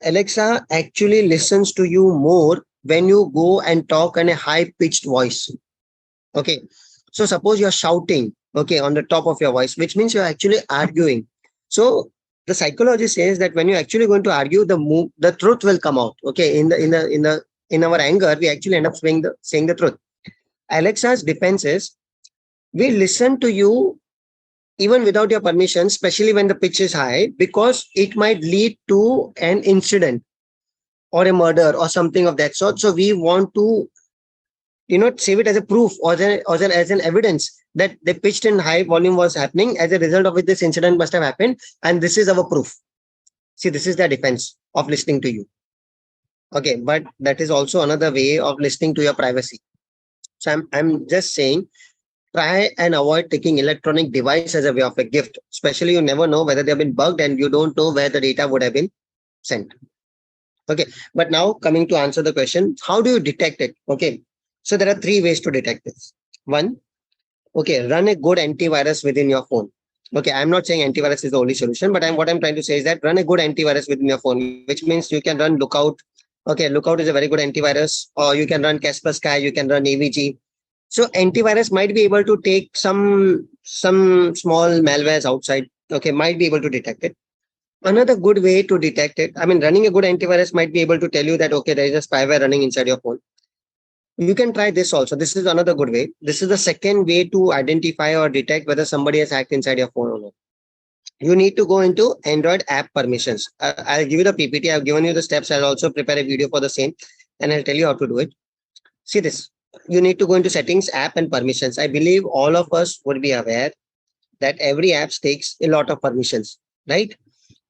Alexa actually listens to you more when you go and talk in a high pitched voice. Okay, so suppose you're shouting, okay, on the top of your voice, which means you're actually arguing. So the psychology says that when you're actually going to argue, the truth will come out. Okay, in our anger, we actually end up saying the truth. Alexa's defense is, we listen to you even without your permission, especially when the pitch is high, because it might lead to an incident or a murder or something of that sort. So we want to, save it as a proof or as an evidence that the pitched in high volume was happening, as a result of which this incident must have happened, and this is our proof. See, this is the defense of listening to you. Okay, but that is also another way of listening to your privacy. So I'm just saying, try and avoid taking electronic device as a way of a gift. Especially, you never know whether they have been bugged and you don't know where the data would have been sent. Okay, but now coming to answer the question, how do you detect it? Okay, so there are 3 ways to detect this. One, okay, run a good antivirus within your phone. Okay, I'm not saying antivirus is the only solution, but what I'm trying to say is that run a good antivirus within your phone, which means you can run Lookout. Okay, Lookout is a very good antivirus, or you can run Kaspersky, you can run AVG. So antivirus might be able to take some small malwares outside. Okay, might be able to detect it. Another good way to detect it, I mean, running a good antivirus might be able to tell you that, okay, there is a spyware running inside your phone. You can try this also. This is another good way. This is the second way to identify or detect whether somebody has hacked inside your phone or not. You need to go into Android app permissions. I'll give you the PPT. I've given you the steps. I'll also prepare a video for the same, and I'll tell you how to do it. See this. You need to go into settings, app, and permissions. I believe all of us would be aware that every app takes a lot of permissions, right?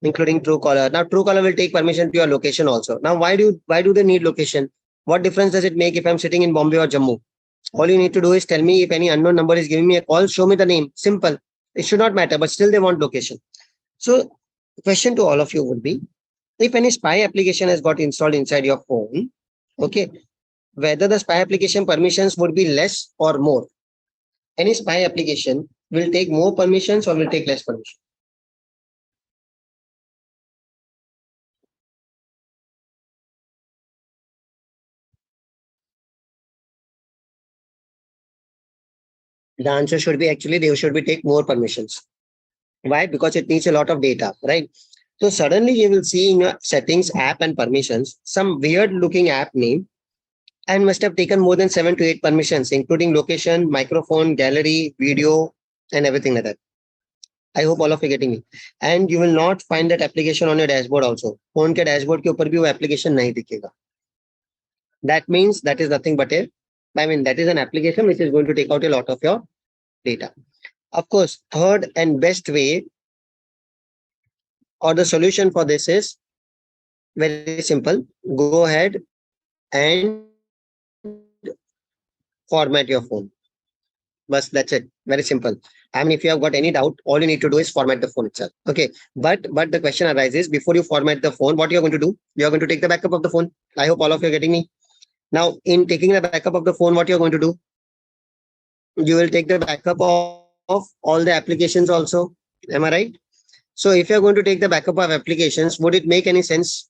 Including Truecaller. Now, Truecaller will take permission to your location also. Now, why do they need location? What difference does it make if I'm sitting in Bombay or Jammu? All you need to do is tell me if any unknown number is giving me a call, show me the name. Simple. It should not matter, but still they want location. So, question to all of you would be, if any spy application has got installed inside your phone, okay, whether the spy application permissions would be less or more. Any spy application will take more permissions or will take less permissions. The answer should be, actually they should be take more permissions. Why? Because it needs a lot of data, right? So suddenly you will see in your settings, app, and permissions some weird looking app name, and must have taken more than 7 to 8 permissions, including location, microphone, gallery, video, and everything like that. I hope all of you are getting me. And you will not find that application on your dashboard also. Phone के dashboard के ऊपर भी वो application नहीं दिखेगा. That means that is nothing but that is an application which is going to take out a lot of your data. Of course, third and best way or the solution for this is very simple. Go ahead and format your phone. But that's it. Very simple. I mean, if you have got any doubt, all you need to do is format the phone itself. Okay. But the question arises, before you format the phone, what you're going to do? You're going to take the backup of the phone. I hope all of you are getting me. Now, in taking the backup of the phone, what you're going to do? You will take the backup of all the applications also. Am I right? So if you're going to take the backup of applications, would it make any sense?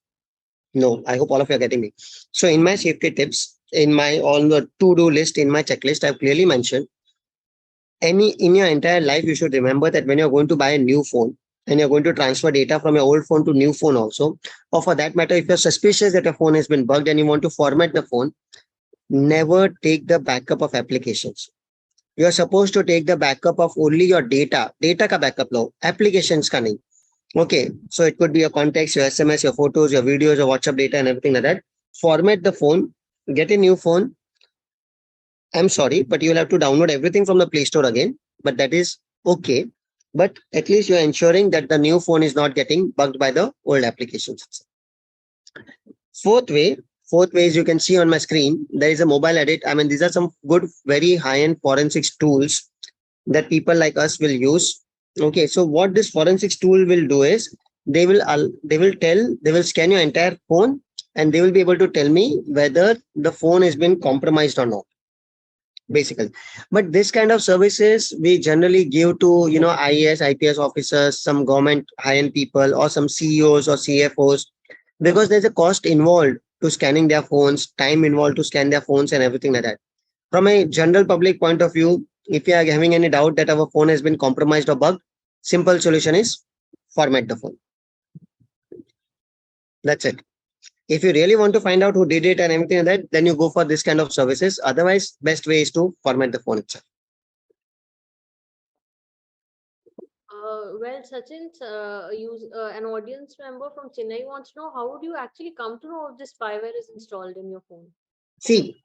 No, I hope all of you are getting me. So in my safety tips, in my on the to-do list, in my checklist, I've clearly mentioned, in your entire life, you should remember that when you're going to buy a new phone and you're going to transfer data from your old phone to new phone also, or for that matter, if you're suspicious that your phone has been bugged and you want to format the phone, never take the backup of applications. You're supposed to take the backup of only your data. Data ka backup lo, applications ka nahi. Okay, so it could be your contacts, your SMS, your photos, your videos, your WhatsApp data, and everything like that. Format the phone, get a new phone. I'm sorry, but you'll have to download everything from the Play Store again. But that is okay. But at least you're ensuring that the new phone is not getting bugged by the old applications. Fourth way is, you can see on my screen, there is a mobile edit. I mean, these are some good, very high-end forensics tools that people like us will use. Okay, so what this forensics tool will do is, they will scan your entire phone and they will be able to tell me whether the phone has been compromised or not, basically. But this kind of services we generally give to, IAS, IPS officers, some government high-end people, or some CEOs or CFOs, because there's a cost involved to scanning their phones, time involved to scan their phones, and everything like that. From a general public point of view, if you are having any doubt that our phone has been compromised or bugged, simple solution is format the phone. That's it. If you really want to find out who did it and everything like that, then you go for this kind of services. Otherwise, best way is to format the phone itself. Well, Sachin, an audience member from Chennai wants to know how would you actually come to know if this spyware is installed in your phone? See,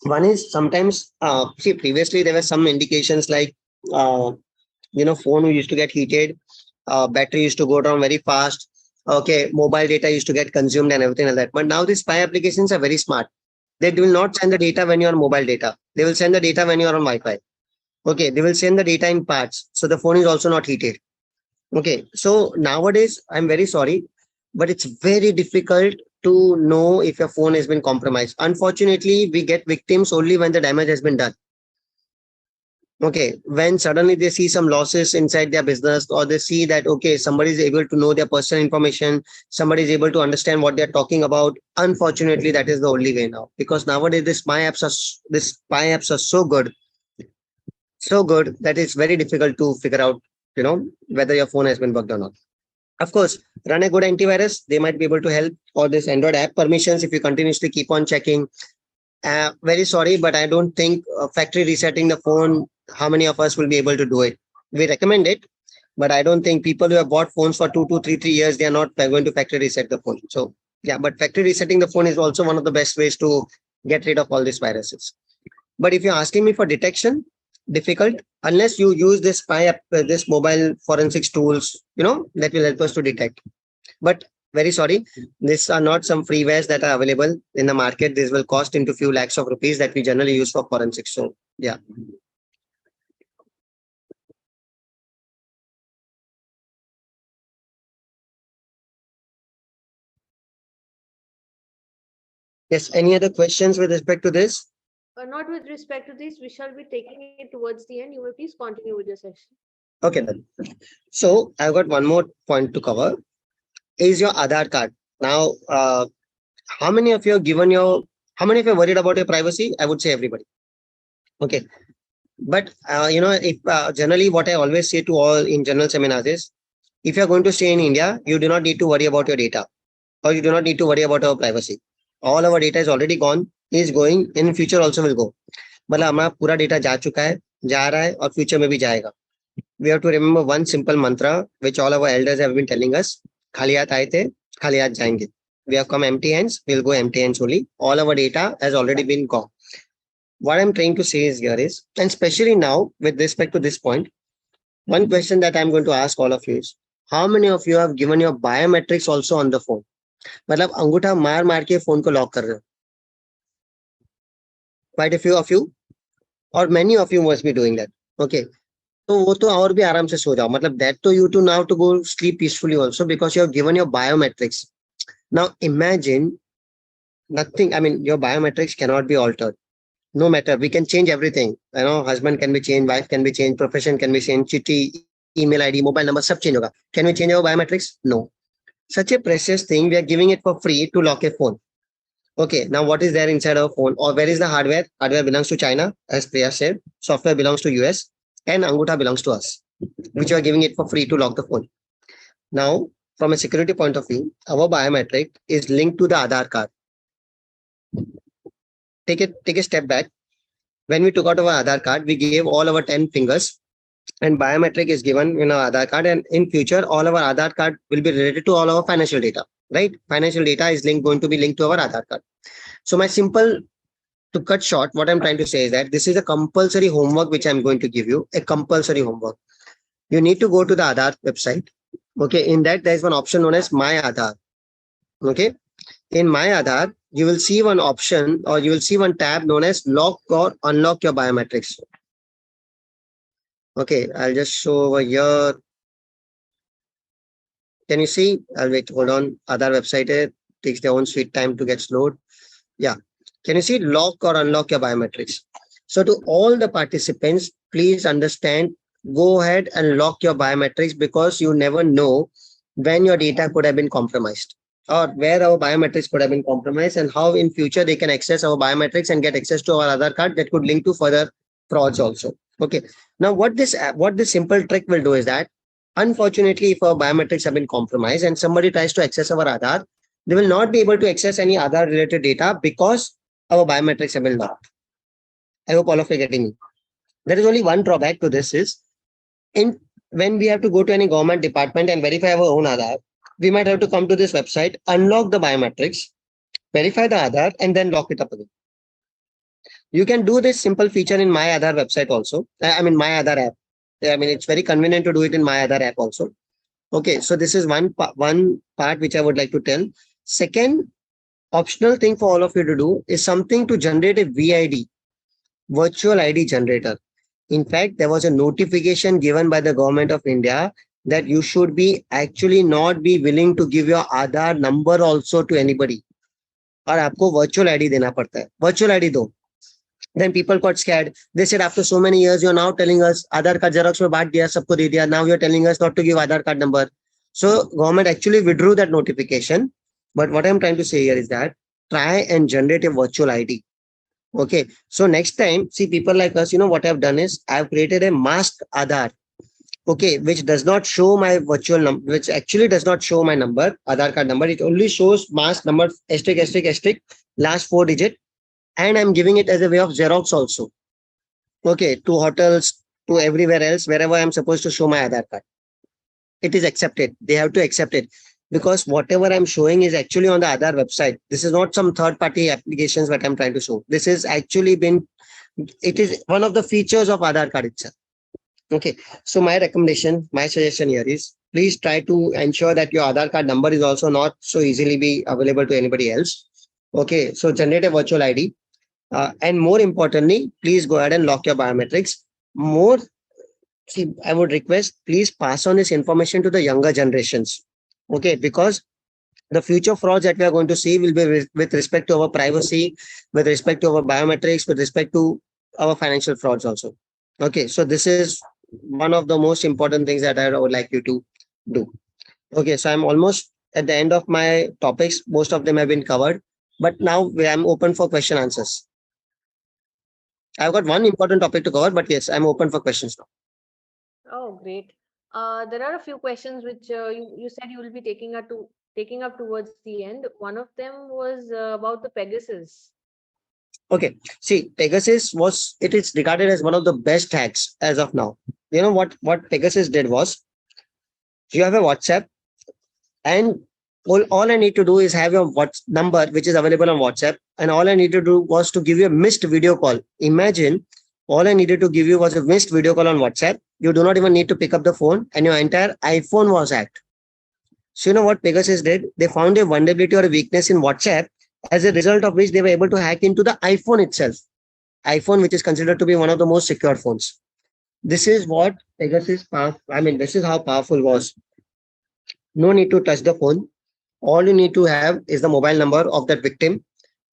one is sometimes, previously there were some indications like, phone used to get heated, battery used to go down very fast. Okay, mobile data used to get consumed and everything like that. But now these spy applications are very smart. They will not send the data when you're on mobile data. They will send the data when you're on Wi-Fi. Okay, they will send the data in parts. So the phone is also not heated. Okay, so nowadays, I'm very sorry, but it's very difficult to know if your phone has been compromised. Unfortunately, we get victims only when the damage has been done. Okay, when suddenly they see some losses inside their business, or they see that, okay, somebody is able to know their personal information, somebody is able to understand what they're talking about. Unfortunately, that is the only way now, because nowadays these spy apps are so good that it's very difficult to figure out, whether your phone has been bugged or not. Of course, run a good antivirus. They might be able to help. Or this Android app permissions, if you continuously keep on checking. Very sorry, but I don't think factory resetting the phone, how many of us will be able to do it? We recommend it, but I don't think people who have bought phones for 2 to 3 years, they are not going to factory reset the phone. So yeah, but factory resetting the phone is also one of the best ways to get rid of all these viruses. But if you're asking me for detection, difficult unless you use this spy app, this mobile forensics tools, that will help us to detect. But very sorry, these are not some freewares that are available in the market. This will cost into few lakhs of rupees that we generally use for forensics. So yeah. Yes. Any other questions with respect to this? Not with respect to this. We shall be taking it towards the end. You may please continue with your session. Okay then. So I've got one more point to cover. Is your Aadhaar card. Now, how many of you have given your, how many of you are worried about your privacy? I would say everybody. Okay. But, if generally what I always say to all in general seminars is, if you're going to stay in India, you do not need to worry about your data, or you do not need to worry about our privacy. All our data is already gone, is going, in future also will go. मतलब हमारा पूरा data जा चुका है, जा रहा है और फ्यूचर में भी जाएगा. We have to remember one simple mantra which all our elders have been telling us. खाली हाथ आए थे, खाली हाथ जाएंगे. We have come empty hands, we'll go empty hands only. All our data has already been gone. What I'm trying to say is here is, and especially now with respect to this point, one question that I'm going to ask all of you is, how many of you have given your biometrics also on the phone? मतलब अंगूठा मार मार के phone को lock कर रहे हो. Quite a few of you, or many of you must be doing that. Okay. तो वो तो और भी आराम से सो जाओ. मतलब that to you to now to go sleep peacefully also because you have given your biometrics. Now imagine nothing. I mean, your biometrics cannot be altered. No matter, we can change everything. Husband can be changed, wife can be changed, profession can be changed, chitti, email ID, mobile number, sab change hoga. Can we change our biometrics? No. Such a precious thing, we are giving it for free to lock a phone. Okay, now what is there inside our phone? Or where is the hardware? Hardware belongs to China, as Priya said. Software belongs to US, and Angutha belongs to us, which we are giving it for free to lock the phone. Now, from a security point of view, our biometric is linked to the Aadhaar card. Take a step back. When we took out our Aadhaar card, we gave all our 10 fingers, and biometric is given in our Aadhaar card. And in future, all our Aadhaar card will be related to all our financial data, right? Financial data is going to be linked to our Aadhaar card. So to cut short, what I'm trying to say is that this is a compulsory homework which I'm going to give you, a compulsory homework. You need to go to the Aadhaar website. Okay, in that there is one option known as My Aadhaar. Okay, in My Aadhaar, you will see one option or you will see one tab known as Lock or Unlock Your Biometrics. Okay, I'll just show over here. Can you see? I'll wait, hold on. Aadhaar website takes their own sweet time to get slowed. Yeah. Can you see lock or unlock your biometrics? So to all the participants, please understand, go ahead and lock your biometrics because you never know when your data could have been compromised or where our biometrics could have been compromised and how in future they can access our biometrics and get access to our Aadhaar card that could link to further frauds also. Okay. Now what this simple trick will do is that unfortunately, if our biometrics have been compromised and somebody tries to access our Aadhaar, They will not be able to access any other related data because our biometrics have been locked. I hope all of you are getting me. There is only one drawback to this is in when we have to go to any government department and verify our own Aadhaar, we might have to come to this website, unlock the biometrics, verify the Aadhaar, and then lock it up again. You can do this simple feature in My Aadhaar website also. I mean, My Aadhaar app. I mean, it's very convenient to do it in My Aadhaar app also. Okay, so this is one part which I would like to tell. Second, optional thing for all of you to do is something to generate a VID, virtual ID generator. In fact, there was a notification given by the government of India that you should be actually not be willing to give your Aadhaar number also to anybody. और आपको virtual ID देना पड़ता है. Virtual ID दो. Then people got scared. They said after so many years, you're now telling us Aadhaar card xerox में बांट दिया, सबको दे दिया. Now you're telling us not to give Aadhaar card number. So government actually withdrew that notification. But what I'm trying to say here is that try and generate a virtual ID. Okay. So next time, see people like us, what I've done is I've created a masked Aadhaar. Okay, which does not show my virtual number, which actually does not show my number, Aadhaar card number. It only shows mask number, asterisk, asterisk, asterisk, last 4 digit. And I'm giving it as a way of Xerox also. Okay, to hotels, to everywhere else, wherever I'm supposed to show my Aadhaar card. It is accepted. They have to accept it. Because whatever I'm showing is actually on the Aadhaar website. This is not some third-party applications that I'm trying to show. This is actually it is one of the features of Aadhaar card itself. Okay, so my recommendation, my suggestion here is please try to ensure that your Aadhaar card number is also not so easily be available to anybody else. Okay, so generate a virtual ID. And more importantly, please go ahead and lock your biometrics. I would request, please pass on this information to the younger generations. Okay, because the future frauds that we are going to see will be with respect to our privacy, with respect to our biometrics, with respect to our financial frauds also. Okay, so this is one of the most important things that I would like you to do. Okay, so I'm almost at the end of my topics. Most of them have been covered, but now I'm open for question answers. I've got one important topic to cover, but yes, I'm open for questions now. Oh, great. There are a few questions which you said you will be taking up towards the end. One of them was about the Pegasus. Okay, see, Pegasus it is regarded as one of the best hacks as of now. You know what Pegasus did was, you have a WhatsApp, and all I need to do is have your number which is available on WhatsApp, and all I need to do was to give you a missed video call. Imagine all I needed to give you was a missed video call on WhatsApp. You do not even need to pick up the phone, and your entire iPhone was hacked. So you know what Pegasus did? They found a vulnerability or a weakness in WhatsApp, as a result of which they were able to hack into the iPhone itself. iPhone, which is considered to be one of the most secure phones. This is what Pegasus, this is how powerful it was. No need to touch the phone. All you need to have is the mobile number of that victim.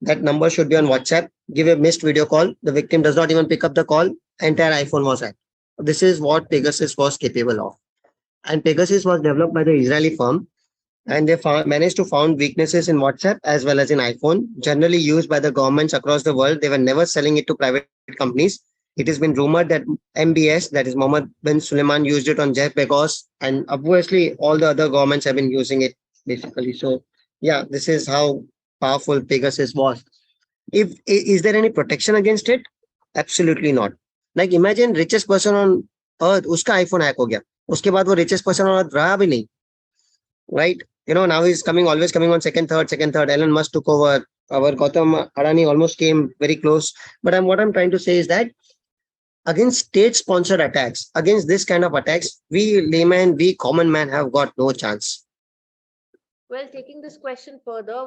That number should be on WhatsApp. Give a missed video call. The victim does not even pick up the call. Entire iPhone was hacked. This is what Pegasus was capable of. And Pegasus was developed by the Israeli firm, and they managed to find weaknesses in WhatsApp as well as in iPhone, generally used by the governments across the world. They were never selling it to private companies. It has been rumored that MBS, that is Mohammed bin Suleiman, used it on Jeff Bezos, and obviously all the other governments have been using it basically. So yeah, this is how powerful Pegasus was. Is there any protection against it? Absolutely not. Like imagine richest person on earth, uska iPhone hack ho gaya. Uske baad wo richest person on earth raha bhi nahi. Right? Now he's always coming on second, third. Elon Musk took over. Our Gautam Adani almost came very close. But what I'm trying to say is that against state-sponsored attacks, against this kind of attacks, we common man have got no chance. Well, taking this question further,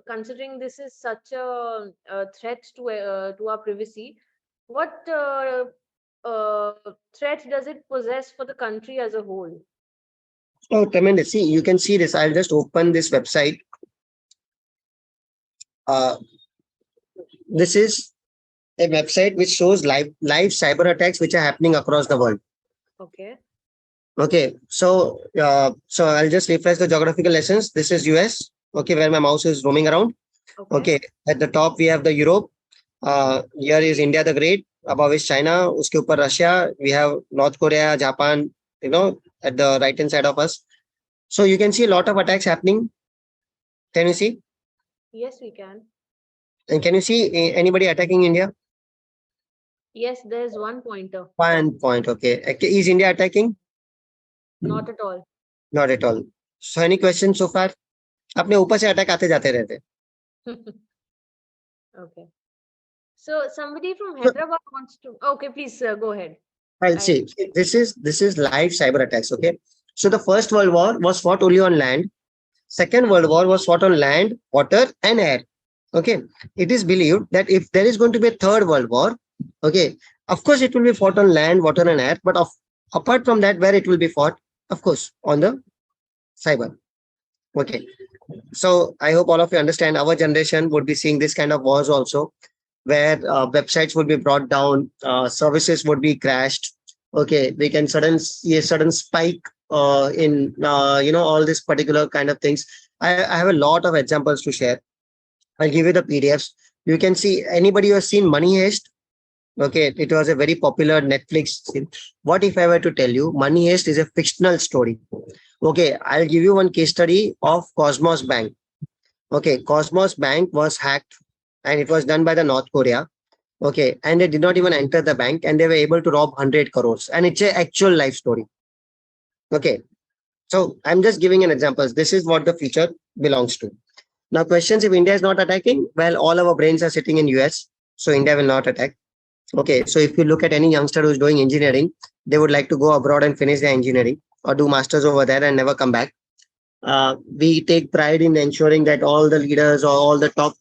considering this is such a threat to our privacy, what threat does it possess for the country as a whole? Oh, tremendous. See, you can see this. I'll just open this website. This is a website which shows live cyber attacks which are happening across the world. Okay. Okay. So I'll just refresh the geographical lessons. This is US. Okay, where my mouse is roaming around. Okay. At the top we have the Europe. Here is India the Great. Above is China. Uske upar Russia. We have North Korea, Japan. At the right hand side of us. So you can see a lot of attacks happening Can you see? Yes, we can. And can you see anybody attacking India? Yes, there's one pointer. 1 point. Okay. Is India attacking? Not at all. Not at all. So any questions so far? अपने ऊपर से attack आते जाते रहते. Okay. So somebody from So Hyderabad wants to. Okay, please go ahead. I'll see. This is live cyber attacks. Okay. So the First World War was fought only on land. Second World War was fought on land, water, and air. Okay. It is believed that if there is going to be a Third World War, okay, of course it will be fought on land, water, and air. But apart from that, where it will be fought, of course, on the cyber. Okay. So I hope all of you understand our generation would be seeing this kind of wars also, where websites would be brought down, services would be crashed. Okay, we can see a sudden spike in all these particular kind of things. I have a lot of examples to share. I'll give you the PDFs. You can see anybody who has seen Money Heist. Okay, it was a very popular Netflix thing. What if I were to tell you Money Heist is a fictional story? Okay, I'll give you one case study of Cosmos Bank. Okay, Cosmos Bank was hacked and it was done by the North Korea. Okay, and they did not even enter the bank and they were able to rob 100 crores. And it's an actual life story. Okay, so I'm just giving an example. This is what the future belongs to. Now, questions if India is not attacking, well, all our brains are sitting in US, so India will not attack. Okay, so if you look at any youngster who's doing engineering, they would like to go abroad and finish their engineering or do masters over there and never come back. We take pride in ensuring that all the leaders or all the top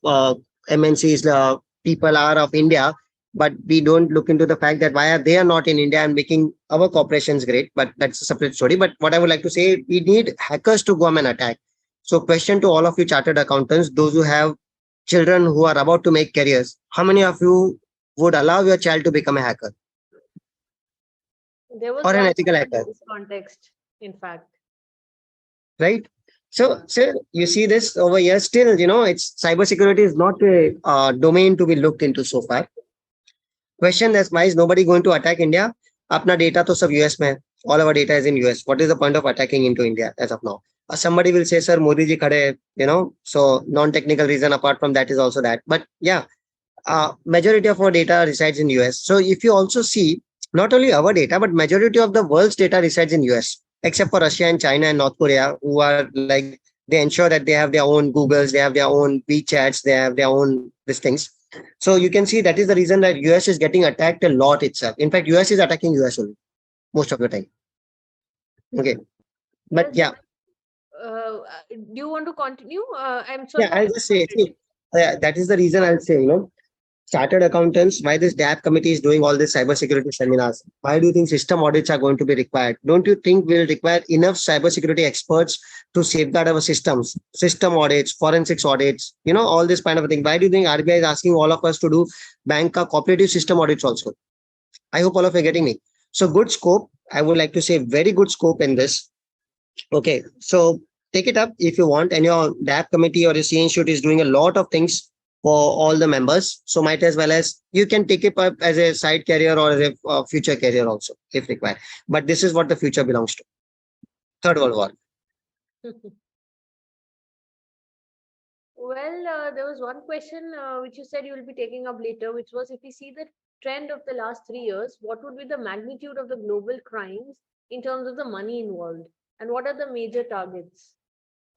MNCs people are of India, but we don't look into the fact that why are they are not in India and making our corporations great. But that's a separate story. But what I would like to say, we need hackers to come and attack. So, question to all of you chartered accountants, those who have children who are about to make careers, how many of you would allow your child to become a hacker There was or an one ethical person hacker? in this context, in fact. Right? So you see this over here. Still, it's cybersecurity is not a domain to be looked into so far. Question is, why is nobody going to attack India? Apna data to sab US mein. All our data is in US. What is the point of attacking into India as of now? Somebody will say, sir, Modi ji khade, so non-technical reason apart from that is also that. But yeah, majority of our data resides in US. So if you also see, not only our data, but majority of the world's data resides in US, except for Russia and China and North Korea, who are like, they ensure that they have their own Googles, they have their own WeChats, they have their own these things. So you can see that is the reason that US is getting attacked a lot itself. In fact, US is attacking US only most of the time. Okay. But yeah. Do you want to continue? I'm sorry. Yeah, I'll just say, that is the reason I'll say, chartered accountants, why this DAP committee is doing all these cybersecurity seminars. Why do you think system audits are going to be required? Don't you think we'll require enough cybersecurity experts to safeguard our systems, system audits, forensics audits, all this kind of thing? Why do you think RBI is asking all of us to do bank cooperative system audits also? I hope all of you are getting me. So good scope. I would like to say very good scope in this. Okay, so take it up if you want, and your DAP committee or your C Institute is doing a lot of things for all the members. So might as well as you can take it up as a side career or as a future career also if required. But this is what the future belongs to. Third World War. Well, there was one question which you said you will be taking up later, which was if we see the trend of the last 3 years, what would be the magnitude of the global crimes in terms of the money involved? And what are the major targets?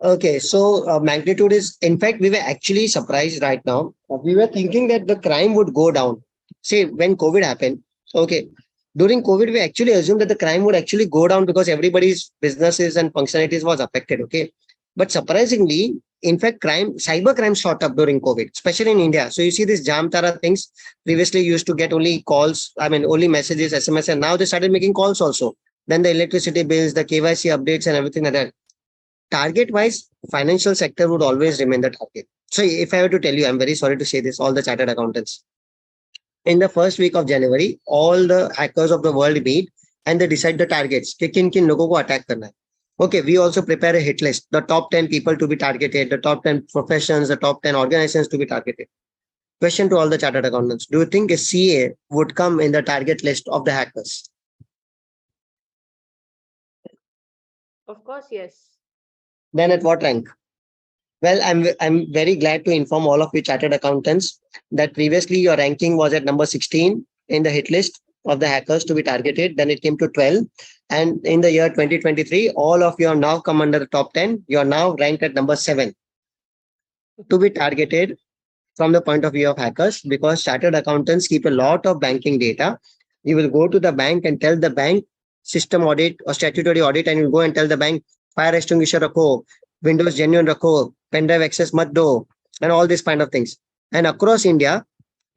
Okay, so magnitude is, in fact, we were actually surprised right now. We were thinking that the crime would go down. See, when COVID happened, okay, during COVID, we actually assumed that the crime would actually go down because everybody's businesses and functionalities was affected. Okay, but surprisingly, in fact, cyber crime shot up during COVID, especially in India. So you see these Jamtara things. Previously, used to get only calls. I mean, only messages, SMS, and now they started making calls also. Then the electricity bills, the KYC updates, and everything like that. Target wise, financial sector would always remain the target. So if I were to tell you, I'm very sorry to say this, all the chartered accountants, in the first week of January, all the hackers of the world meet and they decide the targets. कि किन लोगों को attack करना है. Okay, we also prepare a hit list, the top 10 people to be targeted, the top 10 professions, the top 10 organizations to be targeted. Question to all the chartered accountants. Do you think a CA would come in the target list of the hackers? Of course, yes. Then at what rank? Well, I'm very glad to inform all of you chartered accountants that previously your ranking was at number 16 in the hit list of the hackers to be targeted. Then it came to 12. And in the year 2023, all of you are now come under the top 10. You are now ranked at number 7 to be targeted from the point of view of hackers, because chartered accountants keep a lot of banking data. You will go to the bank and tell the bank system audit or statutory audit, and you go and tell the bank fire extinguisher rakho, Windows genuine rakho, pen drive access mat do, and all these kind of things. And across India,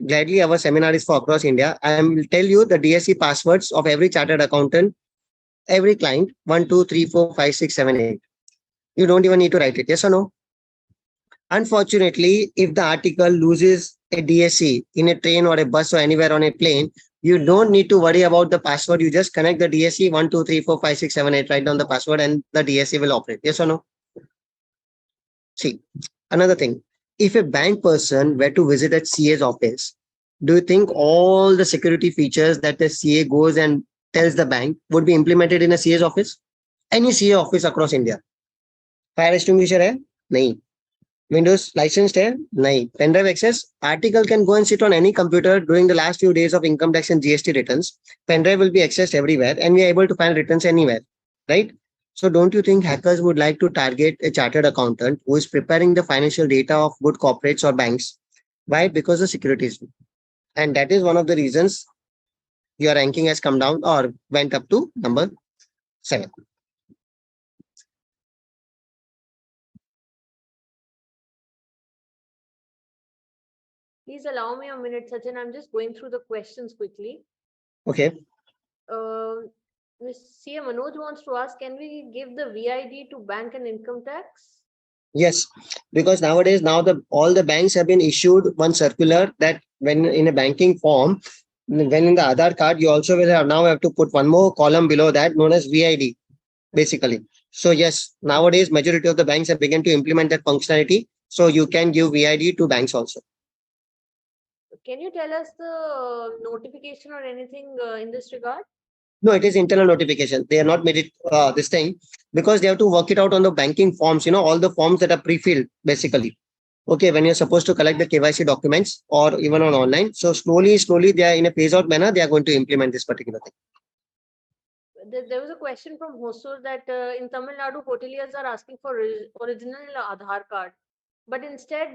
gladly our seminar is for across India. I will tell you the DSC passwords of every chartered accountant, every client, 1, 2, 3, 4, 5, 6, 7, 8. You don't even need to write it. Yes or no? Unfortunately, if the article loses a DSC in a train or a bus or anywhere on a plane, you don't need to worry about the password. You just connect the DSC 1, 2, 3, 4, 5, 6, 7, 8, write down the password, and the DSC will operate. Yes or no? See, another thing. If a bank person were to visit a CA's office, do you think all the security features that the CA goes and tells the bank would be implemented in a CA's office? Any CA office across India. Fire extinguisher है? नहीं. Windows licensed है? नहीं. Pen drive access? Article can go and sit on any computer during the last few days of income tax and GST returns. Pen drive will be accessed everywhere, and we are able to find returns anywhere, right? So don't you think hackers would like to target a chartered accountant who is preparing the financial data of good corporates or banks? Why? Because the security is weak. And that is one of the reasons your ranking has come down or went up to number 7. Please allow me a minute, Sachin. I'm just going through the questions quickly. Okay. CA Manoj wants to ask, can we give the VID to bank and income tax? Yes, because nowadays all the banks have been issued one circular that when in a banking form, when in the Aadhaar card, you also will now have to put one more column below that known as VID, basically. So yes, nowadays majority of the banks have begun to implement that functionality. So you can give VID to banks also. Can you tell us the notification or anything in this regard? No, it is internal notification. They have not made it this thing because they have to work it out on the banking forms, all the forms that are pre-filled, basically. Okay, when you're supposed to collect the KYC documents or even on online. So slowly, they are in a phase out manner, they are going to implement this particular thing. There was a question from Hosur that in Tamil Nadu, hoteliers are asking for original Aadhaar card. But instead,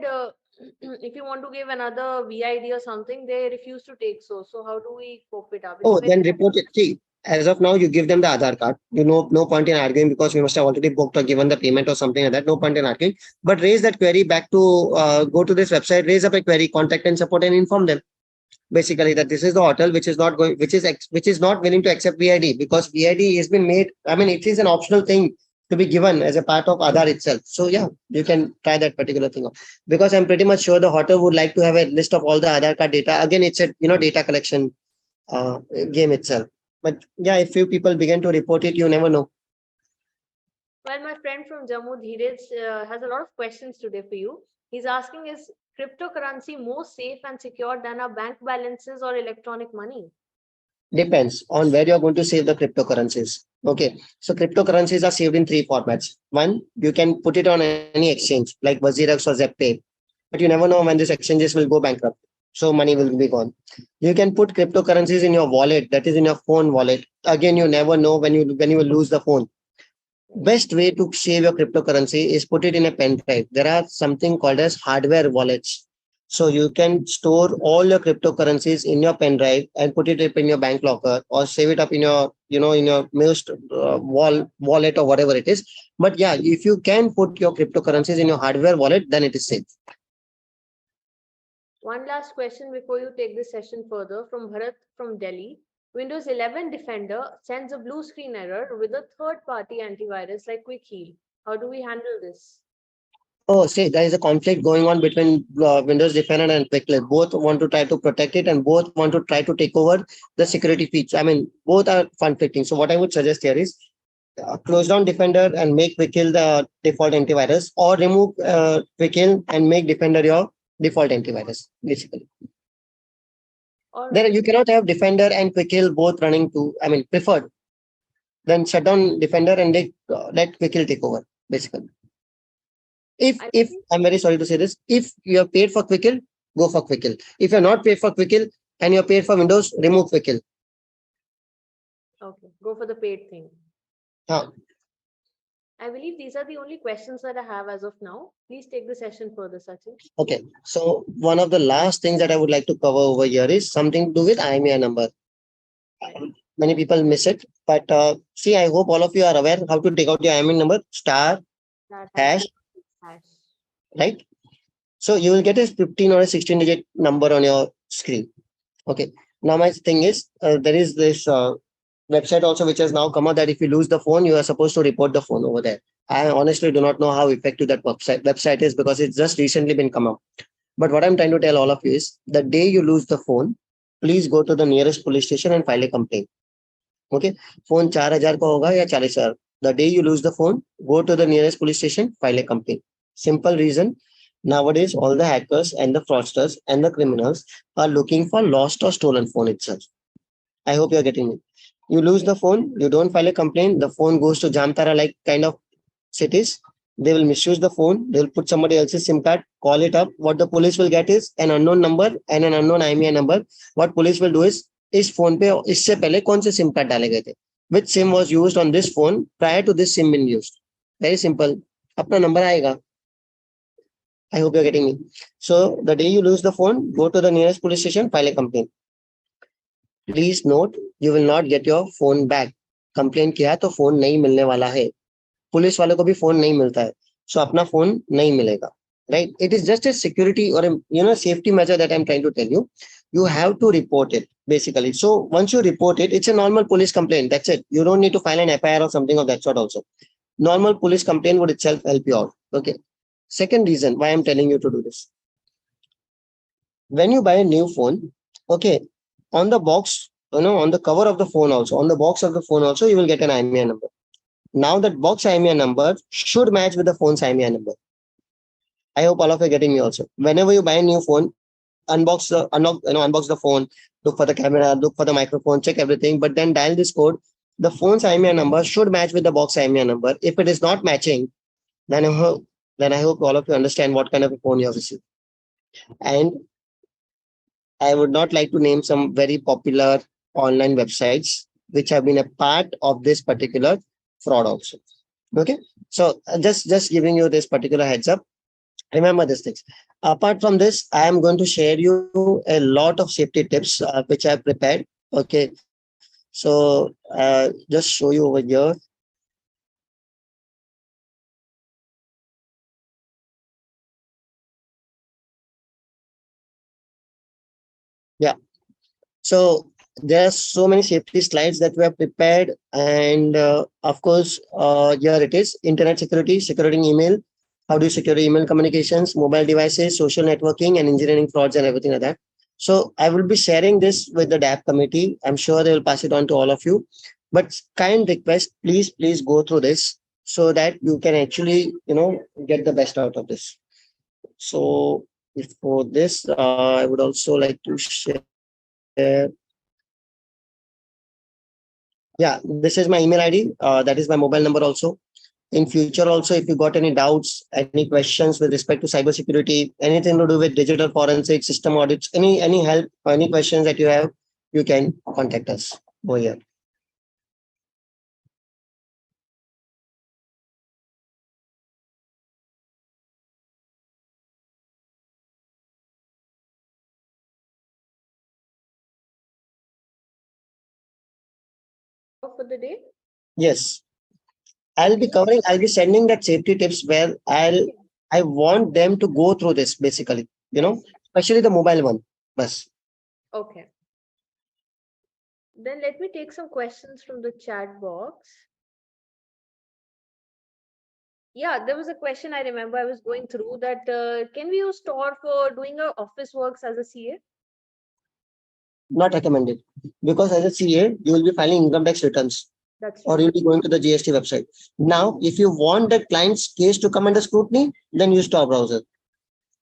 if you want to give another VID or something, they refuse to take so. So how do we cope it up? Oh, then report it. See, as of now, you give them the Aadhaar card. You know, no point in arguing because we must have already booked or given the payment or something like that. No point in arguing. But raise that query back to go to this website, raise up a query, contact and support, and inform them basically that this is the hotel which is not going, which is not willing to accept VID because VID has been made. I mean, it is an optional thing to be given as a part of Aadhaar itself. So yeah, you can try that particular thing out. Because I'm pretty much sure the hotel would like to have a list of all the Aadhaar card data. Again, it's a data collection game itself. But yeah, if few people begin to report it, you never know. Well, my friend from Jammu, Dheeraj, has a lot of questions today for you. He's asking, is cryptocurrency more safe and secure than our bank balances or electronic money? Depends on where you're going to save the cryptocurrencies. Okay, so cryptocurrencies are saved in 3 formats. One, you can put it on any exchange like Wazirex or Zeppay, but you never know when these exchanges will go bankrupt. So money will be gone. You can put cryptocurrencies in your wallet, that is in your phone wallet. Again, you never know when you will lose the phone. Best way to save your cryptocurrency is put it in a pen drive. There are something called as hardware wallets. So you can store all your cryptocurrencies in your pen drive and put it up in your bank locker or save it up in your, in your most wallet or whatever it is. But yeah, if you can put your cryptocurrencies in your hardware wallet, then it is safe. One last question before you take this session further from Bharat from Delhi. Windows 11 Defender sends a blue screen error with a third-party antivirus like Quick Heal. How do we handle this? Oh, see, there is a conflict going on between Windows Defender and Quick Heal. Both want to try to protect it and both want to try to take over the security feature. I mean, both are conflicting. So what I would suggest here is close down Defender and make Quick Heal the default antivirus, or remove Quick Heal and make Defender your default antivirus, basically. Then you cannot have Defender and Quick Heal both running preferred. Then shut down Defender and let Quick Heal take over, basically. If I'm very sorry to say this, if you are paid for Quickle, go for Quickle. If you're not paid for Quickle and you're paid for Windows, remove Quickle. Okay, go for the paid thing. Huh. I believe these are the only questions that I have as of now. Please take the session further, Sachin. Okay. So one of the last things that I would like to cover over here is something to do with IMEI number. Many people miss it, but see, I hope all of you are aware how to take out your IMEI number, star, hash, right? So you will get a 15 or a 16 digit number on your screen. Okay. Now my thing is, there is this website also which has now come out that if you lose the phone, you are supposed to report the phone over there. I honestly do not know how effective that website is because it's just recently been come up. But what I'm trying to tell all of you is the day you lose the phone, please go to the nearest police station and file a complaint. Okay. Phone 4,000 का होगा या 40,000. The day you lose the phone, go to the nearest police station, file a complaint. Simple reason. Nowadays, all the hackers and the fraudsters and the criminals are looking for lost or stolen phone itself. I hope you're getting it. You lose the phone, you don't file a complaint, the phone goes to Jamtara like kind of cities. They will misuse the phone, they'll put somebody else's SIM card, call it up. What the police will get is an unknown number and an unknown IMEI number. What police will do is phone पे इससे पहले कौन से SIM card डाले गए थे? Which SIM was used on this phone prior to this SIM being used? Very simple. अपना number आएगा. I hope you're getting me. So the day you lose the phone, go to the nearest police station, file a complaint. Please note, you will not get your phone back. Complaint किया तो phone नहीं मिलने वाला है. Police वाले को भी phone नहीं मिलता है. So अपना phone नहीं मिलेगा. Right? It is just a security or a safety measure that I'm trying to tell you. You have to report it basically. So once you report it, it's a normal police complaint. That's it. You don't need to file an FIR or something of that sort also. Normal police complaint would itself help you out. Okay. Second reason why I'm telling you to do this. When you buy a new phone, okay, on the box, on the cover of the phone also, on the box of the phone also, you will get an IMEI number. Now that box IMEI number should match with the phone's IMEI number. I hope all of you are getting me also. Whenever you buy a new phone, unbox the phone, look for the camera, look for the microphone, check everything, but then dial this code. The phone's IMEI number should match with the box IMEI number. If it is not matching, then I hope all of you understand what kind of a phone you have received. And I would not like to name some very popular online websites which have been a part of this particular fraud also. Okay. So just giving you this particular heads up. Remember these things. Apart from this, I am going to share you a lot of safety tips which I have prepared. Okay. So just show you over here. Yeah. So there are so many safety slides that we have prepared. And of course, here it is: internet security, securing email. How do you secure email communications, mobile devices, social networking, and engineering frauds and everything like that. So I will be sharing this with the DAP committee. I'm sure they will pass it on to all of you. But kind request, please go through this so that you can actually, get the best out of this. So for this, I would also like to share. Yeah, this is my email ID. That is my mobile number also. In future also, if you got any doubts, any questions with respect to cybersecurity, anything to do with digital forensics, system audits, any help, any questions that you have, you can contact us over here. For the day? Yes. I'll be sending that safety tips where I want them to go through this basically, especially the mobile one. Bas. Okay. Then let me take some questions from the chat box. Yeah, there was a question I remember I was going through that can we use Tor for doing our office works as a CA? Not recommended, because as a CA, you will be filing income tax returns. That's true. Or you'll be going to the GST website. Now, if you want the client's case to come under scrutiny, then use Tor browser.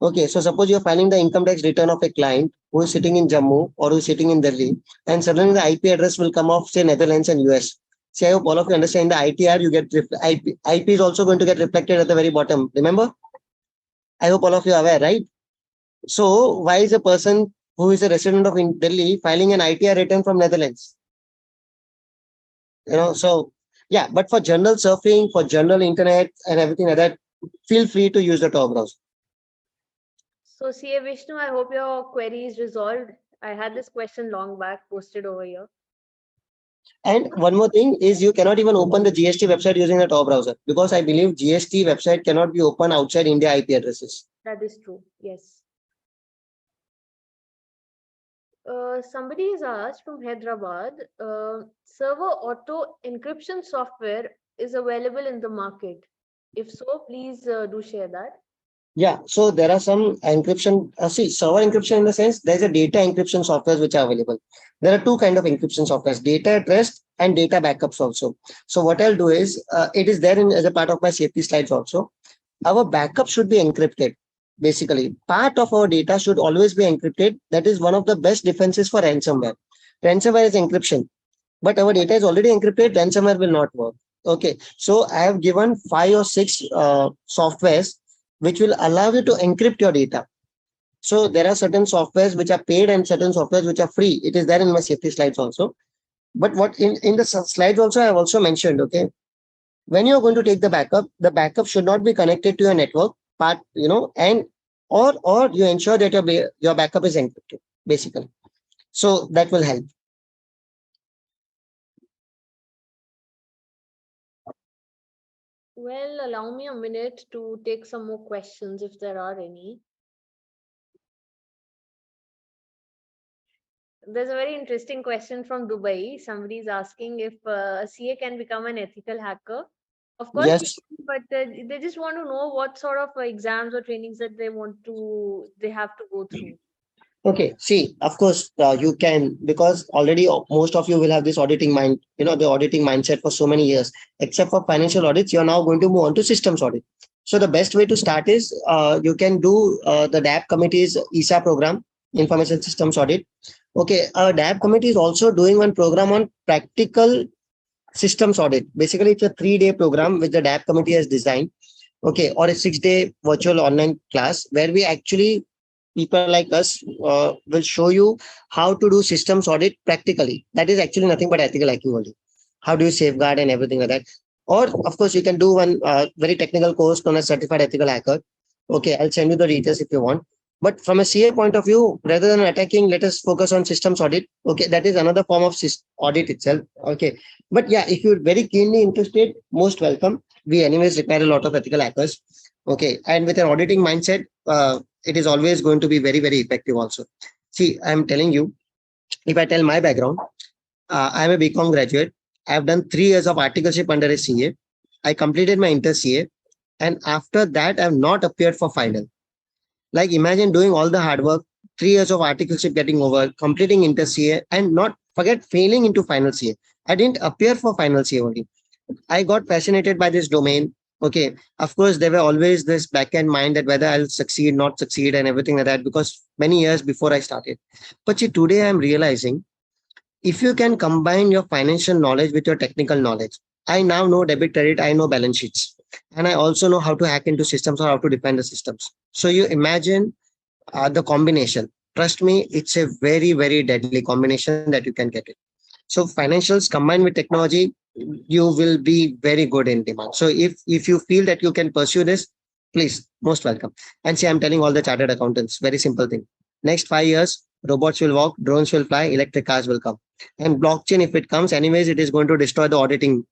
Okay, so suppose you're filing the income tax return of a client who is sitting in Jammu or who is sitting in Delhi, and suddenly the IP address will come off, say, Netherlands and US. See, I hope all of you understand the ITR, you get IP is also going to get reflected at the very bottom. Remember? I hope all of you are aware, right? So why is a person who is a resident of Delhi filing an ITR return from Netherlands? So yeah, but for general surfing, for general internet and everything like that, feel free to use the Tor browser. So CA Vishnu, I hope your query is resolved. I had this question long back posted over here. And one more thing is you cannot even open the GST website using the Tor browser, because I believe GST website cannot be opened outside India IP addresses. That is true. Yes. Somebody has asked from Hyderabad, server auto encryption software is available in the market. If so, please do share that. Yeah, so there are some encryption. See, server encryption in the sense there's a data encryption softwares which are available. There are two kind of encryption softwares: data at rest and data backups also. So what I'll do is, it is there as a part of my safety slides also. Our backup should be encrypted. Basically, part of our data should always be encrypted. That is one of the best defenses for ransomware. Ransomware is encryption, but our data is already encrypted. Ransomware will not work. Okay, so I have given 5 or 6 softwares which will allow you to encrypt your data. So there are certain softwares which are paid and certain softwares which are free. It is there in my safety slides also. But what in the slides also I have also mentioned, okay, when you're going to take the backup should not be connected to your network part, and or you ensure that your backup is encrypted, basically. So that will help. Well, allow me a minute to take some more questions if there are any. There's a very interesting question from Dubai. Somebody is asking if a CA can become an ethical hacker. Of course, Yes. but they just want to know what sort of exams or trainings that they have to go through. Okay, see, of course, you can, because already most of you will have this auditing mind, the auditing mindset for so many years. Except for financial audits, you're now going to move on to systems audit. So the best way to start is you can do the DAP committee's ESA program, Information Systems Audit. Okay, our DAP committee is also doing one program on practical systems audit. Basically, it's a 3-day program which the DAP committee has designed. Okay, or a 6-day virtual online class where we actually, people like us, will show you how to do systems audit practically. That is actually nothing but ethical hacking only. How do you safeguard and everything like that? Or of course, you can do one very technical course known as Certified Ethical Hacker. Okay, I'll send you the details if you want. But from a CA point of view, rather than attacking, let us focus on systems audit. Okay, that is another form of audit itself. Okay, but yeah, if you're very keenly interested, most welcome. We anyways require a lot of ethical hackers. Okay, and with an auditing mindset, it is always going to be very, very effective also. See, I'm telling you, if I tell my background, I'm a BCom graduate. I've done 3 years of articleship under a CA. I completed my inter CA, and after that, I've not appeared for final. Like, imagine doing all the hard work, 3 years of articleship getting over, completing inter CA, and not forget failing into final CA. I didn't appear for final CA only. I got fascinated by this domain. Okay, of course, there were always this back end mind that whether I'll succeed, not succeed, and everything like that, because many years before I started. But see, today I'm realizing if you can combine your financial knowledge with your technical knowledge, I now know debit credit, I know balance sheets, and I also know how to hack into systems or how to defend the systems. So you imagine the combination. Trust me, it's a very, very deadly combination that you can get it. So financials combined with technology, you will be very good in demand. So if you feel that you can pursue this, please, most welcome. And see, I'm telling all the chartered accountants, very simple thing. Next 5 years, robots will walk, drones will fly, electric cars will come. And blockchain, if it comes, anyways, it is going to destroy the auditing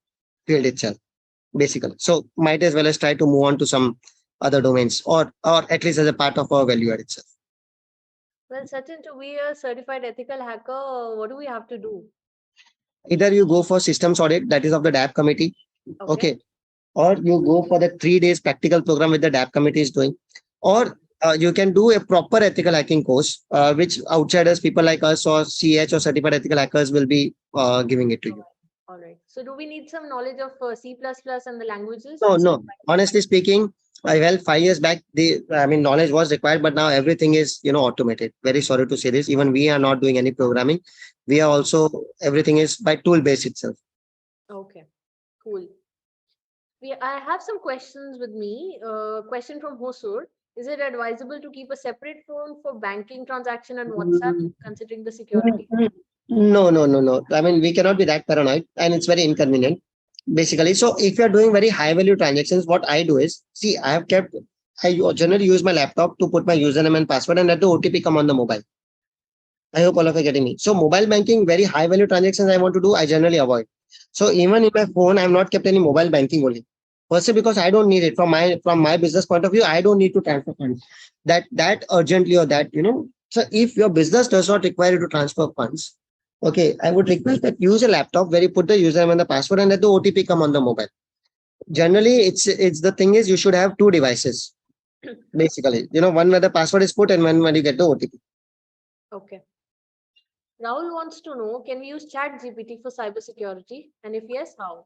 field itself, basically. So might as well as try to move on to some other domains, or at least as a part of our value add itself. Well, Sachin, to be a certified ethical hacker, what do we have to do? Either you go for systems audit, that is of the DAP committee. Okay, or you go for the 3 days practical program with the DAP committee is doing, or you can do a proper ethical hacking course, which outsiders, people like us or CH or certified ethical hackers will be giving it to you. All right. So do we need some knowledge of C++ and the languages? No, no. Honestly speaking, well, 5 years back, knowledge was required, but now everything is, automated. Very sorry to say this. Even we are not doing any programming. We are also, everything is by tool based itself. Okay, cool. I have some questions with me. Question from Hosur. Is it advisable to keep a separate phone for banking transaction and WhatsApp, considering the security? No, no, no, no. I mean, we cannot be that paranoid, and it's very inconvenient, basically. So, if you're doing very high value transactions, what I do is, see, I generally use my laptop to put my username and password, and let the OTP come on the mobile. I hope all of you are getting me. So, mobile banking, very high value transactions I want to do, I generally avoid. So, even in my phone, I've not kept any mobile banking only. Firstly, because I don't need it from my business point of view, I don't need to transfer funds that urgently or that. So, if your business does not require you to transfer funds, okay, I would request that use a laptop where you put the username and the password and let the OTP come on the mobile. Generally, it's the thing is you should have two devices basically. One where the password is put and one where you get the OTP. Okay. Rahul wants to know, can we use ChatGPT for cybersecurity? And if yes, how?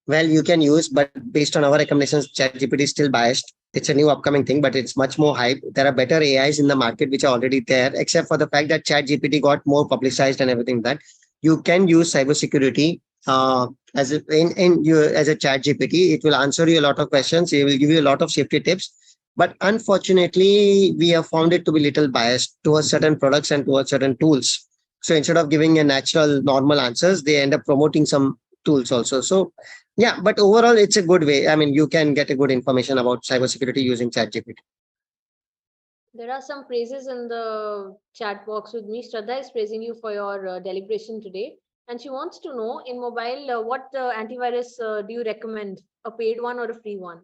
Well, you can use, but based on our recommendations, ChatGPT is still biased. It's a new upcoming thing, but it's much more hype. There are better AIs in the market which are already there, except for the fact that ChatGPT got more publicized and everything. That you can use cybersecurity as a ChatGPT. It will answer you a lot of questions. It will give you a lot of safety tips. But unfortunately, we have found it to be little biased towards certain products and towards certain tools. So instead of giving a natural, normal answers, they end up promoting some tools also. So yeah, but overall, it's a good way. I mean, you can get a good information about cybersecurity using ChatGPT. There are some praises in the chat box with me. Shraddha is praising you for your deliberation today. And she wants to know, in mobile, what antivirus do you recommend? A paid one or a free one?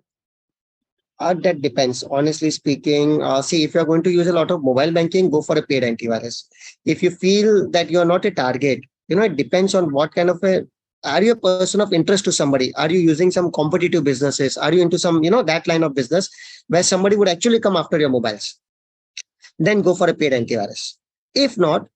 That depends. Honestly speaking, see, if you're going to use a lot of mobile banking, go for a paid antivirus. If you feel that you're not a target, it depends on what kind of a are you a person of interest to somebody? Are you using some competitive businesses? Are you into some, that line of business where somebody would actually come after your mobiles? Then go for a paid antivirus. If not,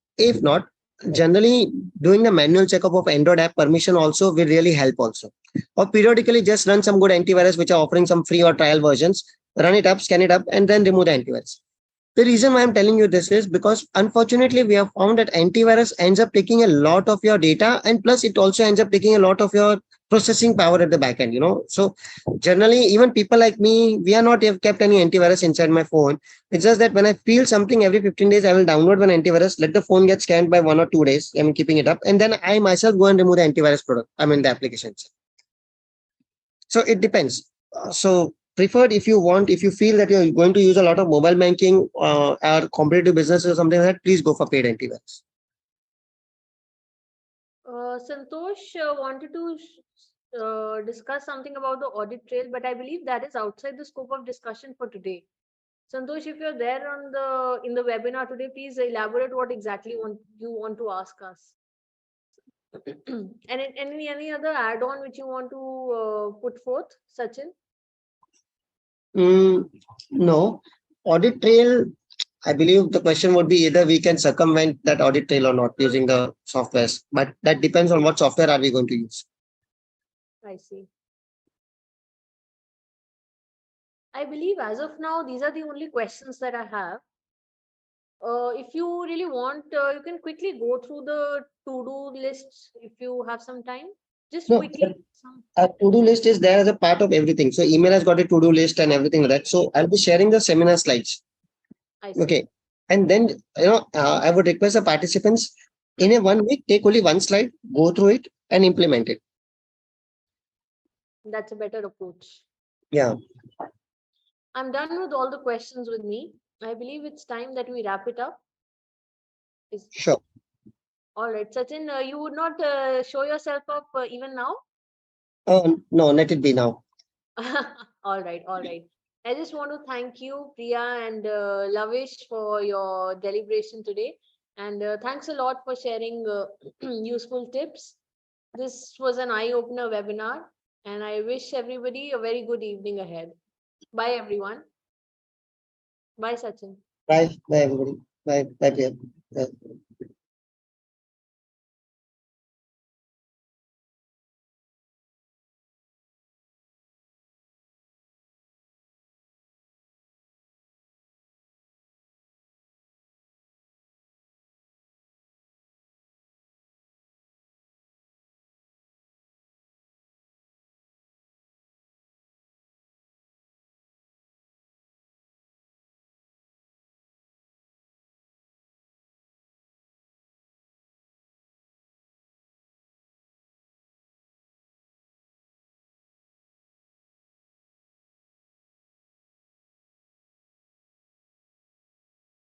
generally doing the manual checkup of Android app permission also will really help also. Or periodically just run some good antivirus which are offering some free or trial versions, run it up, scan it up, and then remove the antivirus. The reason why I'm telling you this is because unfortunately we have found that antivirus ends up taking a lot of your data, and plus it also ends up taking a lot of your processing power at the back end. So generally, even people like me, we are not have kept any antivirus inside my phone. It's just that when I feel something every 15 days, I will download one antivirus, let the phone get scanned by 1 or 2 days. I'm keeping it up, and then I myself go and remove the antivirus product. I mean the applications. So it depends. So preferred, if you feel that you're going to use a lot of mobile banking or competitive business or something like that, please go for paid antivirus. Santosh wanted to discuss something about the audit trail, but I believe that is outside the scope of discussion for today. Santosh, if you're there in the webinar today, please elaborate what exactly you want to ask us. And any other add-on which you want to put forth, Sachin? No. Audit trail, I believe the question would be either we can circumvent that audit trail or not using the softwares, but that depends on what software are we going to use. I see. I believe as of now, these are the only questions that I have. If you really want, you can quickly go through the to-do list if you have some time. Just No, quickly. a to-do list is there as a part of everything. So email has got a to-do list and everything like that. So I'll be sharing the seminar slides. I see. Okay. And then, I would request the participants in a 1 week, take only one slide, go through it and implement it. That's a better approach. Yeah. I'm done with all the questions with me. I believe it's time that we wrap it up. Sure. All right, Sachin, you would not show yourself up even now? No, let it be now. All right, all right. I just want to thank you, Priya and Lavish, for your deliberation today. And thanks a lot for sharing useful tips. This was an eye-opener webinar, and I wish everybody a very good evening ahead. Bye, everyone. Bye, Sachin. Bye. Bye, everybody. Bye. Bye, Priya. Bye.